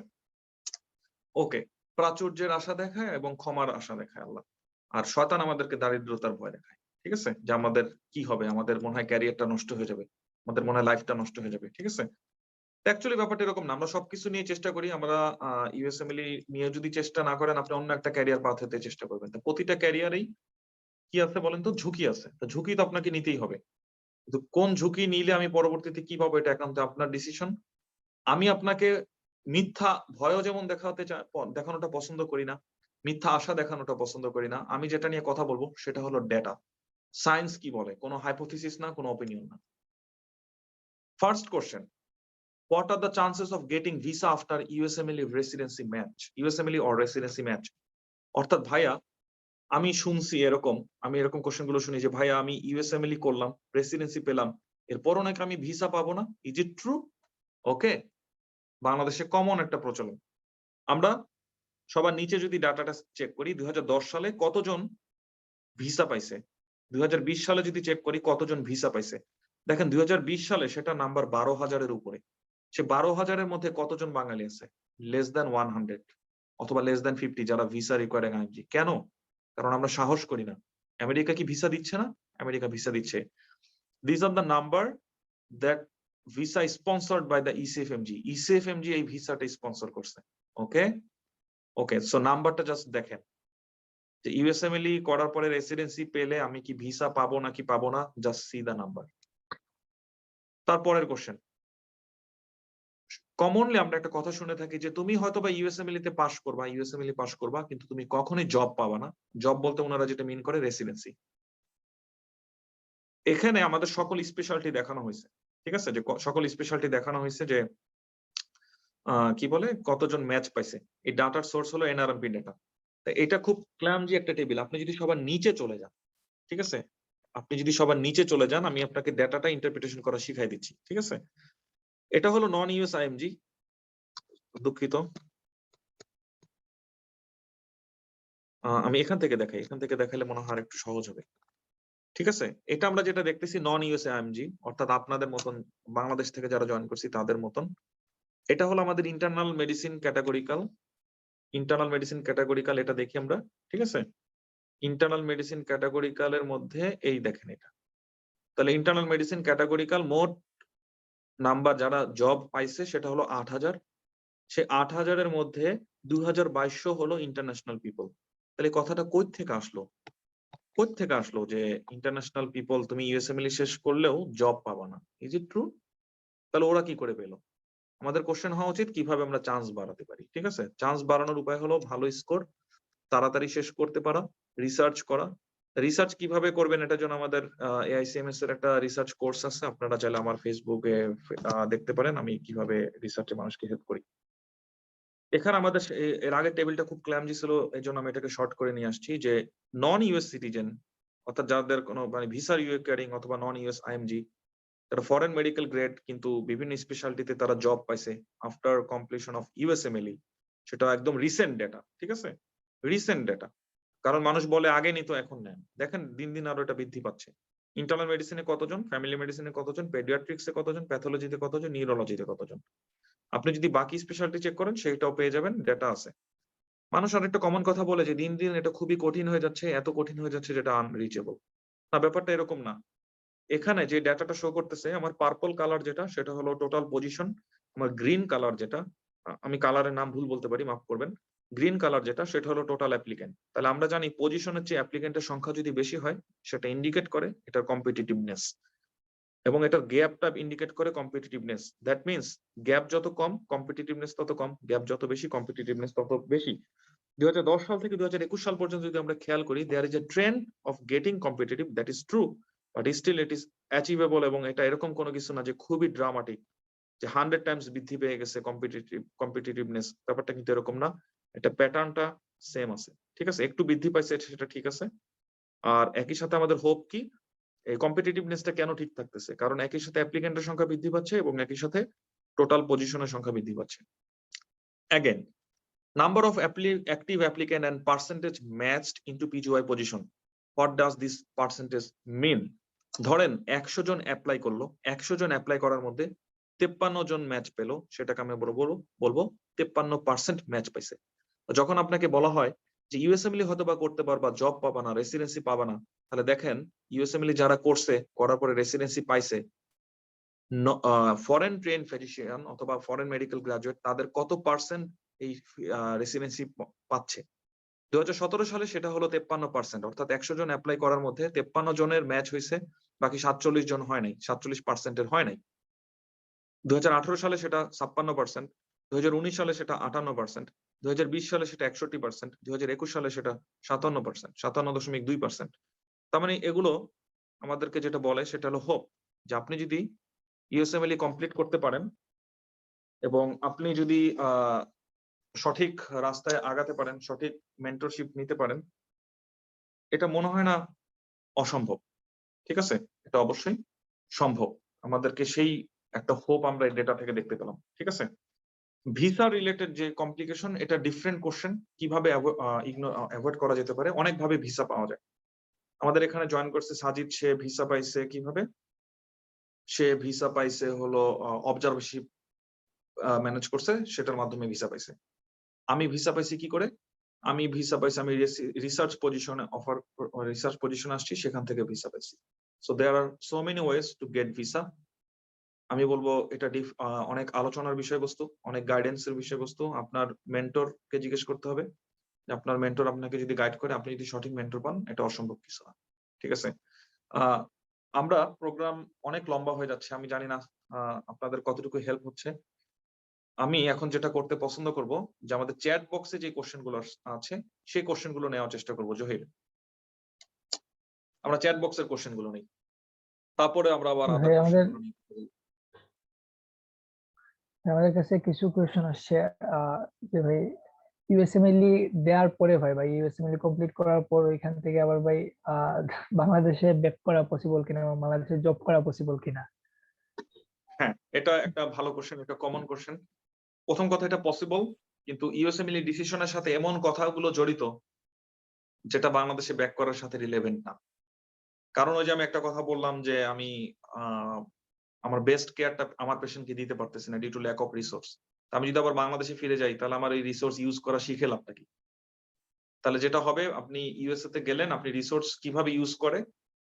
ওকে, প্রাচুর্যের আশা দেখায় এবং ক্ষমার আশা দেখায় আল্লাহ। আর শয়তান আমাদেরকে দারিদ্রতার ভয় দেখায়, ঠিক আছে? যে আমাদের কি হবে, আমাদের মনে হয় ক্যারিয়ারটা নষ্ট হয়ে যাবে, আমাদের মনে হয় লাইফটা নষ্ট হয়ে যাবে, ঠিক আছে? অ্যাকচুয়ালি ব্যাপারটা এরকম না। আমরা সবকিছু নিয়ে চেষ্টা করি। আমরা ইউএসএমএল নিয়ে যদি চেষ্টা না করেন, আপনি অন্য একটা ক্যারিয়ার পাথ হতে চেষ্টা করবেন। তো প্রতিটা ক্যারিয়ারেই কি আছে বলেন তো? ঝুঁকি আছে। তো ঝুঁকি তো আপনাকে নিতেই হবে। কিন্তু কোন ঝুঁকি নিলে আমি পরবর্তীতে কি পাবো, এটা একান্ত আপনার ডিসিশন। আমি আপনাকে মিথ্যা ভয়ও যেমন দেখানোটা পছন্দ করি না, মিথ্যা আশা দেখানোটা পছন্দ করি না। আমি যেটা নিয়ে কথা বলবো সেটা হলো ডেটা। সায়েন্স কি বলে, কোনো হাইপোথিসিস না, কোনো অপিনিয়ন না। First question, what are the chances of getting visa after USMLE residency match? USMLE or residency match? অর্থাৎ ভাইয়া, আমি শুনছি এরকম, আমি এরকম কোশ্চেন গুলো শুনি যে ভাইয়া আমি ইউএসএমএলই করলাম, রেসিডেন্সি পেলাম, এরপরও নাকি আমি ভিসা পাবো না। Is it true? ওকে, বাংলাদেশে কমন একটা প্রচলন। আমরা সবার নিচে যদি ডাটাটা চেক করি, 2010 সালে কতজন ভিসা পাইছে, 2020 সালে যদি চেক করি কতজন ভিসা পাইছে, দেখেন 2020 সালে সেটা নাম্বার 12,000-এর উপরে। সে 12,000-এর মধ্যে কতজন বাঙালি আছে? লেস দ্যান 100 অথবা লেস দ্যান 50 যারা ভিসা রিকোয়ারিং আইএমজি। কেন? কারণ আমরা সাহস করি না। আমেরিকা কি ভিসা দিচ্ছে না? আমেরিকা ভিসা দিচ্ছে। This are the number that visa sponsored by the ECFMG. ECFMG এই ভিসাটা স্পন্সর করছে। ওকে ওকে, সো নাম্বারটা জাস্ট দেখেন যে ইউএসএমএলই করার পরে রেসিডেন্সি পেলে আমি কি ভিসা পাবো নাকি পাবো না, জাস্ট সি দ্য নাম্বার। তারপরের কোশ্চেন, কমনলি আমরা একটা কথা শুনে থাকি যে তুমি হয়তো বা ইউএসএমএলই তে পাস করবা, ইউএসএমএলই পাস করবা, কিন্তু তুমি কখনোই জব পাবা না। জব বলতে ওনারা যেটা মিন করে রেসিডেন্সি। এখানে আমাদের সকল স্পেশালিটি দেখানো হয়েছে, ঠিক আছে? যে সকল স্পেশালিটি দেখানো হয়েছে যে কি বলে কতজন ম্যাচ পাইছে। এই ডাটার সোর্স হলো এনআরএমপি ডাটা। এটা খুব ক্ল্যামজি একটা টেবিল। আপনি যদি সবার নিচে চলে যান, ঠিক আছে, আপনি যদি সবার নিচে চলে যান, আমি আপনাকে ডাটাটা ইন্টারপ্রিটেশন করা শিখাই দিচ্ছি, ঠিক আছে। এটা হলো নন ইউএস আইএমজি, দুঃখিত, আমি এখান থেকে দেখাই, এখান থেকে দেখালে মনে হয় একটু সহজ হবে, ঠিক আছে। এটা আমরা যেটা দেখতেছি নন ইউএস আইএমজি, অর্থাৎ আপনাদের মতন বাংলাদেশ থেকে যারা জয়েন করছি তাদের মতন। এটা হলো আমাদের internal medicine categorical, internal medicine categorical, এটা দেখি আমরা, ঠিক আছে। ইন্টারনাল মেডিসিন ক্যাটাগরিক্যালের মধ্যে এই দেখেন এটা, তাহলে ইন্টারনাল মেডিসিন ক্যাটাগরিক্যাল মোট নাম্বার যারা জব পাইছে সেটা হলো 8,000। সে 8,000-এর মধ্যে 2,200 হলো ইন্টারন্যাশনাল পিপল। তাহলে কথাটা কই থেকে আসলো, কই থেকে আসলো যে ইন্টারন্যাশনাল পিপল তুমি ইউএসএমএল শেষ করলেও জব পাবা না? Is it true? তাহলে ওরা কি করে পেলো? আমাদের কোশ্চেন হওয়া উচিত কিভাবে আমরা চান্স বাড়াতে পারি, ঠিক আছে। চান্স বাড়ানোর উপায় হলো ভালো স্কোর, তাড়াতাড়ি শেষ করতে পারা, রিসার্চ করা। রিসার্চ কিভাবে করবেন এটার জন্য আমাদের এআইসিএমএস এর একটা রিসার্চ কোর্স আছে, আপনারা চাইলে আমার ফেসবুকে দেখতে পারেন আমি কিভাবে রিসার্চে মানুষকে হেল্প করি। এখানে আমাদের এর আগের টেবিলটা খুব ক্ল্যামজি ছিল, এই জন্য আমি এটাকে শর্ট করে নিয়ে আসছি যে নন ইউএস সিটিজেন, অর্থাৎ যাদের কোনো মানে ভিসা ইউএ ক্যারিং অথবা নন ইউএস আইএমজি, তারা ফরেন মেডিকেল গ্রেড কিন্তু বিভিন্ন স্পেশালিটিতে তারা জব পাইছে আফটার কমপ্লিশন অফ ইউএসএমএলই, সেটা একদম রিসেন্ট ডেটা, ঠিক আছে, রিসেন্ট ডেটা। কারণ মানুষ বলে আগে নিত এখন নেন, দেখেন দিন দিন আরো এটা বৃদ্ধি পাচ্ছে। ইন্টারনাল মেডিসিনে কতজন, ফ্যামিলি মেডিসিনে কতজন, পেডিয়াট্রিক্সে কতজন, প্যাথোলজিতে কতজন, নিউরোলজিতে কতজন। আপনি যদি বাকি স্পেশালিটি চেক করেন সেটাও পেয়ে যাবেন, ডেটা আছে। মানুষ আরেকটা কমন কথা বলে যে দিন দিন এটা খুবই কঠিন হয়ে যাচ্ছে, এত কঠিন হয়ে যাচ্ছে যেটা আনরিচেবল। না, ব্যাপারটা এরকম না। এখানে যে ডাটাটা শো করতেছে আমার পার্পল কালার যেটা, সেটা হলো টোটাল পজিশন। আমার গ্রিন কালার যেটা, আমি কালারের নাম ভুল বলতে পারি, মাফ করবেন, গ্রিন কালার যেটা সেটা হলো টোটাল অ্যাপ্লিকেন্ট। তাহলে আমরা জানি পজিশনের চেয়ে অ্যাপ্লিকেন্টের সংখ্যা যদি বেশি হয় সেটা ইন্ডিকেট করে এটার কম্পিটিটিভনেস, এবং এটার গ্যাপটা ইন্ডিকেট করে কম্পিটিটিভনেস। দ্যাট মিনস গ্যাপ যত কম কম্পিটিটিভনেস তত কম, গ্যাপ যত বেশি কম্পিটিটিভনেস তত বেশি। 2010 সাল থেকে 2021 সাল পর্যন্ত যদি আমরা খেয়াল করি, there is a trend of getting competitive, that is true, but still it is achievable. এবং এটা এরকম কোনো কিছু না যে খুবই ড্রামাটিক, যে 100 টাইমস বৃদ্ধি পেয়ে গেছে কম্পিটিটিভনেস, ব্যাপারটা কিন্তু এরকম না। এটা প্যাটার্নটা সেম আছে, ঠিক আছে, একটু বৃদ্ধি পাইছে সেটা ঠিক আছে। আর একই সাথে আমাদের হোপ কি, এই কম্পিটিটিভনেসটা কেন ঠিক থাকতেছে, কারণ একই সাথে অ্যাপ্লিকেন্টের সংখ্যা বৃদ্ধি পাচ্ছে এবং একই সাথে টোটাল পজিশনের সংখ্যা বৃদ্ধি পাচ্ছে। Again, number of active applicant and percentage matched into PGY position. What does this percentage mean? ধরেন 100 জন অ্যাপ্লাই করলো, 100 জন অ্যাপ্লাই করার মধ্যে 53 জন ম্যাচ পেলো, সেটাকে আমি বলবো 53% ম্যাচ পাইছে। যখন আপনাকে বলা হয় যে ইউএসএমএলই হয়তো বা করতে পারবা, জব পাবা না, রেসিডেন্সি পাবা না, তাহলে দেখেন ইউএসএমএলই যারা করছে, করার পরে রেসিডেন্সি পাইছে, ফরেন ট্রেন ফিজিশিয়ান অথবা ফরেন মেডিকেল গ্রাজুয়েট, তাদের কত পার্সেন্ট এই রেসিডেন্সি পাচ্ছে। 2017 সালে সেটা হলো 53%, অর্থাৎ 100 জন অ্যাপ্লাই করার মধ্যে 53 জনের ম্যাচ হয়েছে, বাকি 47 জন হয় নাই, 47% হয় নাই। 2018 সালে সেটা 56%, 2019 সালে সেটা 58%, 2020 সালে সেটা 61%, 2021 সালে সেটা 57%, 57.2%। তার মানে এগুলো আমাদেরকে যেটা বলে সেটা হলো হোপ, যে আপনি যদি ইউএসএমএলই কমপ্লিট করতে পারেন এবং আপনি যদি সঠিক রাস্তায় আগাতে পারেন, সঠিক মেন্টরশিপ নিতে পারেন, এটা মনে হয় না অসম্ভব, ঠিক আছে, এটা অবশ্যই সম্ভব। আমাদেরকে সেই একটা হোপ আমরা এই ডেটা থেকে দেখতে পেলাম, ঠিক আছে। ভিসা রিলেটেড যে কমপ্লিকেশন, এটা ডিফারেন্ট কোশ্চেন, কিভাবে অ্যাভয়েড করা যেতে পারে। অনেকভাবে ভিসা পাওয়া যায়। আমাদের এখানে জয়েন করছে সাজিদ, সে ভিসা পাইছে কিভাবে, সে ভিসা পাইছে হলো অবজারভারশিপ ম্যানেজ করছে, সেটার মাধ্যমে ভিসা পাইছে। আমি ভিসা পাইছি কি করে, আমি ভিসা পাইছি, আমি রিসার্চ পজিশনে আসছি, সেখান থেকে ভিসা পাইছি। So there are so many ways to get visa. আমি বলবো এটা অনেক আলোচনার বিষয়বস্তু, অনেক গাইডেন্সের বিষয়বস্তু। আপনার মেন্টরকে জিজ্ঞেস করতে হবে, আপনার মেন্টর আপনাকে যদি গাইড করে, আপনি যদি সঠিক মেন্টর পান, এটা অসম্ভব কিছু না, ঠিক আছে। আমরা প্রোগ্রাম অনেক লম্বা হয়ে যাচ্ছে, আমি জানি না আপনাদের কতটুকু হেল্প হচ্ছে। আমি এখন যেটা করতে পছন্দ করব, যে আমাদের চ্যাট বক্সে যে কোশ্চেন গুলো আছে সেই কোশ্চেন গুলো নেওয়ার চেষ্টা করব। জহির, আমরা চ্যাট বক্সের কোশ্চেন গুলো নেই, তারপরে আমরা আবার ভাই আমাদের আমাদের কাছে কিছু কোয়েশ্চেন আসছে যে ভাই ইউএসএমএলই দেওয়ার পরে ভাই ইউএসএমএলই কমপ্লিট করার পর ওইখান থেকে আবার ভাই বাংলাদেশে ব্যাক করা পসিবল কিনা বা বাংলাদেশে জব করা পসিবল কিনা। হ্যাঁ, এটা একটা ভালো কোশ্চেন, এটা কমন কোশ্চেন। প্রথম কথা, এটা পসিবল, কিন্তু ইউএসএমএলই ডিসিশনের সাথে এমন কথাগুলো জড়িত যেটা বাংলাদেশে ব্যাক করার সাথে রিলেভেন্ট না। কারণ ওই যে আমি একটা কথা বললাম যে আমি আমার বেস্ট কেয়ারটা আমার পেশেন্টকে দিতে পারতেছি না due to lack of resource. আমি যদি আবার বাংলাদেশে ফিরে যাই তাহলে আমার এই রিসোর্স ইউজ করা শিখে লাভটা কি? তাহলে যেটা হবে, আপনি ইউএসএ তে গেলেন, আপনি রিসোর্স কিভাবে ইউজ করে,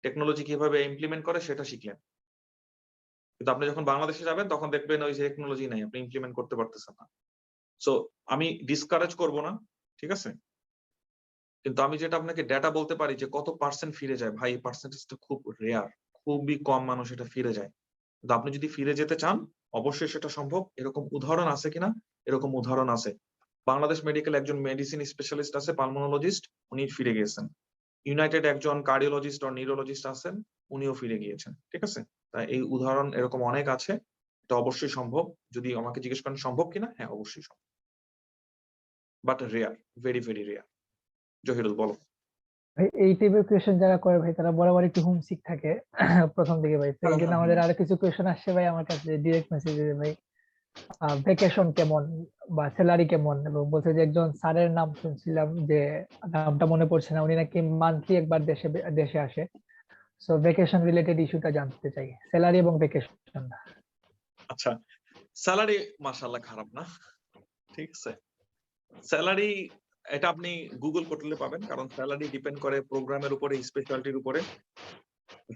টেকনোলজি কিভাবে ইমপ্লিমেন্ট করে সেটা শিখলেন, কিন্তু আপনি যখন বাংলাদেশে যাবেন তখন দেখবেন ওই যে টেকনোলজি নাই, আপনি ইমপ্লিমেন্ট করতে পারতেছেন না। সো আমি ডিসকারেজ করব না, ঠিক আছে, কিন্তু আমি যেটা আপনাকে ডেটা বলতে পারি যে কত পার্সেন্ট ফিরে যায়, ভাই এই পার্সেন্টেজটা খুব রেয়ার, খুবই কম মানুষ এটা ফিরে যায়। কিন্তু আপনি যদি ফিরে যেতে চান অবশ্যই সেটা সম্ভব। এরকম উদাহরণ আছে কিনা? এরকম উদাহরণ আছে। বাংলাদেশ মেডিকেল একজন মেডিসিন স্পেশালিস্ট আছে, পালমোনোলজিস্ট, উনি ফিরে গিয়েছেন। ইউনাইটেড একজন কার্ডিওলজিস্ট ও নিউরোলজিস্ট আছেন, উনিও ফিরে গিয়েছেন। ঠিক আছে, তাই এই উদাহরণ এরকম অনেক আছে, এটা অবশ্যই সম্ভব। যদি আমাকে জিজ্ঞেস করেন সম্ভব কিনা, হ্যাঁ অবশ্যই সম্ভব, but rare, very very rare. Zahirul বলো। ভাই এই টাইপের কোয়েশ্চেন যারা করে ভাই তারা বরাবর একটু হোমসিক থাকে প্রথম দিকে ভাই। তো এই জন্য আমাদের আরো কিছু কোয়েশ্চেন আসছে ভাই আমার কাছে ডিরেক্ট মেসেজে ভাই, ভ্যাকেশন কেমন বা স্যালারি কেমন, এবং বলছে যে একজন স্যারের নাম শুনছিলাম যে নামটা মনে পড়ছে না, উনি নাকি মান্থলি একবার দেশে দেশে আসে। সো ভ্যাকেশন রিলেটেড ইস্যুটা জানতে চাই, স্যালারি এবং ভ্যাকেশন। আচ্ছা, স্যালারি মাশাআল্লাহ খারাপ না, ঠিক আছে। স্যালারি এটা আপনি গুগল করলে পাবেন, কারণ স্যালারি ডিপেন্ড করে প্রোগ্রামের উপরে, স্পেশালিটির উপরে।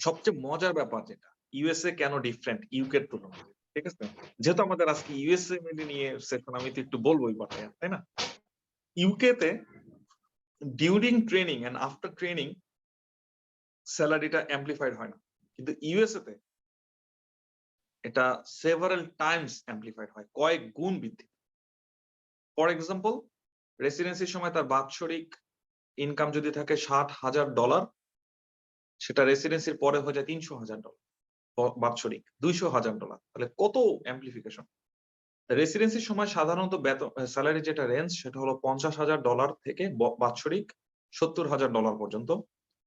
সবচেয়ে মজার ব্যাপার যেটা, ইউএসএ কেন ডিফারেন্ট ইউকে তুলনায়, ঠিক আছে, যেহেতু আমাদের আজকে ইউএসএ নিয়ে সেশন, আমি তো একটু বলবো এই ব্যাপারে, তাই না? ইউকে তে during training and after training স্যালারিটা অ্যাম্পলিফাইড হয় না, কিন্তু ইউএসএ তে এটা সেভারাল টাইমস অ্যাম্পলিফাইড হয়, কয়েক গুণ বৃদ্ধি। ফর এক্সাম্পল, রেসিডেন্সির সময় তার বাৎসরিক ইনকাম যদি থাকে $60,000, সেটা রেসিডেন্সির পরে হয়ে যায় $300,000 বাৎসরিক, $200,000। তাহলে কত অ্যাম্পলিফিকেশন! রেসিডেন্সির সময় সাধারণত বেতন স্যালারি যেটা রেঞ্জ সেটা হলো $50,000 থেকে বাৎসরিক $70,000 পর্যন্ত।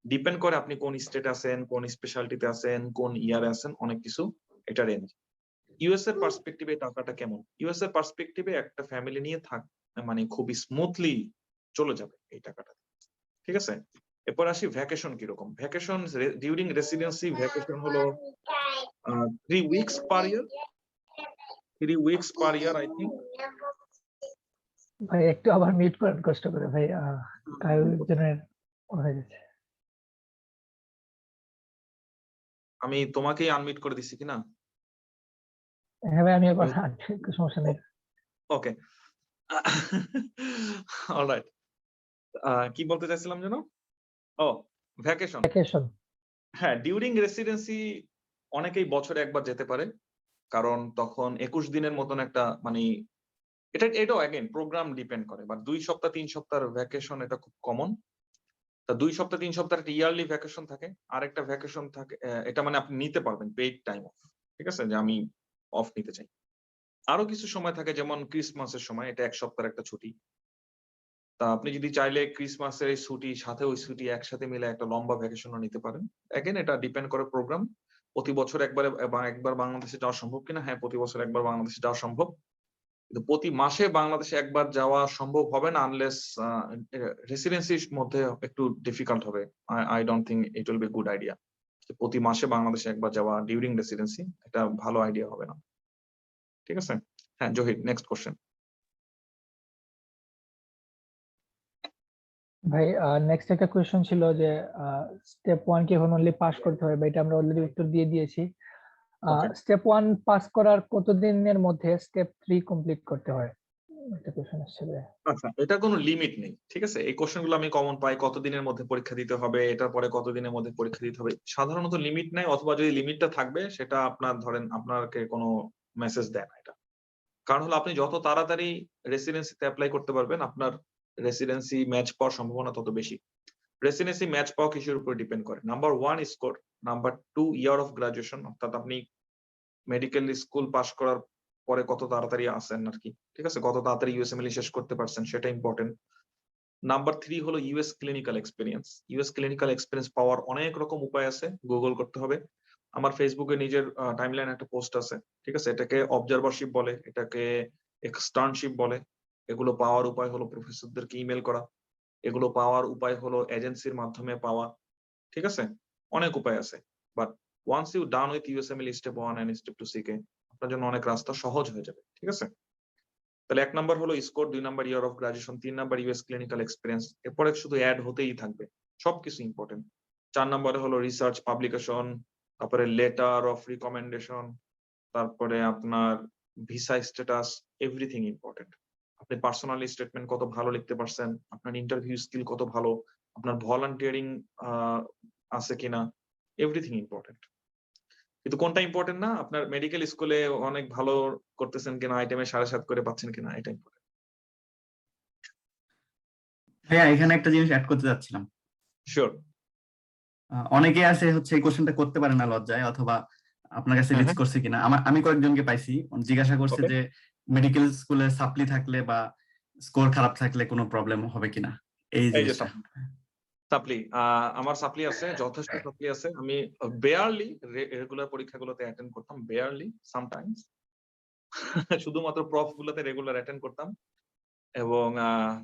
ডিপেন্ড করে আপনি কোন স্টেট আছেন, কোন স্পেশালিটিতে আছেন, কোন ইয়ারে আছেন, অনেক কিছু, এটা রেঞ্জ। ইউএস এর পার্সপেক্টিভে টাকাটা কেমন? ইউএস এর পার্সপেক্টিভে একটা ফ্যামিলি নিয়ে মানে খুবই স্মুথলি চলে যাবে এই টাকাটা, ঠিক আছে। এরপর আসি ভ্যাকেশন কিরকম। ভ্যাকেশন ডিউরিং রেসিডেন্সি ভ্যাকেশন হলো 3 weeks per year, 3 weeks per year I think. ভাই একটু আবার মিট করেন কষ্ট করে ভাই, কয়েকজনের হয়ে যাচ্ছে। আমি তোমাকেই আনমিট করে দিছি কিনা? হ্যাঁ ভাই আমি আবার সমস্যা নেই। ওকে, অলরাইট। কি বলতে চাইছিলাম যেন? ও, ভ্যাকেশন। ভ্যাকেশন হ্যাঁ, ডিউরিং রেসিডেন্সি অনেকেই বছরে একবার যেতে পারে, কারণ তখন 21 দিনের মতন একটা মানে এটাও অ্যাগেন প্রোগ্রাম ডিপেন্ড করে, বাট 2 সপ্তাহ 3 সপ্তাহের ভ্যাকেশন এটা খুব কমন। তা 2 সপ্তাহ 3 সপ্তাহ একটা ইয়ারলি ভ্যাকেশন থাকে, আর একটা ভ্যাকেশন থাকে, এটা মানে আপনি নিতে পারবেন পেইড টাইম অফ, ঠিক আছে, যে আমি অফ নিতে চাই। আরো কিছু সময় থাকে, যেমন ক্রিসমাসের সময়, এটা 1 সপ্তাহের একটা ছুটি। তা আপনি যদি চাইলে ক্রিসমাসের এই ছুটি সাথে ওই ছুটি একসাথে মিলে একটা লম্বা ভ্যাকেশনও নিতে পারেন। অ্যাগেন এটা ডিপেন্ড করে প্রোগ্রাম। প্রতি বছর একবার বাংলাদেশে যাওয়া সম্ভব কিনা? হ্যাঁ, প্রতি বছর একবার বাংলাদেশে যাওয়া সম্ভব, কিন্তু প্রতি মাসে বাংলাদেশে একবার যাওয়া সম্ভব হবে না, আনলেস রেসিডেন্সির মধ্যে একটু ডিফিকাল্ট হবে। I don't think it will be good idea প্রতি মাসে বাংলাদেশে একবার যাওয়া ডিউরিং রেসিডেন্সি, এটা ভালো আইডিয়া হবে না, ঠিক আছে। হ্যাঁ জহির, নেক্সট কোশ্চেন। ভাই নেক্সট একটা কোয়েশ্চেন ছিল যে স্টেপ 1 কি এখন অনলি পাস করতে হবে? এটা আমরা অলরেডি উত্তর দিয়ে দিয়েছি। স্টেপ 1 পাস করার কতদিনের মধ্যে স্টেপ 3 কমপ্লিট করতে হয়? একটা কোয়েশ্চেন আসছে ভাই। আচ্ছা, এটা কোনো লিমিট নেই, ঠিক আছে। এই কোশ্চেনগুলো আমি কমন পাই, কতদিনের মধ্যে পরীক্ষা দিতে হবে, এটার পরে কতদিনের মধ্যে পরীক্ষা দিতে হবে। সাধারণত লিমিট নাই, অথবা যদি লিমিটটা থাকবে সেটা আপনার ধরেন আপনাকে কোনো মেসেজ দেয় না এটা। কারণ হলো আপনি যত তাড়াতাড়ি রেসিডেন্সিতে অ্যাপ্লাই করতে পারবেন, আপনার রেসিডেন্সি ম্যাচ পাওয়ার সম্ভাবনা তত বেশি। রেসিডেন্সি ম্যাচ পাওয়া কিসের উপর ডিপেন্ড করে? Number 1 score, number 2 year of graduation, অর্থাৎ আপনি মেডিকেল স্কুল পাস করার পরে কত তাড়াতাড়ি আসেন আর কি, ঠিক আছে, কত তাড়াতাড়ি ইউএসএমএল শেষ করতে পারছেন সেটা ইম্পর্টেন্ট। নাম্বার 3 হলো US clinical experience. US clinical experience পাওয়ার অনেক রকম উপায় আছে, গুগল করতে হবে। আমার ফেসবুকে নিজের টাইমলাইন একটা পোস্ট আছে, ঠিক আছে, এটাকে অবজারভারশিপ বলে, এটাকে এক্সটার্নশিপ বলে। এগুলো পাওয়ার উপায় হলো প্রফেসরদেরকে ইমেল করা, এগুলো পাওয়ার উপায় হলো এজেন্সির মাধ্যমে পাওয়া, ঠিক আছে, অনেক উপায় আছে। But once you done with USMLE step 1 and step 2 CK, আপনার জন্য অনেক রাস্তা সহজ হয়ে যাবে, ঠিক আছে। তাহলে 1 নাম্বার হলো score, 2 number year of graduation, 3 number US clinical experience, এরপরে শুধু অ্যাড হতেই থাকবে, সবকিছু ইম্পর্টেন্ট। 4 নাম্বারে হলো রিসার্চ পাবলিকেশন, তারপরে লেটার অফ রিকমেন্ডেশন, তারপরে আপনার ভিসা স্ট্যাটাস, এভরিথিং ইম্পর্টেন্ট। আপনি পার্সোনালি স্টেটমেন্ট কত ভালো লিখতে পারছেন, আপনার ইন্টারভিউ স্কিল কত ভালো, আপনার ভলান্টিয়ারিং আছে কিনা, এভরিথিং ইম্পর্টেন্ট। কিন্তু কোনটা ইম্পর্টেন্ট না, আপনার মেডিকেল স্কুলে অনেক ভালো করতেছেন কিনা, আইটেমে 7.5 করে পাচ্ছেন কিনা, এটা ইম্পর্টেন্ট। হ্যাঁ, এখানে একটা জিনিস অ্যাড করতে যাচ্ছিলাম। শিওর। অনেকে আছে হচ্ছে এই কোশ্চেনটা করতে পারে না লজ্জায়, অথবা আপনার কাছে রিচ করছে কিনা। আমি কয়েকজনকে পাইছি জিজ্ঞাসা করছে Okay. যে মেডিকেল স্কুলে সাপ্লি থাকলে বা স্কোর খারাপ থাকলে কোনো প্রবলেম হবে কিনা এই এই যে জিনিসটা। সাপ্লি, আমার সাপ্লি আছে, যথেষ্ট সাপ্লি আছে। আমি বেয়ারলি রেগুলার পরীক্ষাগুলোতে অ্যাটেন্ড করতাম, বেয়ারলি সামটাইমস শুধুমাত্র প্রফ গুলোতে রেগুলার অ্যাটেন্ড করতাম। এবং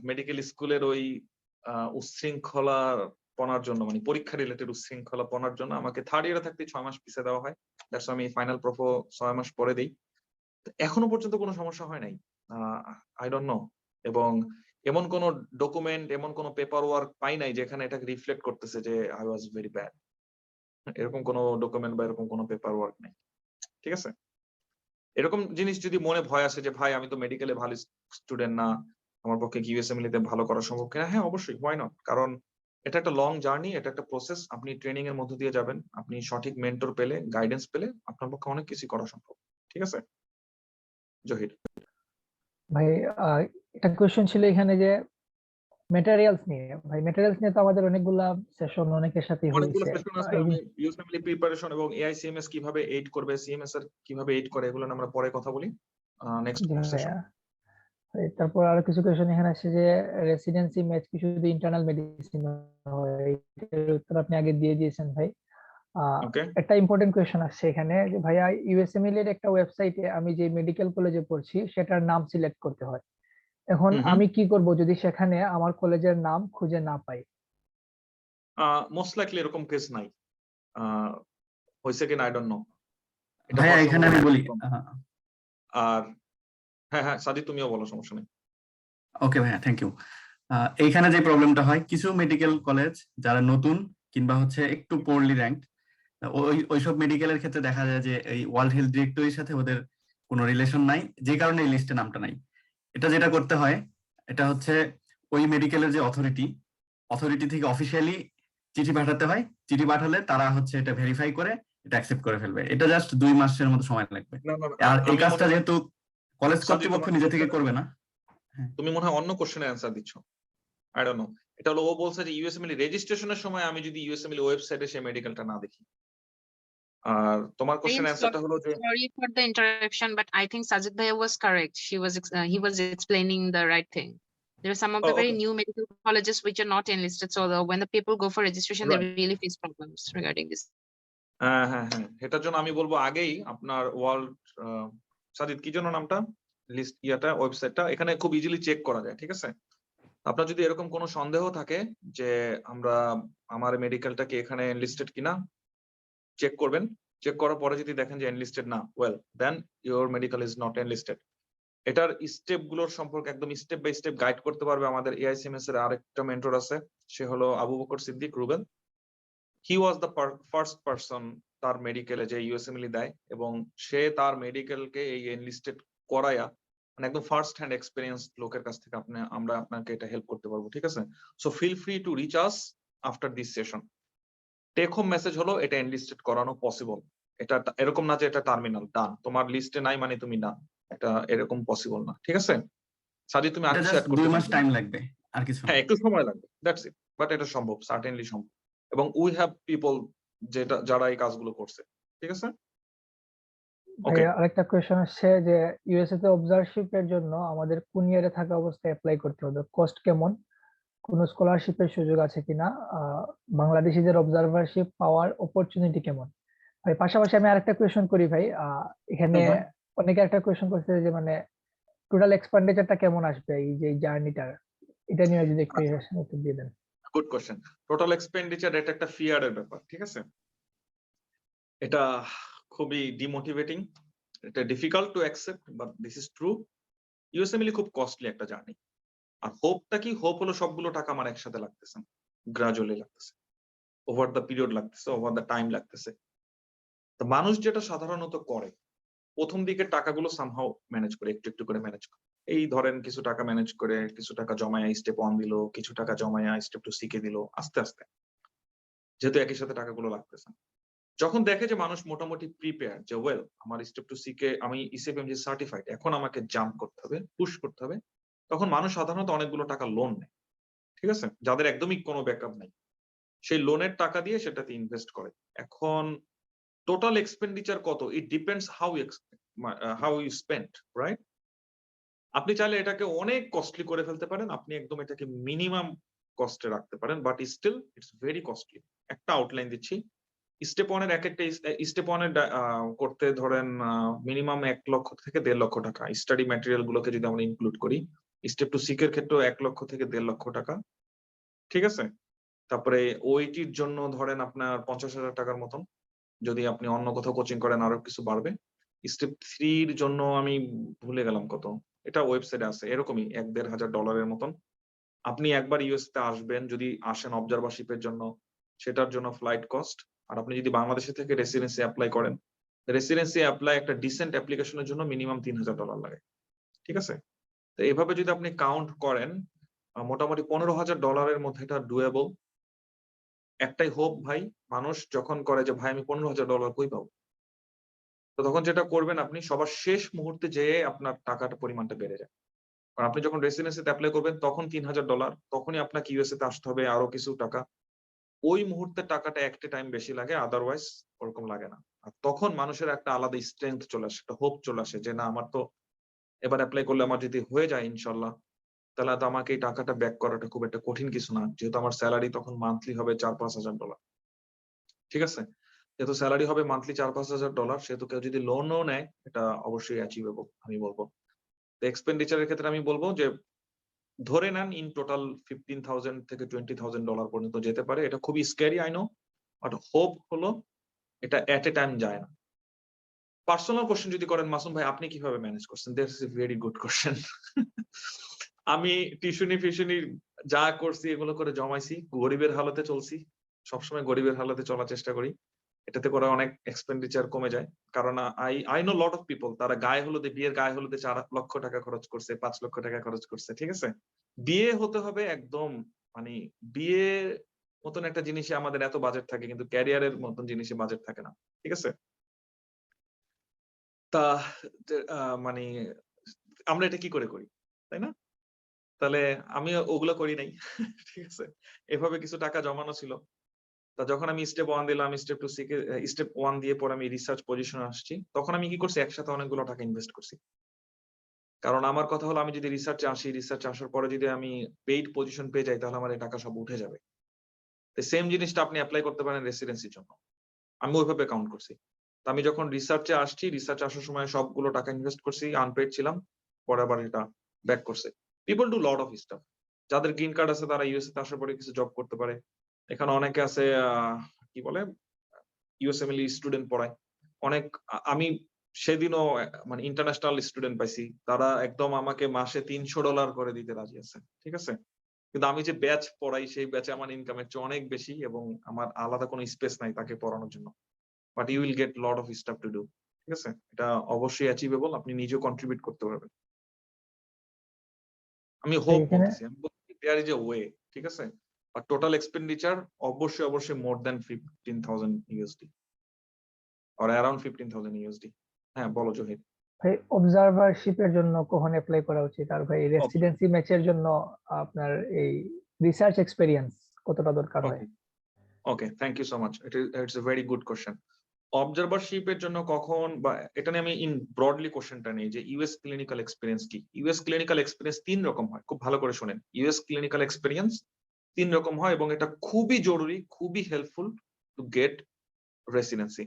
মেডিকেল স্কুলের ওই উচ্ছৃঙ্খলা পনার জন্য, মানে পরীক্ষা রিলেটেড উচ্ছৃঙ্খলা পনার জন্য আমাকে থার্ড ইয়ারে থাকতে 6 মাস পিছিয়ে দেওয়া হয়। দ্যাটস আমি ফাইনাল প্রফও 6 মাস পরে দেই। এখনো পর্যন্ত কোনো সমস্যা হয় নাই, আই ডোন্ট নো। এবং এমন কোন ডকুমেন্ট, এমন কোন পেপার ওয়ার্ক পাই নাই যেখানে এটাকে রিফ্লেক্ট করতেছে যে আই ওয়াজ ভেরি ব্যাড। এরকম কোন ডকুমেন্ট বা এরকম কোন পেপার ওয়ার্ক নেই, ঠিক আছে। এরকম জিনিস যদি মনে ভয় আসে যে ভাই আমি তো মেডিকেলে ভালো স্টুডেন্ট না, আমার পক্ষে কি ইউএসএমএল তে ভালো করা সম্ভব কিনা, হ্যাঁ অবশ্যই, হোয়াই নট। কারণ এটা একটা লং জার্নি, এটা একটা প্রসেস। আপনি ট্রেনিং এর মধ্য দিয়ে যাবেন, আপনি সঠিক মেন্টর পেলে, গাইডেন্স পেলে আপনার পক্ষে অনেক কিছু করা সম্ভব, ঠিক আছে। জহির ভাই একটা কোয়েশ্চেন ছিল এখানে যে ম্যাটেরিয়ালস নিয়ে। ভাই ম্যাটেরিয়ালস নিয়ে তো আমাদের অনেকগুলা সেশন অনেকের সাথেই অনেকগুলো হয়েছে। সেশন আছে। আমি ইউএসএমএল প্রিপারেশন এবং এআইসিএমএস কিভাবে এইড করবে, সিএমএস এর কিভাবে এইড করে, এগুলো নিয়ে আমরা পরে কথা বলি নেক্সট সেশন। তারপর আরো কিছু কোয়েশ্চেন এখানে আসছে যে রেসিডেন্সি ম্যাচ কি শুধু ইন্টারনাল মেডিসিন হয়, এটার উত্তর আপনি আগে দিয়ে দিয়েছেন ভাই। ওকে, একটা ইম্পর্টেন্ট কোয়েশ্চেন আসছে এখানে যে ভাইয়া ইউএসএমএল এর একটা ওয়েবসাইটে আমি যে মেডিকেল কলেজে পড়ছি সেটার নাম সিলেক্ট করতে হয়। এখন আমি কি করব যদি সেখানে আমার কলেজের নাম খুঁজে না পাই? মোস্ট লাইকলি এরকম কেস নাই, হয়েছে কিনা আই ডোন্ট নো। এটা ভাইয়া হওয়ার এখানে আমি সম্ভাবনা বলি। কম। আর হ্যাঁ হ্যাঁ সাদি, তুমিও বলো, সমস্যা নেই। ওকে ভাইয়া, থ্যাংক ইউ। এইখানে যে প্রবলেমটা হয়, কিছু মেডিকেল কলেজ যারা নতুন কিংবা হচ্ছে একটু পোরলি র্যাঙ্ক, ওইসব মেডিকেলের ক্ষেত্রে দেখা যায় যে এই ওয়ার্ল্ড হেলথ ডিরেক্টরির সাথে ওদের কোনো রিলেশন নাই, যে কারণে এই লিস্টে নামটা নাই। এটা যেটা করতে হয়, এটা হচ্ছে ওই মেডিকেলের যে অথরিটি থেকে অফিসিয়ালি চিঠি পাঠাতে হয়। চিঠি পাঠালে তারা হচ্ছে এটা ভেরিফাই করে এটা অ্যাকসেপ্ট করে ফেলবে। এটা জাস্ট 2 মাসের মতো সময় লাগবে। না না, আর এই আমি কাজটা মনে হয় যেহেতু কলেজ সাদি, কর্তৃপক্ষ তোমার নিজে থেকে করবে না। তুমি মনে হয় অন্য কোশ্চেনের অ্যান্সার দিচ্ছ, আই ডোন্ট নো। এটা হলো ও বলছে যে ইউএসএমএল রেজিস্ট্রেশনের সময় আমি যদি ইউএসএমএল ওয়েবসাইটে সেই মেডিকেলটা না দেখি। আর তোমার I কোশ্চেন am অ্যান্সারটা হলো যে sorry for the interruption, but I think Sajid Bhaiya was correct. He was explaining the right thing. There are some of the very okay, new medical colleges which are not enlisted, so when the people go for registration, they right. really face problems regarding this. হ্যাঁ হ্যাঁ হ্যাঁ, এটার জন্য আমি বলবো আগেই আপনার world, Sadid কি জন্য নামটা, লিস্ট ইয়াটা, ওয়েবসাইটটা, এখানে খুব ইজিলি চেক করা যায়, ঠিক আছে। আপনার যদি এরকম কোনো সন্দেহ থাকে যে আমার মেডিকেলটা কি এখানে এনলিস্টেড কিনা, চেক করবেন। চেক করার পরে যদি দেখেন যে এনলিস্টেড না, well then your medical is not enlisted. এটার স্টেপ গুলোর সম্পর্কে একদম স্টেপ বাই স্টেপ গাইড করতে পারবে আমাদের এআইসিএমএস এর আরেকটা মেন্টর আছে, সে হলো আবু বকর সিদ্দিক রুবেল। হি ওয়াজ দ্য ফার্স্ট পারসন তার মেডিকেলে যে ইউএসএমএল দেয়, এবং সে তার মেডিকেলকে এই এনলিস্টেড করায়া, মানে একদম ফার্স্ট হ্যান্ড এক্সপেরিয়েন্স লোকের কাছ থেকে আমরা আপনাকে এটা হেল্প করতে পারবো, ঠিক আছে। So feel free to reach us after this session. Take home message হলো এটা এনলিস্টেড করানো পসিবল। এটা এরকম না যে এটা টার্মিনাল ডান, তোমার লিস্টে নাই মানে তুমি না, এটা এরকম পসিবল না, ঠিক আছে। সাজি, তুমি আর এটা কিছু জাস্ট অ্যাড করতে 2 মাস চাইছো? টাইম লাগবে, আর কিছু না। হ্যাঁ, একটু সময় লাগবে, দ্যাটস ইট, বাট এটা সম্ভব, সার্টেনলি সম্ভব। এবং উই হ্যাভ পিপল যারা এই কাজগুলো করছে, ঠিক আছে। ভাই Okay. আরেকটা কোয়েশ্চেন আসছে যে ইউএসএ তে অবজারশিপের জন্য আমাদের কোন ইয়ারে থাকা অবস্থায় অ্যাপ্লাই করতে হবে, কস্ট কেমন, কোনো স্কলারশিপের সুযোগ আছে কিনা, বাংলাদেশিদের অবজারভারশিপ পাওয়ার অপরচুনিটি কেমন। ভাই পাশাপাশি আমি আরেকটা কোয়েশ্চেন করি ভাই, এখানে হুম। অনেকে একটা কোয়েশ্চেন করছে যে মানে টোটাল এক্সপেন্ডিচারটা কেমন আসবে এই যে জার্নিটার, এটা নিয়ে যদি একটু উত্তর দিয়ে দেন। Good question. টোটাল এক্সপেন্ডিচার এটা একটা ফিয়ারের ব্যাপার, ঠিক আছে? এটা খুবই ডিমোটিভেটিং, এটা difficult to accept, but this is true. ইউএসএমএলি খুব কস্টলি একটা জার্নি। আর হোপটা কি, হোপ হলো সবগুলো টাকা আমার একসাথে লাগতেছে, গ্রাজুয়ালি লাগতেছে, ওভার দ্য পিরিয়ড লাগতেছে, ওভার দ্য টাইম লাগতেছে। তো মানুষ যেটা সাধারণত করে, প্রথম দিকে টাকাগুলো সামহাও ম্যানেজ করে, একটু একটু করে ম্যানেজ করে। এই ধরেন কিছু টাকা ম্যানেজ করে, কিছু টাকা জমায়া স্টেপ 1 দিল, কিছু টাকা জমায়া স্টেপ 2 শিখে দিল, আস্তে আস্তে, যেহেতু একই সাথে টাকাগুলো লাগতেছে। যখন দেখে যে মানুষ মোটামুটি প্রিপেয়ার, যে ওয়েল আমার স্টেপ 2 শিখে আমি ইসিএফএমজি সার্টিফাইড, এখন আমাকে জাম্প করতে হবে, পুশ করতে হবে, তখন মানুষ সাধারণত অনেকগুলো টাকা লোন নেয়, ঠিক আছে? যাদের একদমই কোনো ব্যাকআপ নাই, সেই লোনের টাকা দিয়ে সেটাতে ইনভেস্ট করে। এখন টোটাল এক্সপেন্ডিচার কত, it depends how you spend, right? আপনি চাইলে এটাকে অনেক কস্টলি করে ফেলতে পারেন, আপনি একদম এটাকে মিনিমাম কস্টে রাখতে পারেন, but still it's very costly. একটা আউটলাইন দিচ্ছি। স্টেপ 1 এর এক একটা স্টেপ 1 এর করতে ধরেন মিনিমাম 1 লক্ষ থেকে 1.5 লক্ষ টাকা। স্টাডি ম্যাটেরিয়াল গুলোকে যদি আমরা ইনক্লুড করি, স্টেপ 2 সিকের ক্ষেত্রেও 1 লক্ষ থেকে 1.5 লক্ষ টাকা, ঠিক আছে? তারপরে ওইটির জন্য ধরেন আপনার 50,000 টাকার মতন, যদি আপনি অন্য কোথাও কোচিং করেন আরো কিছু বাড়বে। স্টেপ 3 এর জন্য আমি ভুলে গেলাম কত, এটা ওয়েবসাইটে আছে, এরকমই $1,500 মতন। আপনি একবার ইউএস তে আসবেন, যদি আসেন অবজারভারশিপের জন্য, সেটার জন্য ফ্লাইট কস্ট। আর আপনি যদি বাংলাদেশ থেকে রেসিডেন্সি অ্যাপ্লাই করেন, রেসিডেন্সি অ্যাপ্লাই একটা ডিসেন্ট অ্যাপ্লিকেশনের জন্য মিনিমাম $3,000 লাগে, ঠিক আছে? তো এভাবে যদি আপনি কাউন্ট করেন, মোটামুটি $15,000 মধ্যে এটা ডুয়েবল। একটাই হোপ ভাই, মানুষ যখন করে যে ভাই আমি $15,000 কই পাবো, তো তখন যেটা করবেন, আপনি সবার শেষ মুহূর্তে যেয়ে আপনার টাকাটা পরিমাণটা বেড়ে যায়। কারণ আপনি যখন রেসিডেন্সিতে অ্যাপ্লাই করবেন তখন $3,000, তখনই আপনাকে ইউএসএ তে আসতে হবে আরো কিছু টাকা। ওই মুহূর্তে টাকাটা একটা টাইম বেশি লাগে, আদারওয়াইজ ওরকম লাগে না। আর তখন মানুষের একটা আলাদা স্ট্রেংথ চলে আসে, একটা হোপ চলে আসে যে না আমার তো এবার অ্যাপ্লাই করলে আমার যদি হয়ে যায় ইনশাল্লাহ, তাহলে তো আমাকে এই টাকাটা ব্যাক করাটা খুব একটা কঠিন কিছু না, যেহেতু আমার স্যালারি তখন মান্থলি হবে $4,000-5,000, ঠিক আছে? যেহেতু স্যালারি হবে মান্থলি $4,000-5,000, সেহেতু কেউ যদি লোনও নেয় এটা অবশ্যই অ্যাচিভেবল আমি বলবো। তো এক্সপেন্ডিচারের ক্ষেত্রে আমি বলবো যে ধরে নেন ইন টোটাল $15,000 থেকে $20,000 পর্যন্ত যেতে পারে। এটা খুবই scary, I know, but hope হলো এটা এট এ টাইম যায় না। পার্সোনাল কোশ্চেন যদি করেন মাসুম ভাই আপনি কিভাবে ম্যানেজ করছেন, that's a very good question. আমি টিউশনি ফিউশনি যা করছি এগুলো করে জমাইছি, গরিবের হালতে চলছি, সবসময় গরিবের হালতে চলার চেষ্টা করি। এটাতে করে অনেক এক্সপেন্ডিচার কমে যায়। কারণ I know lot of people, তারা গায়ে হলুদে, বিয়ের গায়ে হলুদে 4 লক্ষ টাকা খরচ করছে, 5 লক্ষ টাকা খরচ করছে, ঠিক আছে? বিয়ে হতে হবে একদম, মানে বিয়ের মতন একটা জিনিসে আমাদের এত বাজেট থাকে, কিন্তু ক্যারিয়ারের মতন জিনিসে বাজেট থাকে না, ঠিক আছে? তা মানে আমরা এটা কি করে করি, তাই না? তাহলে আমি ওগুলো করি নাই। ঠিক আছে? এভাবে কিছু টাকা জমানো ছিল। তা যখন আমি স্টেপ 1 দিলাম, স্টেপ 2 শিখে, স্টেপ 1 দিয়ে পরে আমি রিসার্চ পজিশনে আসছি, তখন আমি কি করছি, একসাথে অনেকগুলো টাকা ইনভেস্ট করছি। কারণ আমার কথা হলো আমি যদি রিসার্চে আসি, রিসার্চে আসার পরে যদি আমি পেইড পজিশন পেয়ে যাই, তাহলে আমার এই টাকা সব উঠে যাবে। তো সেম জিনিসটা আপনি এপ্লাই করতে পারেন রেসিডেন্সির জন্য। আমি ওইভাবে কাউন্ট করছি। তো আমি যখন রিসার্চে আসছি, রিসার্চে আসার সময় সবগুলো টাকা ইনভেস্ট করছি, আনপেইড ছিলাম, পরে আবার এটা ব্যাক করছে। People do lot of staff. যাদের গ্রিন কার্ড আছে তারা ইউএসএ তে আসার পরে কিছু জব করতে পারে। এখানে অনেকে আছে কি বলে ইউএসএমএল স্টুডেন্ট পড়ায়। অনেক আমি সেদিনও মানে ইন্টারন্যাশনাল স্টুডেন্ট পাইছি, তারা একদম আমাকে মাসে $300 করে দিতে রাজি আছে, ঠিক আছে? কিন্তু আমি যে ব্যাচ পড়াই সেই ব্যাচে আমার ইনকামের চেয়ে অনেক বেশি, এবং আমার আলাদা কোনো স্পেস নাই তাকে পড়ানোর জন্য। But you will get lot of stuff to do, ঠিক আছে? এটা অবশ্যই অ্যাচিভেবল, আপনি নিজেও কন্ট্রিবিউট করতে পারবেন। আমি হোপ এখানে বলতেছি, আমি বলতেছি দেয়ার ইজ এ ওয়ে, ঠিক আছে? আর টোটাল এক্সপেন্ডিচার অবশ্যই মোর দ্যান $15,000 or around $15,000। হ্যাঁ বলো জহির। ভাই অবজারভারশিপের জন্য কখন অ্যাপ্লাই করা উচিত, আর ভাই ওকে রেসিডেন্সি ম্যাচের জন্য আপনার এই রিসার্চ এক্সপেরিয়েন্স কতটা দরকার হয়? Okay okay thank you so much, it's a very good question. অবজারভারশিপের জন্য কখন, বা এটা নিয়ে আমি ইন ব্রডলি কোশ্চেনটা নেই যে ইউএস ক্লিনিক্যাল এক্সপিরিয়েন্স কি। ইউএস ক্লিনিক্যাল এক্সপিরিয়েন্স 3 রকম হয়, খুব ভালো করে শোনেন। ইউএস ক্লিনিক্যাল এক্সপিরিয়েন্স 3 রকম হয় এবং এটা খুবই জরুরি, খুবই হেল্পফুল টু গেট রেসিডেন্সি।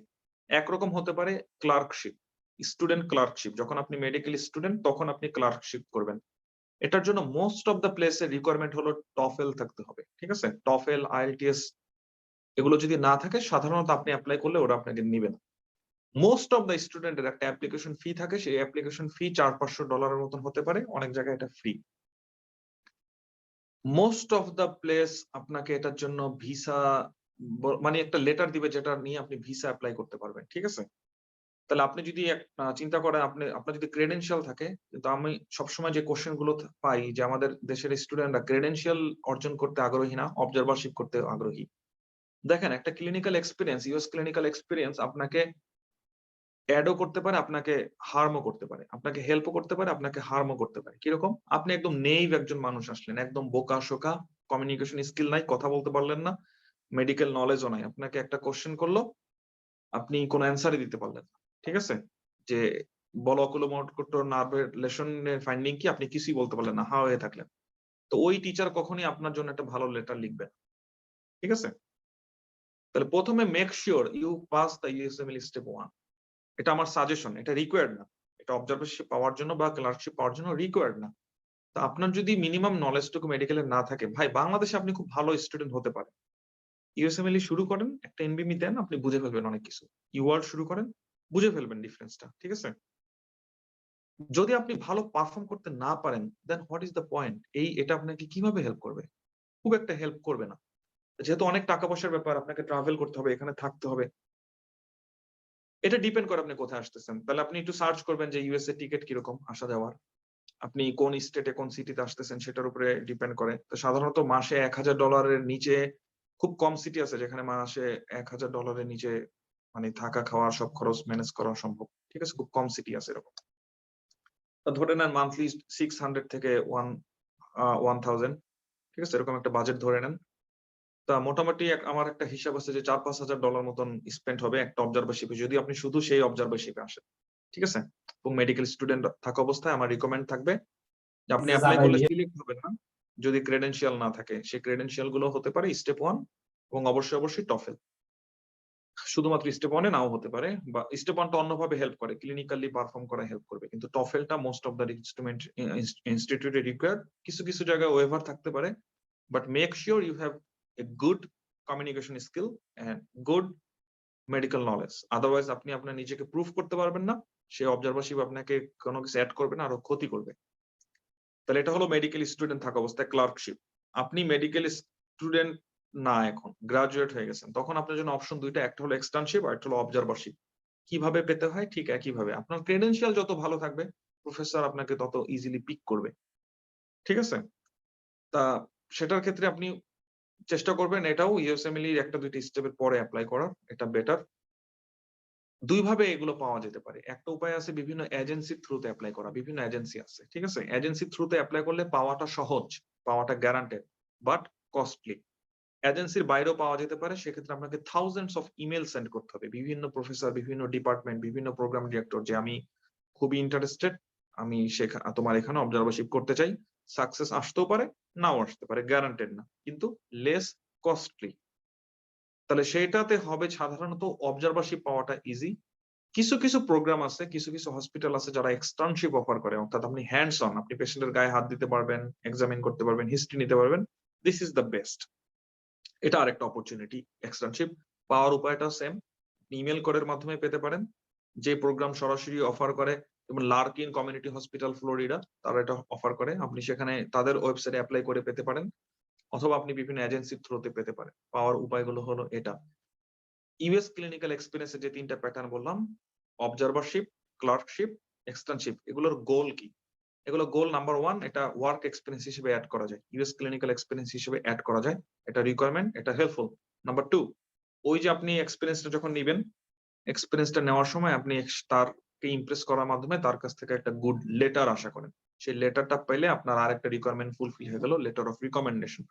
একরকম হতে পারে ক্লার্কশিপ, স্টুডেন্ট ক্লার্কশিপ। যখন আপনি মেডিকেল স্টুডেন্ট তখন আপনি ক্লার্কশিপ করবেন। এটার জন্য মোস্ট অফ দ্য প্লেসের রিকোয়ারমেন্ট হলো টফেল থাকতে হবে, ঠিক আছে? টফেল, আইএলটিএস এগুলো যদি না থাকে সাধারণত আপনি অ্যাপ্লাই করলে ওরা আপনাকে নিবে না। মোস্ট অফ দ্য স্টুডেন্টের একটা অ্যাপ্লিকেশন ফি থাকে, সেই অ্যাপ্লিকেশন ফি $400-500 মতন হতে পারে, অনেক জায়গায় এটা free. Most of the place আপনাকে এটার জন্য ভিসা মানে একটা লেটার দিবে যেটা নিয়ে আপনি ভিসা অ্যাপ্লাই করতে পারবেন, ঠিক আছে? তাহলে আপনি যদি চিন্তা করেন আপনার যদি ক্রেডেনশিয়াল থাকে, কিন্তু আমি সবসময় যে কোশ্চেন গুলো পাই যে আমাদের দেশের স্টুডেন্টরা ক্রেডেনশিয়াল অর্জন করতে আগ্রহী না, অবজারভারশিপ করতে আগ্রহী। দেখেন, একটা clinical experience, US clinical experience আপনাকে অ্যাডও করতে পারে, আপনাকে হার্মও করতে পারে, আপনাকে হেল্পও করতে পারে, আপনাকে হার্মও করতে পারে। কিরকম? আপনি একদম নেইভ একজন মানুষ আসলেন, একদম বোকা শোকা, কমিউনিকেশন স্কিল নাই, কথা বলতে পারলেন না, মেডিকেল নলেজও নাই, আপনাকে একটা কোশ্চেন করলো, আপনি কোনো অ্যান্সারই দিতে পারলেন না, ঠিক আছে? যে বলো অকুলোমোটর নার্ভের লেশনের ফাইন্ডিং কি, আপনি কিছুই বলতে পারলেন না, হা হয়ে থাকলেন। তো ওই টিচার কখনই আপনার জন্য একটা ভালো লেটার লিখবে না, ঠিক আছে? তাহলে প্রথমে make sure you pass the USMLE step 1। এটা আমার সাজেশন, এটা রিকোয়ার্ড না। এটা অবজারভারশিপ পাওয়ার জন্য বা ক্লার্কশিপ পাওয়ার জন্য রিকোয়ার্ড না। তো আপনার যদি মিনিমাম নলেজটুকু মেডিকেলের না থাকে, ভাই বাংলাদেশে আপনি খুব ভালো স্টুডেন্ট হতে পারেন। ইউএসএমএল শুরু করেন, একটা এনবিএমই দেন, আপনি বুঝে ফেলবেন অনেক কিছু। ইউয়ার্ড শুরু করেন, বুঝে ফেলবেন ডিফারেন্সটা, ঠিক আছে? যদি আপনি ভালো পারফর্ম করতে না পারেন, দেন হোয়াট ইজ দ্য পয়েন্ট? এটা আপনাকে কিভাবে হেল্প করবে? খুব একটা হেল্প করবে না। যেহেতু অনেক টাকা পয়সার ব্যাপার, আপনাকে ট্রাভেল করতে হবে, এখানে থাকতে হবে। এটা ডিপেন্ড করে আপনি কোথায় আসতেছেন। তাহলে আপনি একটু সার্চ করবেন যে ইউএসএ টিকেট কিরকম আসা যাওয়ার, আপনি কোন স্টেটে কোন সিটিতে আসতেছেন সেটার উপরে ডিপেন্ড করে। তো সাধারণত মাসে $1000 নিচে খুব কম সিটি আছে যেখানে মাসে $1000 নিচে মানে থাকা খাওয়া সব খরচ ম্যানেজ করা সম্ভব, ঠিক আছে? খুব কম সিটি আছে এরকম। ধরে নেন মান্থলি 600 থেকে 1000, ঠিক আছে? এরকম একটা বাজেট ধরে নেন। তা মোটামুটি আমার একটা হিসাব আছে যে $4-5,000 মতন স্পেন্ড হবে একটা অবজারভারশিপে, যদি আপনি শুধু সেই অবজারভারশিপে আসেন, ঠিক আছে? এবং মেডিকেল স্টুডেন্ট থাকা অবস্থায় আমার রিকমেন্ড থাকবে যে আপনি অ্যাপ্লাই করলে সিলেক্ট হবেন না যদি ক্রেডেনশিয়াল না থাকে। সেই ক্রেডেনশিয়াল গুলো হতে পারে স্টেপ 1 এবং অবশ্যই টফেল। শুধুমাত্র স্টেপ 1 এ নাও হতে পারে, বা স্টেপ 1 টা অন্যভাবে হেল্প করে, ক্লিনিক্যালি পারফর্ম করা হেল্প করবে, কিন্তু টফেলটা মোস্ট অফ দ্য ইনস্টিটিউটে রিকোয়ার্ড। কিছু কিছু জায়গায় ওয়েভার থাকতে পারে, but make sure you have a good communication skill and good medical knowledge. Otherwise আপনি আপনার নিজেকে প্রুফ করতে পারবেন না, সেই অবজারভারশিপ আপনাকে কোনো কিছু অ্যাড করবে না, আরো ক্ষতি করবে। তাহলে এটা হলো মেডিকেল স্টুডেন্ট থাকা অবস্থায় ক্লার্কশিপ। আপনি মেডিকেল স্টুডেন্ট না, এখন গ্রাজুয়েট হয়ে গেছেন, তখন আপনার জন্য অপশন দুইটা, একটা হলো এক্সটার্নশিপ আর একটা হলো অবজারভারশিপ। কিভাবে পেতে হয়? ঠিক একইভাবে। আপনার ক্রেডেনশিয়াল যত ভালো থাকবে, প্রফেসর আপনাকে তত ইজিলি পিক করবে, ঠিক আছে? তা সেটার ক্ষেত্রে আপনি চেষ্টা করবেন এটাও ইউএসএমএল এর একটা দুইটা স্টেপের পরে অ্যাপ্লাই করার, এটা বেটার। দুই ভাবে এগুলো পাওয়া যেতে পারে। একটা উপায় আছে বিভিন্ন এজেন্সির থ্রুতে অ্যাপ্লাই করা, বিভিন্ন এজেন্সি আছে, ঠিক আছে? এজেন্সির থ্রুতে অ্যাপ্লাই করলে পাওয়াটা সহজ, পাওয়াটা গ্যারান্টেড, বাট কস্টলি। এজেন্সির বাইরেও পাওয়া যেতে পারে, সেক্ষেত্রে আপনাকে থাউজেন্ডস অফ ইমেল সেন্ড করতে হবে বিভিন্ন প্রফেসর, বিভিন্ন ডিপার্টমেন্ট, বিভিন্ন প্রোগ্রাম ডিরেক্টর যে আমি খুবই ইন্টারেস্টেড, আমি তোমার এখানে অবজারভারশিপ করতে চাই। সাকসেস আসতেও পারে, নাও আসতে পারে, গ্যারান্টেড না, কিন্তু লেস কস্টলি। তাহলে সেইটাতে হবে সাধারণত অবজারভারশিপ পাওয়াটা ইজি। কিছু কিছু প্রোগ্রাম আছে, কিছু কিছু হসপিটাল আছে যারা এক্সটার্নশিপ অফার করে, অর্থাৎ আপনি হ্যান্ডস অন, আপনি পেশেন্টের গায়ে হাত দিতে পারবেন, এক্সামিন করতে পারবেন, হিস্ট্রি নিতে পারবেন। This is the best. এটা আরেকটা অপরচুনিটি। এক্সটার্নশিপ পাওয়ার উপায়টাও সেম, ইমেল কলের মাধ্যমে পেতে পারেন। যে প্রোগ্রাম সরাসরি অফার করে, যেমন লার্কিন কমিউনিটি হসপিটাল ফ্লোরিডা, তারা এটা অফার করে, আপনি সেখানে তাদের ওয়েবসাইটে অ্যাপ্লাই করে পেতে পারেন, অথবা আপনি বিভিন্ন এজেন্সির থ্রুতে পেতে পারেন। পাওয়ার উপায়গুলো হলো এটা। ইউএস ক্লিনিক্যাল এক্সপিরিয়েন্সে যে তিনটা প্যাটার্ন বললাম, অবজারভারশিপ, ক্লার্কশিপ, এক্সটার্নশিপ, এগুলোর গোল কি? এগুলো গোল নাম্বার 1, এটা ওয়ার্ক এক্সপিরিয়েন্স হিসেবে অ্যাড করা যায়, ইউএস ক্লিনিক্যাল এক্সপিরিয়েন্স হিসেবে অ্যাড করা যায়, এটা রিকোয়ারমেন্ট, এটা হেল্পফুল। নাম্বার 2, ওই যে আপনি এক্সপিরিয়েন্সটা যখন নিবেন, এক্সপিরিয়েন্সটা নেওয়ার সময় আপনি তারকে ইমপ্রেস করার মাধ্যমে তার কাছ থেকে একটা গুড লেটার আশা করেন। সেই লেটারটা পেলে আপনার আরেকটা রিকোয়ারমেন্ট ফুলফিল হয়ে গেল, লেটার অফ রিকমেন্ডেশন।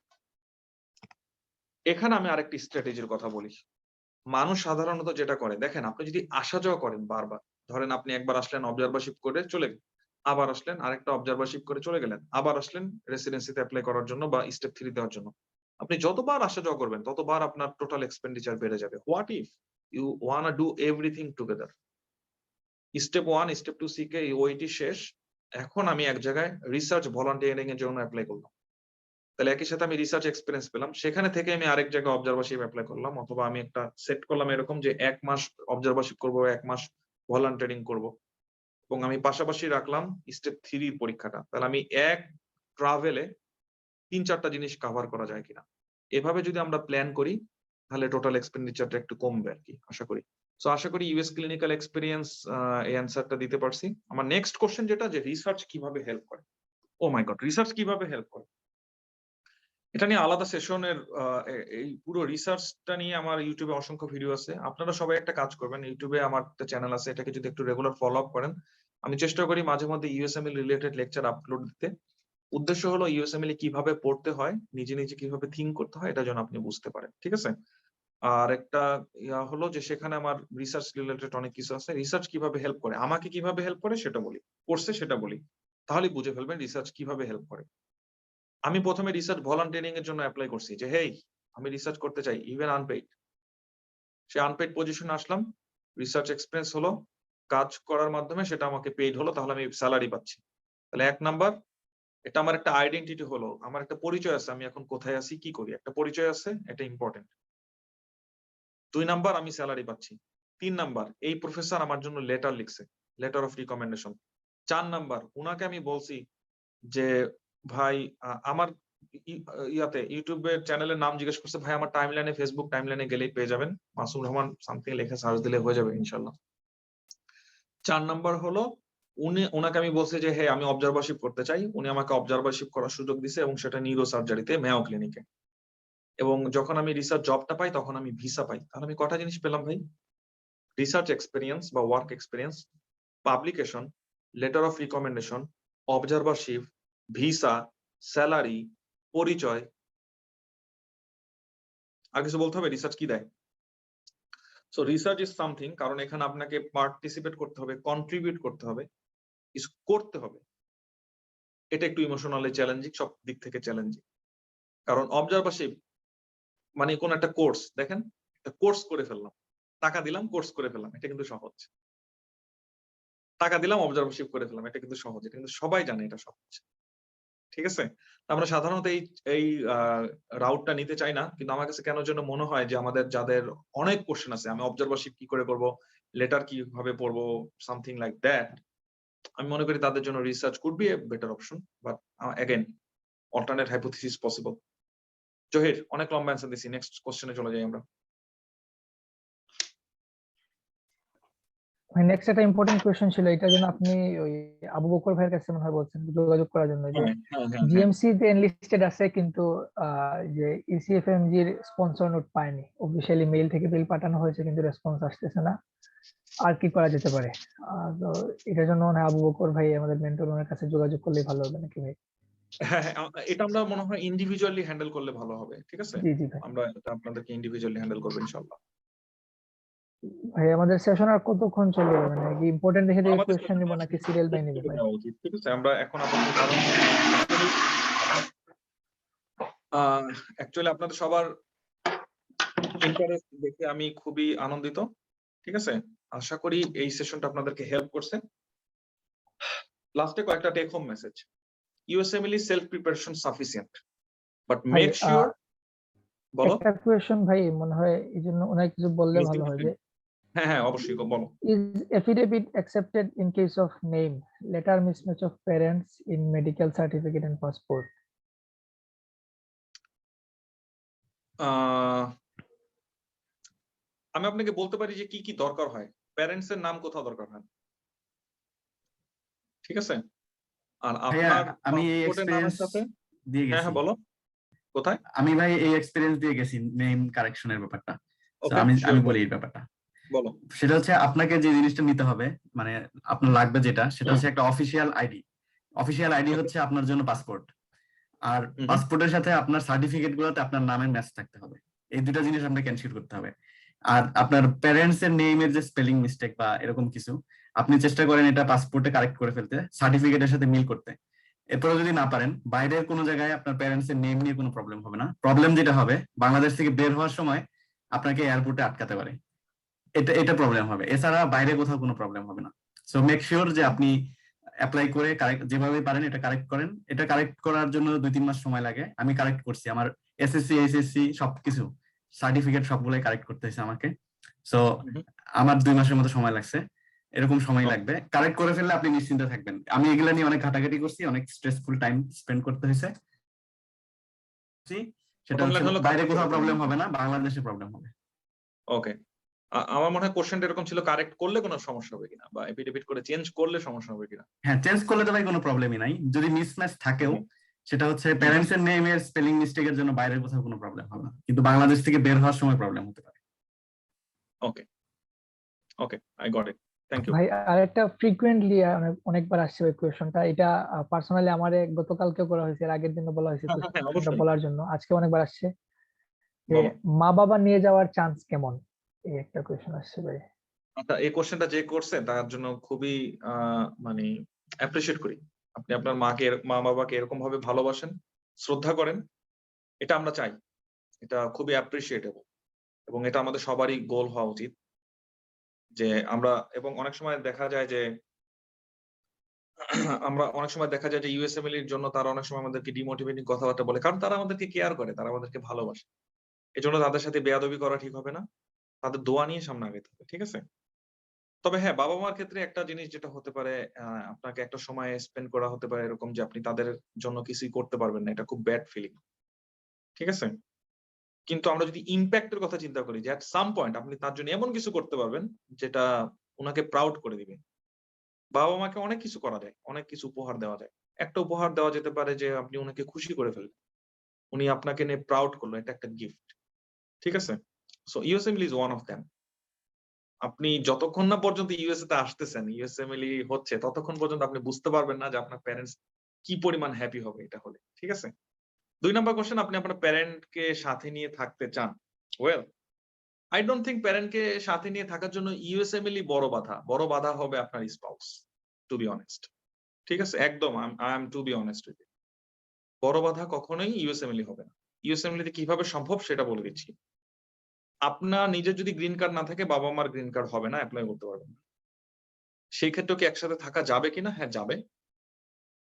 এখানে আমি আরেকটি স্ট্র্যাটেজির কথা বলি। মানুষ সাধারণত যেটা করে দেখেন, আপনি যদি আসা যাওয়া করেন বারবার, ধরেন আপনি একবার আসলেন অবজারভারশিপ করে চলে গেলেন, আবার আসলেন আরেকটা অবজারভারশিপ করে চলে গেলেন, আবার আসলেন রেসিডেন্সিতে অ্যাপ্লাই করার জন্য বা স্টেপ 3 দেওয়ার জন্য। আপনি যতবার আসা যাওয়া করবেন ততবার আপনার টোটাল এক্সপেন্ডিচার বেড়ে যাবে। What if you wanna do everything together? Step 1, step 2 শিখে ওইটি শেষ। এখন আমি এক জায়গায় রিসার্চ ভলান্টিয়ারিং এর জন্য অ্যাপ্লাই করলাম। তাহলে একই সাথে আমি রিসার্চ এক্সপেরিয়েন্স পেলাম। সেখানে থেকে আমি আরেক জায়গায় অবজারভারশিপ এপ্লাই করলাম, অথবা আমি একটা সেট করলাম এরকম যে ১ মাস অবজারভারশিপ করব, ১ মাস ভলান্টিয়ারিং করব। এবং আমি পাশাপাশি রাখলাম স্টেপ 3 পরীক্ষাটা। তাহলে আমি এক ট্রাভেলে ৩-৪টা জিনিস কভার করা যায় কিনা। এভাবে যদি আমরা প্ল্যান করি তাহলে টোটাল এক্সপেন্ডিচারটা একটু কমবে আরকি, আশা করি। সো আশা করি ইউএস ক্লিনিক্যাল এক্সপেরিয়েন্স এই অ্যানসারটা দিতে পারছি। আমার নেক্সট কোয়েশ্চেন যেটা, যে রিসার্চ কিভাবে হেল্প করে? ও মাই গড, রিসার্চ কিভাবে হেল্প করে? এটা নিয়ে আলাদা সেশনের এই পুরো রিসার্চটা নিয়ে আমার ইউটিউবে অসংখ্য ভিডিও আছে। আপনারা সবাই একটা কাজ করবেন, ইউটিউবে আমার একটা চ্যানেল আছে, এটাকে যদি একটু রেগুলার ফলো আপ করেন। আমি চেষ্টা করি মাঝে মধ্যে ইউএসএমএল রিলেটেড লেকচার আপলোড দিতে। উদ্দেশ্য হলো ইউএসএমএল কিভাবে পড়তে হয়, নিজে নিজে কিভাবে থিঙ্ক করতে হয়, এটা যেন আপনি বুঝতে পারেন, ঠিক আছে? আর একটা ইয়া হলো যে সেখানে আমার রিসার্চ রিলেটেড অনেক কিছু আছে। রিসার্চ কিভাবে হেল্প করে, আমাকে কিভাবে হেল্প করে সেটা বলি, কোর্সে সেটা বলি, তাহলেই বুঝে ফেলবেন রিসার্চ কিভাবে হেল্প করে। আমি প্রথমে রিসার্চ ভলান্টিয়ারিং এর জন্য এপ্লাই করছি যে হেই আমি রিসার্চ করতে চাই, ইভেন আনপেইড। সে আনপেইড পজিশনে আসলাম, রিসার্চ এক্সপেরিয়েন্স হলো, কাজ করার মাধ্যমে সেটা আমাকে পেইড হলো, তাহলে আমি স্যালারি পাচ্ছি। তাহলে ১ নাম্বার, এটা আমার একটা আইডেন্টিটি হলো, আমার একটা পরিচয় আছে, আমি এখন কোথায় আছি, কি করি, একটা পরিচয় আছে, এটা ইম্পর্টেন্ট। ২ নাম্বার, আমি স্যালারি পাচ্ছি। ৩ নাম্বার, এই প্রফেসর আমার জন্য লেটার লিখছে, লেটার অফ রিকমেন্ডেশন। ৪ নাম্বার, উনাকে আমি বলছি যে ভাই আমার ইয়াতে ইউটিউবের চ্যানেলের নাম জিজ্ঞেস করছে, ভাই আমার টাইমলাইনে, ফেসবুক টাইমলাইনে গেলেই পেয়ে যাবেন, মাসুম রহমান সামথিং লিখে সার্চ দিলে হয়ে যাবে ইনশাআল্লাহ। ৪ নাম্বার হলো উনাকে আমি বলছি যে হ্যাঁ আমি অবজারভারশিপ করতে চাই, উনি আমাকে অবজারভারশিপ করার সুযোগ দিছে, এবং সেটা নিউরো সার্জারিতে, মেয়ো ক্লিনিকে। এবং যখন আমি রিসার্চ জবটা পাই তখন আমি ভিসা পাই। তাহলে আমি কটা জিনিস পেলাম ভাই? রিসার্চ এক্সপেরিয়েন্স বা work experience, publication, letter of recommendation, observership, visa, salary, পরিচয়। আর কিছু বলতে হবে রিসার্চ কি দেয়? সো রিসার্চ ইজ সামথিং, কারণ এখানে আপনাকে পার্টিসিপেট করতে হবে, কন্ট্রিবিউট করতে হবে, কিছু করতে হবে। এটা একটু ইমোশনালি চ্যালেঞ্জিং, সব দিক থেকে চ্যালেঞ্জিং। কারণ অবজারভারশিপ মানে কোন একটা কোর্স, দেখেন একটা কোর্স করে ফেললাম, টাকা দিলাম কোর্স করে ফেললাম, এটা কিন্তু সহজ। টাকা দিলাম অবজারভারশিপ করে ফেললাম, এটা কিন্তু সহজ, এটা কিন্তু সবাই জানে এটা সহজ, ঠিক আছে? আমরা সাধারণত এই রাউটটা নিতে চাই না, কিন্তু আমার কাছে কেন যেন মনে হয় যে আমাদের যাদের অনেক কোশ্চেন আছে, আমি অবজারভারশিপ কি করে করব, লেটার কিভাবে পড়বো, সামথিং লাইক দ্যাট, আমি মনে করি তাদের জন্য research could B a better option. But again alternate hypothesis possible. Zahir, অনেক লম্বা অ্যান্সার দিছি, নেক্সট কোশ্চেনে চলে যাই আমরা। নেক্সট একটা ইম্পর্টেন্ট কোয়েশ্চেন ছিল, এটার জন্য আপনি ওই আবু বকর ভাইয়ের কাছে মনে হয় বলছেন যোগাযোগ করার জন্য, যে জিএমসি তে এনলিস্টেড আছে কিন্তু যে ইসিএফএমজি এর স্পন্সর নোট পায়নি, অফিশিয়ালি মেইল থেকে বিল পাঠানো হয়েছে কিন্তু রেসপন্স আসতেছে না, আর কি করা যেতে পারে? তো এটার জন্য মনে হয় আবু বকর ভাই আমাদের মেন্টর, ওনার কাছে যোগাযোগ করলে ভালো হবে নাকি ভাই? হ্যাঁ, এটা আমরা মনে হয় ইন্ডিভিজুয়ালি হ্যান্ডেল করলে ভালো হবে, ঠিক আছে? জি জি ভাই। আমরা এটা আপনাদেরকে ইন্ডিভিজুয়ালি হ্যান্ডেল করবো ইনশাআল্লাহ। ভাই আমাদের সেশন আর কতক্ষণ চলবে, মানে কি ইম্পর্টেন্ট দেখে দেখে আমাদের কোয়েশ্চেন নিব নাকি সিরিয়াল বাই নিব ভাই? ঠিক আছে, আমরা এখন আপাতত অ্যাকচুয়ালি আপনাদের সবার ইন্টারেস্ট দেখে আমি খুবই আনন্দিত, ঠিক আছে? আশা করি এই সেশনটা আপনাদেরকে হেল্প করছে। লাস্টে কয়েকটা take home message. USMLE self preparation sufficient, but ভাই, মেক শিওর। বলো। একটা কোয়েশ্চেন ভাই, মনে হয় এই জন্য ওনার কিছু বললে ভালো হয়, যে হ্যাঁ হ্যাঁ অবশ্যই বলো। is affidavit accepted in case of name, letter mismatch of parents in medical certificate and passport? আমি আপনাকে বলতে পারি যে কি কি দরকার হয়। প্যারেন্টস এর নাম কোথাও দরকার হয়, ঠিক আছে? আর আপনার আমি এই এক্সপেরিয়েন্স দিয়ে গেছি। হ্যাঁ বলো কোথায়। আমি ভাই এই এক্সপেরিয়েন্স দিয়ে গেছি নেম কারেকশনের ব্যাপারটা। আমি বলি এই ব্যাপারটা। বলো। সেটা হচ্ছে আপনাকে যে জিনিসটা নিতে হবে, মানে আপনার লাগবে যেটা, সেটা হচ্ছে একটা অফিসিয়াল আইডি। অফিসিয়াল আইডি হচ্ছে আপনার জন্য পাসপোর্ট, আর পাসপোর্টের সাথে আপনার সার্টিফিকেট গুলোতে আপনার নামের ম্যাচ থাকতে হবে। এই দুটো জিনিস আপনাকে এনশিওর করতে হবে। আর আপনার প্যারেন্টস এর নেমের যে স্পেলিং মিস্টেক বা এরকম কিছু আপনি চেষ্টা করেন এটা পাসপোর্টে কারেক্ট করে ফেলতে, সার্টিফিকেটের সাথে মিল করতে। এরপরে যদি না পারেন, বাইরের কোনো জায়গায় আপনার প্যারেন্টস এর নেম নিয়ে কোনো প্রবলেম হবে না। প্রবলেম যেটা হবে, বাংলাদেশ থেকে বের হওয়ার সময় আপনাকে এয়ারপোর্টে আটকাতে পারে, এটা এটা প্রবলেম হবে। এছাড়া বাইরে কোথাও কোনো প্রবলেম হবে না। সো মেক শিওর যে আপনি অ্যাপ্লাই করে কারেক্ট যেভাবে পারেন এটা কারেক্ট করেন। এটা কারেক্ট করার জন্য 2-3 মাস সময় লাগে। আমি কারেক্ট করছি, আমার এসএসসি এইচএসসি সবকিছু সার্টিফিকেট সবগুলাই কারেক্ট করতে হয়েছে আমাকে। সো আমার 2 মাসের মতো সময় লাগছে, এরকম সময় লাগবে। কারেক্ট করে ফেললে আপনি নিশ্চিন্তে থাকবেন। আমি এগুলা নিয়ে অনেক ঘাটাঘাটি করছি, অনেক স্ট্রেসফুল টাইম স্পেন্ড করতে হয়েছে। সেটা হচ্ছে বাইরে কোথাও প্রবলেম হবে না, বাংলাদেশে প্রবলেম হবে। ওকে, আমার মনে হয় কোশ্চেনটা এরকম ছিল, কারেক্ট করলে কোনো সমস্যা হবে কিনা বা এপিডেভিট করে চেঞ্জ করলে সমস্যা হবে কিনা। হ্যাঁ, চেঞ্জ করলে তো ভাই কোনো প্রবলেমই নাই। যদি মিসম্যাচ থাকেও, সেটা হচ্ছে প্যারেন্টস এর নেমের স্পেলিং মিস্টেকের জন্য বাইরের কোথাও কোনো প্রবলেম হবে না, কিন্তু বাংলাদেশ থেকে বের হওয়ার সময় প্রবলেম হতে পারে। Okay okay, I got it, thank you ভাই আরেকটা ফ্রিকুয়েন্টলি অনেকবার আসছে ওই কোয়েশনটা, এটা পার্সোনালি আমারে গতকালকে করা হয়েছে, এর আগের দিনও বলা হয়েছে কোয়েশনটা বলার জন্য, আজকে অনেকবার আসছে যে মা বাবা নিয়ে যাওয়ার চান্স কেমন, এই একটা কোয়েশন আসছে ভাই। আচ্ছা, এই কোশ্চেনটা যে করছে তার জন্য খুবই মানে অ্যাপ্রিশিয়েট করি। আপনি আপনার মা বাবাকে এরকম ভাবে ভালোবাসেন, শ্রদ্ধা করেন, এটা আমরা চাই, এটা খুবই অ্যাপ্রিশিয়েটেবল এবং এটা আমাদের সবারই গোল হওয়া উচিত। যে আমরা, এবং অনেক সময় দেখা যায় যে ইউএসএমএল এর জন্য তারা অনেক সময় আমাদেরকে ডিমোটিভেটিং কথাবার্তা বলে, কারণ তারা আমাদেরকে কেয়ার করে, তারা আমাদেরকে ভালোবাসে। এজন্য তাদের সাথে বেয়াদবি করা ঠিক হবে না, তাদের দোয়া নিয়ে সামনে আগাতে হবে, ঠিক আছে? তবে হ্যাঁ, বাবা মার ক্ষেত্রে একটা জিনিস যেটা হতে পারে, আপনাকে একটা সময় স্পেন্ড করা হতে পারে এরকম যে আপনি তাদের জন্য কিছুই করতে পারবেন না, এটা খুব ব্যাড ফিলিং, ঠিক আছে? কিন্তু আমরা যদি ইম্প্যাক্টের কথা চিন্তা করি, যে এট সাম পয়েন্ট আপনি তার জন্য এমন কিছু করতে পারবেন যেটা উনাকে প্রাউড করে দিবে। বাবা মাকে অনেক কিছু করা যায়, অনেক কিছু উপহার দেওয়া যায়। একটা উপহার দেওয়া যেতে পারে যে আপনি উনাকে খুশি করে ফেললেন, উনি আপনাকে নিয়ে প্রাউড করলো, এটা একটা গিফট, ঠিক আছে? So USMLE is one of them. আপনি যতক্ষণ না পর্যন্ত ইউএসএ তে আসতেছেন, ইউএসএমএল হচ্ছে, ততক্ষণ পর্যন্ত আপনি বুঝতে পারবেন না যে আপনার প্যারেন্টস কি পরিমাণ হ্যাপি হবে এটা হলে, ঠিক আছে? 2 নাম্বার কোশ্চেন, আপনি আপনার প্যারেন্টকে সাথে নিয়ে থাকতে চান। ওয়েল, আই ডোন্ট থিংক প্যারেন্টকে সাথে নিয়ে থাকার জন্য ইউএসএমএল বড় বাধা। বড় বাধা হবে আপনার স্পাউস, টু বি অনেস্ট, ঠিক আছে? একদম I am to be honest with you. বড় বাধা কখনোই ইউএসএমএল হবে না। ইউএসএমএল তে কিভাবে সম্ভব সেটা বলে দিচ্ছি। আপনার নিজের যদি গ্রিন কার্ড না থাকে, বাবা মার গ্রিন কার্ড হবে না, অ্যাপ্লাই করতে পারবেন না। সেই ক্ষেত্রে কি একসাথে থাকা যাবে কিনা? হ্যাঁ, যাবে।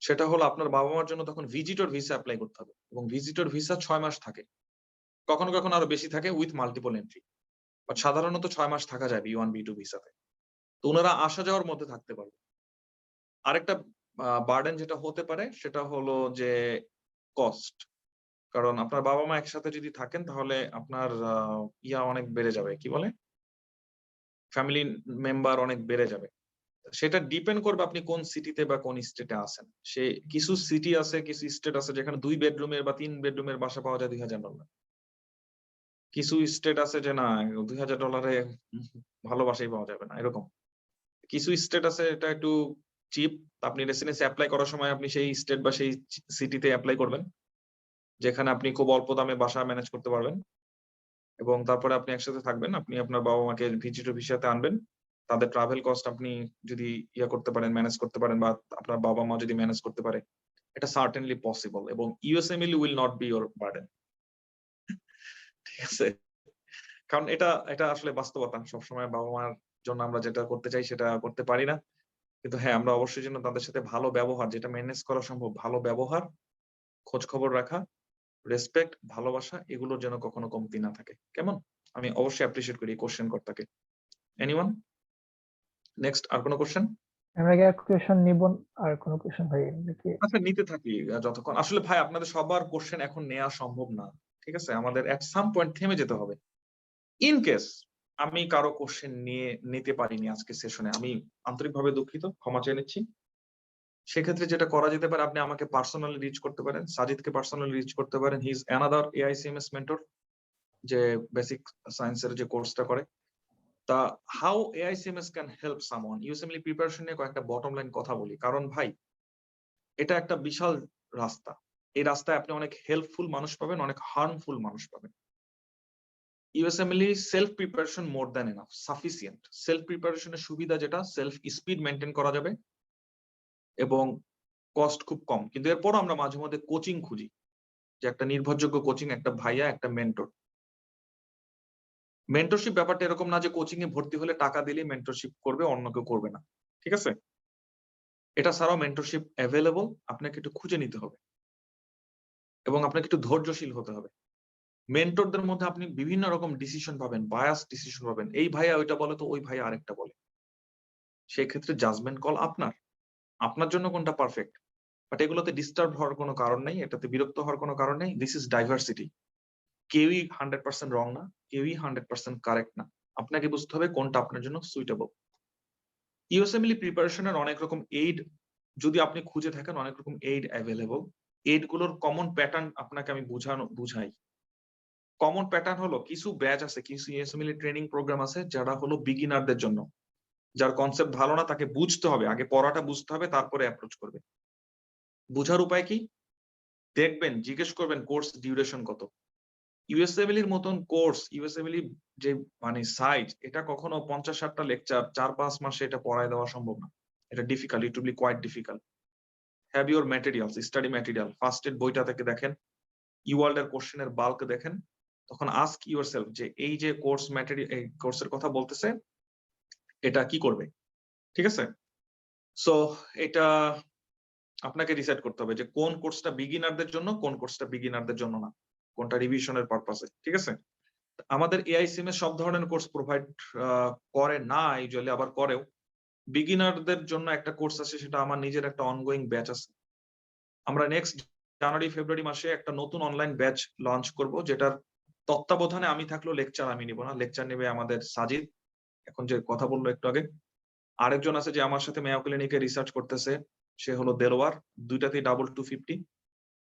সেটা হলো আপনার বাবা মার জন্য তখন ভিজিটর ভিসা অ্যাপ্লাই করতে হবে, এবং ভিজিটর ভিসা 6 মাস থাকে, কখনো কখনো আরো বেশি থাকে উইথ মাল্টিপল এন্ট্রি, বাট সাধারণত 6 মাস থাকা যায় B1 B2 ভিসাতে। তো ওনারা আসা যাওয়ার মধ্যে থাকতে পারবে। আরেকটা বার্ডেন যেটা হতে পারে সেটা হলো যে কস্ট, কারণ আপনার বাবা মা একসাথে যদি থাকেন তাহলে আপনার অনেক বেড়ে যাবে, কি বলে, ফ্যামিলি মেম্বার অনেক বেড়ে যাবে। সেটা ডিপেন্ড করবে আপনি কোন সিটিতে বা কোন স্টেটে আছেন। সে কিছু সিটি আছে, কিছু স্টেট আছে যেখানে 2 বেডরুমের বা 3 বেডরুমের বাসা পাওয়া যায় $2000। কিছু স্টেট আছে যে না, $2000 ভালো বাসাই পাওয়া যাবে না, এরকম। কিছু স্টেট আছে এটা একটু চিপ, আপনি রেসিডেন্সি অ্যাপ্লাই করার সময় আপনি সেই স্টেট বা সেই সিটিতে অ্যাপ্লাই করবেন যেখানে আপনি খুব অল্প দামে বাসা ম্যানেজ করতে পারবেন, এবং তারপরে আপনি একসাথে থাকবেন। আপনি আপনার বাবা মাকে ভিজিটর ভিসাতে আনবেন, তাদের ট্রাভেল কস্ট আপনি যদি করতে পারেন, ম্যানেজ করতে পারেন, বা আপনার বাবা মা যদি ম্যানেজ করতে পারে, এটা সার্টেনলি পসিবল, এবং USMLE will not be your burden, ঠিক আছে? কারণ এটা আসলে বাস্তবতা। সবসময় বাবা মার জন্য আমরা যেটা করতে চাই সেটা করতে পারি না, কিন্তু হ্যাঁ, আমরা অবশ্যই যেন তাদের সাথে ভালো ব্যবহার, যেটা ম্যানেজ করা সম্ভব, ভালো ব্যবহার, খোঁজ খবর রাখা, রেসপেক্ট, ভালোবাসা, এগুলোর যেন কখনো কমতি না থাকে। কেমন? আমি অবশ্যই অ্যাপ্রিশিয়েট করি কোশ্চেন কর্তাকে। Anyone next? আর কোনো কোশ্চেন? আমরা কি আর কোয়েশন নিব? আর কোনো কোয়েশন ভাই নাকি? আচ্ছা, নিতে থাকি যতক্ষণ। আসলে ভাই আপনাদের সবার কোশ্চেন এখন নেওয়া সম্ভব না, ঠিক আছে? আমাদের এট সাম পয়েন্ট থেমে যেতে হবে। ইন কেস আমি কারো কোশ্চেন নিতে পারিনি আজকে সেশনে, আমি আন্তরিকভাবে দুঃখিত, ক্ষমা চেয়ে নিচ্ছি। সেক্ষেত্রে যেটা করা যেতে পারে, আপনি আমাকে পার্সোনালি রিচ করতে পারেন, সাজিদকে পার্সোনালি রিচ করতে পারেন। He is another AICMS mentor, যে বেসিক সায়েন্সের যে কোর্সটা করে। তা how AICMS can help someone, USMLE preparation নিয়ে কয়েকটা বটম লাইন কথা বলি। কারণ ভাই, এটা একটা বিশাল রাস্তা। এই রাস্তায় আপনি অনেক হেল্পফুল মানুষ পাবেন, অনেক হার্মফুল মানুষ পাবেন। USMLE self preparation more than enough, sufficient. Self প্রিপারেশনের সুবিধা যেটা, সেলফ স্পিড মেনটেন করা যাবে এবং কস্ট খুব কম। কিন্তু এরপরও আমরা মাঝে মধ্যে কোচিং খুঁজি, যে একটা নির্ভরযোগ্য কোচিং, একটা ভাইয়া, একটা মেন্টর। মেন্টরশিপ ব্যাপারটা এরকম না যে কোচিং এ ভর্তি হলে টাকা দিলে মেন্টরশিপ করবে, অন্য কেউ করবে না, ঠিক আছে? এটা ছাড়াও মেন্টরশিপ অ্যাভেলেবল, আপনাকে একটু খুঁজে নিতে হবে এবং আপনাকে একটু ধৈর্যশীল হতে হবে। মেন্টরদের মধ্যে আপনি বিভিন্ন রকম ডিসিশন পাবেন, বায়াস ডিসিশন পাবেন, এই ভাইয়া ওইটা বলে তো ওই ভাইয়া আরেকটা বলে। সেই ক্ষেত্রে জাজমেন্ট কল আপনার, আপনার জন্য কোনটা পারফেক্ট। বাট এগুলোতে ডিস্টার্ব হওয়ার কোনো কারণ নেই, এটাতে বিরক্ত হওয়ার কোনো কারণ নেই। This is diversity. কেউই 100% রং না, কেউই 100% কারেক্ট না। আপনাকে বুঝতে হবে কোনটা আপনার জন্য সুইটেবল। ইউএসএমএলই প্রিপারেশনের অনেক রকম এইড যদি আপনি খুঁজে থাকেন, অনেক রকম এইড অ্যাভেলেবল। এইড গুলোর কমন প্যাটার্ন আপনাকে আমি বুঝাই। কমন প্যাটার্ন হলো, কিছু ব্যাচ আছে, কিছু ইউএসএমএলই ট্রেনিং প্রোগ্রাম আছে যারা হলো বিগিনারদের জন্য, যার কনসেপ্ট ভালো না, তাকে বুঝতে হবে, আগে পড়াটা বুঝতে হবে, তারপরে অ্যাপ্রোচ করবে। বুঝার উপায় কি? দেখবেন, জিজ্ঞেস করবেন কোর্স ডিউরেশন কত। ইউএসএমএলইর মতন কোর্স, ইউএসএমএলই যে মানে সাইট, এটা কখনো 50-60টা লেকচার 4-5 মাসে এটা পড়ায় দেওয়া সম্ভব না। এটা difficult, it will be quite difficult. Have your materials, study material, first aid বইটা থেকে দেখেন, ইওয়ার্ল্ড এর কোশ্চেনের বাল্ক দেখেন, তখন আস্ক ইউরসেলফ যে এই যে কোর্স ম্যাটেরিয়াল, এই কোর্সের কথা বলতেছে, এটা কি করবে, ঠিক আছে? সো এটা আপনাকে ডিসাইড করতে হবে যে কোন কোর্সটা বিগিনারদের জন্য, কোন কোর্সটা বিগিনারদের জন্য না, কোনটা রিভিশনের পারপাসে, ঠিক আছে? আমাদের এআইসিএমএস সব ধরনের কোর্স প্রোভাইড করে না ইউজুয়ালি, আবার করেও। বিগিনারদের জন্য একটা কোর্স আছে, সেটা আমার নিজের একটা অনগোয়িং ব্যাচ আছে। আমরা নেক্সট জানুয়ারি ফেব্রুয়ারি মাসে একটা নতুন অনলাইন ব্যাচ লঞ্চ করব, যেটার তত্ত্বাবধানে আমি থাকলেও লেকচার আমি নিব না, লেকচার নেবে আমাদের সাজিদ, এখন যে কথা বললো একটু আগে। আরেকজন আছে যে আমার সাথে মেয়ো ক্লিনিকে রিসার্চ করতেছে, সে হলো দেলোয়ার, দুইটাতেই 250।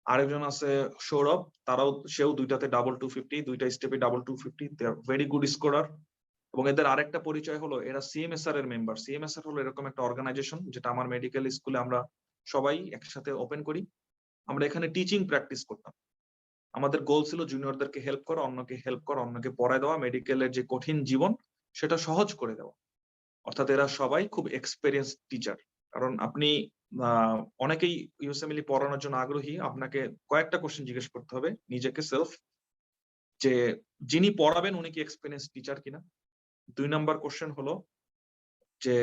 আরেকজন আছে সৌরভ, সেও দুইটাতে 250, দুইটা স্টেপে 250, দে আর ভেরি গুড স্কোরার। এবং এদের আরেকটা পরিচয় হলো, এরা সিএমএসআর এর মেম্বার। সিএমএসআর হলো এরকম একটা অর্গানাইজেশন, যেটা আমার মেডিকেল স্কুলে আমরা সবাই একসাথে ওপেন করি। আমরা এখানে টিচিং প্র্যাকটিস করতাম। আমাদের গোল ছিল জুনিয়রদেরকে হেল্প করা, অন্যকে হেল্প করা, অন্যকে পড়ায় দেওয়া, মেডিকেলের যে কঠিন জীবন সেটা সহজ করে দেওয়া। অর্থাৎ এরা সবাই খুব এক্সপেরিয়েন্স টিচার। কারণ আপনি অনেকেই ইউএসএমএলই পড়ানোর জন্য আগ্রহী, আপনাকে কয়েকটা কোশ্চেন জিজ্ঞেস করতে হবে নিজেকে সেলফ, যে যিনি পড়াবেন উনি কি এক্সপেরিয়েন্স টিচার কিনা। 2 নাম্বার কোশ্চেন হলো যে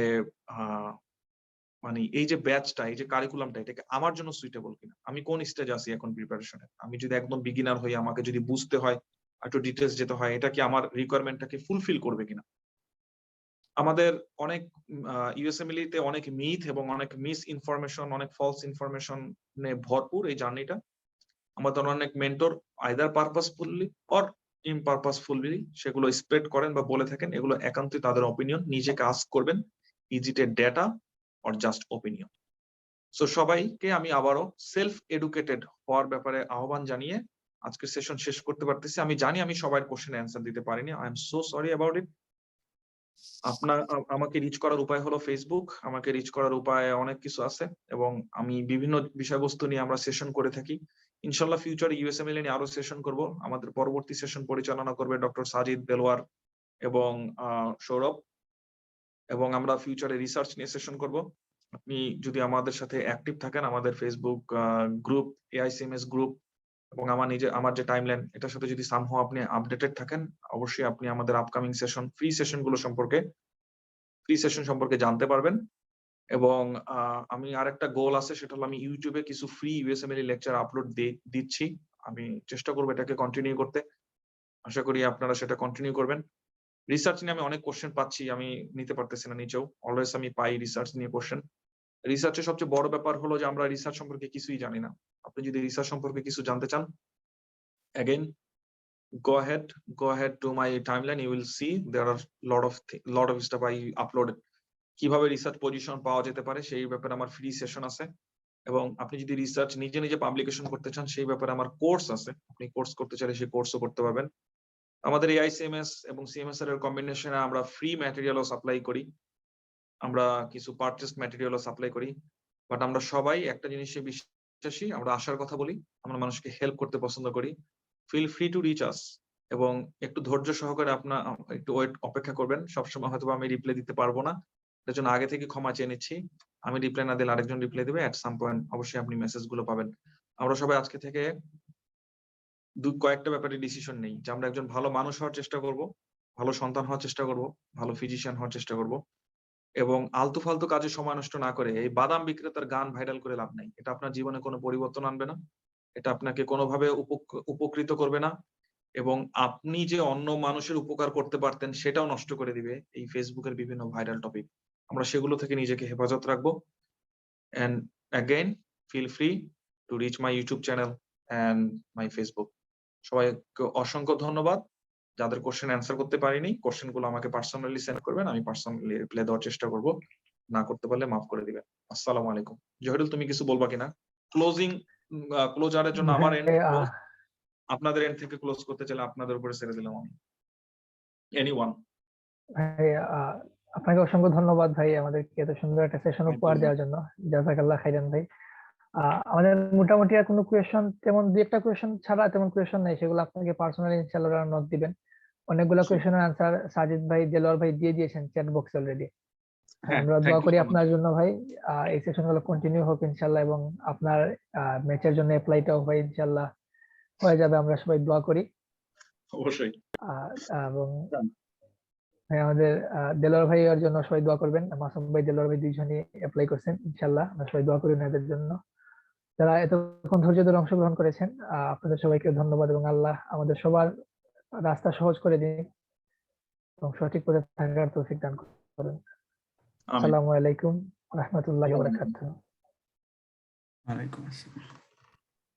মানে এই যে ব্যাচটা, এই যে কারিকুলামটা, এটাকে আমার জন্য সুইটেবল কিনা, আমি কোন স্টেজে আছি এখন প্রিপারেশনে। আমি যদি একদম বিগিনার হই, আমাকে যদি বুঝতে হয়, একটু ডিটেলস যেতে হয়, এটা কি আমার রিকোয়ারমেন্টটাকে ফুলফিল করবে কিনা। আমাদের অনেক ইউএসএমএলই তে অনেক মিথ এবং অনেক মিস ইনফরমেশন, অনেক ফলস ইনফরমেশন ভরপুর এই জার্নিটা। আমাদের অনেক মেন্টর আইদার পারপাসফুলি অর ইমপারপাসফুলি সেগুলো স্প্রেড করেন বা বলে থাকেন, এগুলো একান্তই তাদের অপিনিয়ন। নিজেকে আস্ক করবেন, is it A data or just opinion. So সবাইকে আমি আবারও সেলফ এডুকেটেড হওয়ার ব্যাপারে আহ্বান জানিয়ে আজকের সেশন শেষ করতে পারতেছি। আমি জানি আমি সবার কোশ্চেনে অ্যান্সার দিতে পারিনি, I am so sorry about it. আমাকে রিচ করার উপায় হলো ফেসবুক, আমাকে রিচ করার উপায় অনেক কিছু আছে, এবং আমি বিভিন্ন বিষয়বস্তু নিয়ে আমরা সেশন করে থাকি। ইনশাল্লাহ ফিউচারে ইউএসএমএলএ নিয়ে আরো সেশন করব। আমাদের পরবর্তী সেশন পরিচালনা করবে ডক্টর সাজিদ, দেলোয়ার এবং সৌরভ, এবং আমরা ফিউচারে রিসার্চ নিয়ে সেশন করব। আপনি যদি আমাদের সাথে অ্যাক্টিভ থাকেন, আমাদের ফেসবুক গ্রুপ, এআইসিএমএস গ্রুপ, এবং আমার যে টাইমলাইন, এটার সাথে যদি সামহাও আপনি আপডেটেড থাকেন, অবশ্যই আপনি আমাদের আপকামিং সেশন, ফ্রি সেশন সম্পর্কে জানতে পারবেন। এবং আমি আরেকটা গোল আছে, সেটা হলো আমি ইউটিউবে কিছু ফ্রি ইউএসএমএলই লেকচার আপলোড দিচ্ছি। আমি চেষ্টা করবো এটাকে কন্টিনিউ করতে, আশা করি আপনারা সেটা কন্টিনিউ করবেন। রিসার্চ নিয়ে আমি অনেক কোশ্চেন পাচ্ছি, আমি নিতে পারতেছি না নিচেও, অলওয়েজ আমি পাই রিসার্চ নিয়ে কোশ্চেন। রিসার্চের সবচেয়ে বড় ব্যাপার হলো যে আমরা রিসার্চ সম্পর্কে কিছুই জানি না। আপনি যদি রিসার্চ সম্পর্কে কিছু জানতে চান, again go ahead to my timeline, you will see there are lot of stuff I uploaded. কিভাবে রিসার্চ পজিশন পাওয়া যেতে পারে সেই ব্যাপারে আমার ফ্রি সেশন আছে, এবং আপনি যদি রিসার্চ নিজে পাবলিকেশন করতে চান সেই ব্যাপারে আমার কোর্স আছে। আপনি কোর্স করতে চাইলে সেই কোর্সও করতে পারবেন। আমাদের এআইসিএমএস এবং সিএমএসআর এর কম্বিনেশনে আমরা ফ্রি ম্যাটেরিয়ালও সাপ্লাই করি, আমরা কিছু পারচেজ ম্যাটেরিয়ালও সাপ্লাই করি। বাট আমরা সবাই একটা জিনিসে বিশ্বাসী, আমরা আশার কথা বলি, আমরা মানুষকে হেল্প করতে পছন্দ করি। ফিল ফ্রি টু রিচ আস, এবং একটু ধৈর্য সহকারে আপনার একটু অপেক্ষা করবেন। সবসময় হয়তো আমি রিপ্লাই দিতে পারবো না, এর জন্য আগে থেকে ক্ষমা চেয়ে নিচ্ছি। আমি রিপ্লাই না দিলে আরেকজন রিপ্লাই দেবে, এট সাম পয়েন্ট অবশ্যই আপনি মেসেজ গুলো পাবেন। আমরা সবাই আজকে থেকে কয়েকটা ব্যাপারে ডিসিশন নেই যে আমরা একজন ভালো মানুষ হওয়ার চেষ্টা করব, ভালো সন্তান হওয়ার চেষ্টা করব, ভালো ফিজিশিয়ান হওয়ার চেষ্টা করব, এবং আলতু ফালতু কাজে সময় নষ্ট না করে এই বাদাম বিক্রেতার গান ভাইরাল করে লাভ নাই। এটা আপনার জীবনে কোনো পরিবর্তন আনবে না, এটা আপনাকে কোনোভাবে উপকৃত করবে না, এবং আপনি যে অন্য মানুষের উপকার করতে পারতেন সেটাও নষ্ট করে দিবে এই ফেসবুকের বিভিন্ন ভাইরাল টপিক। আমরা সেগুলো থেকে নিজেকে হেফাজত রাখবো। and again feel free to reach my YouTube channel and my Facebook. সবাইকে অসংখ্য ধন্যবাদ। যাদের কোশ্চেন অ্যান্সার করতে পারিনি, কোশ্চেন গুলো আমাকে পার্সোনালি সেন্ড করবেন, আমি পার্সোনালি রিপ্লাই দেওয়ার চেষ্টা করব। না করতে পারলে মাফ করে দিবেন। আসসালামু আলাইকুম। জহিরুল, তুমি কিছু বলবা কিনা? ক্লোজারের জন্য আমার এন্ড, আপনাদের এন্ড থেকে ক্লোজ করতে চাইলে আপনাদের উপরে ছেড়ে দিলাম আমি। এনিওয়ান? ভাই আপনাকে অসংখ্য ধন্যবাদ ভাই, আমাদেরকে এত সুন্দর একটা সেশন উপহার দেওয়ার জন্য। জাযাকাল্লাহ খাইরান ভাই। আমাদের মোটামুটি আর কোনো কোয়েশন, তেমন দুই একটা কোয়েশন ছাড়া তেমন কোয়েশন নাই, সেগুলো আপনাকে পার্সোনালি ইনশাআল্লাহ নোট দিবেন। অনেকগুলো কোয়েশনের আনসার সাজিদ ভাই, দেলোয়ার ভাই দিয়ে দিয়েছেন চ্যাট বক্সে অলরেডি। আমরা দোয়া করি আপনার জন্য ভাই, এই সেশন গুলো কন্টিনিউ হোক ইনশাআল্লাহ, এবং আপনার ম্যাচের জন্য অ্যাপ্লাইটাও ভাই ইনশাআল্লাহ হয়ে যাবে, আমরা সবাই দোয়া করি। অবশ্যই। এবং হ্যাঁ, আমাদের দেলোয়ার ভাইয়ের জন্য সবাই দোয়া করবেন। মাসুম ভাই, দেলোয়ার ভাই দুইজনই অ্যাপ্লাই করছেন ইনশাআল্লাহ, আমরা সবাই দোয়া করি ওনাদের জন্য। যারা এতক্ষণ ধৈর্য ধরে অংশগ্রহণ করেছেন, আপনাদের সবাইকে ধন্যবাদ, এবং আল্লাহ আমাদের সবার রাস্তা সহজ করে দিন এবং সঠিক পথে থাকার তৌফিক দান করুন। আসসালামু আলাইকুম ওয়া রাহমাতুল্লাহি ওয়া বারাকাতুহু। ওয়ালাইকুম আসসালাম।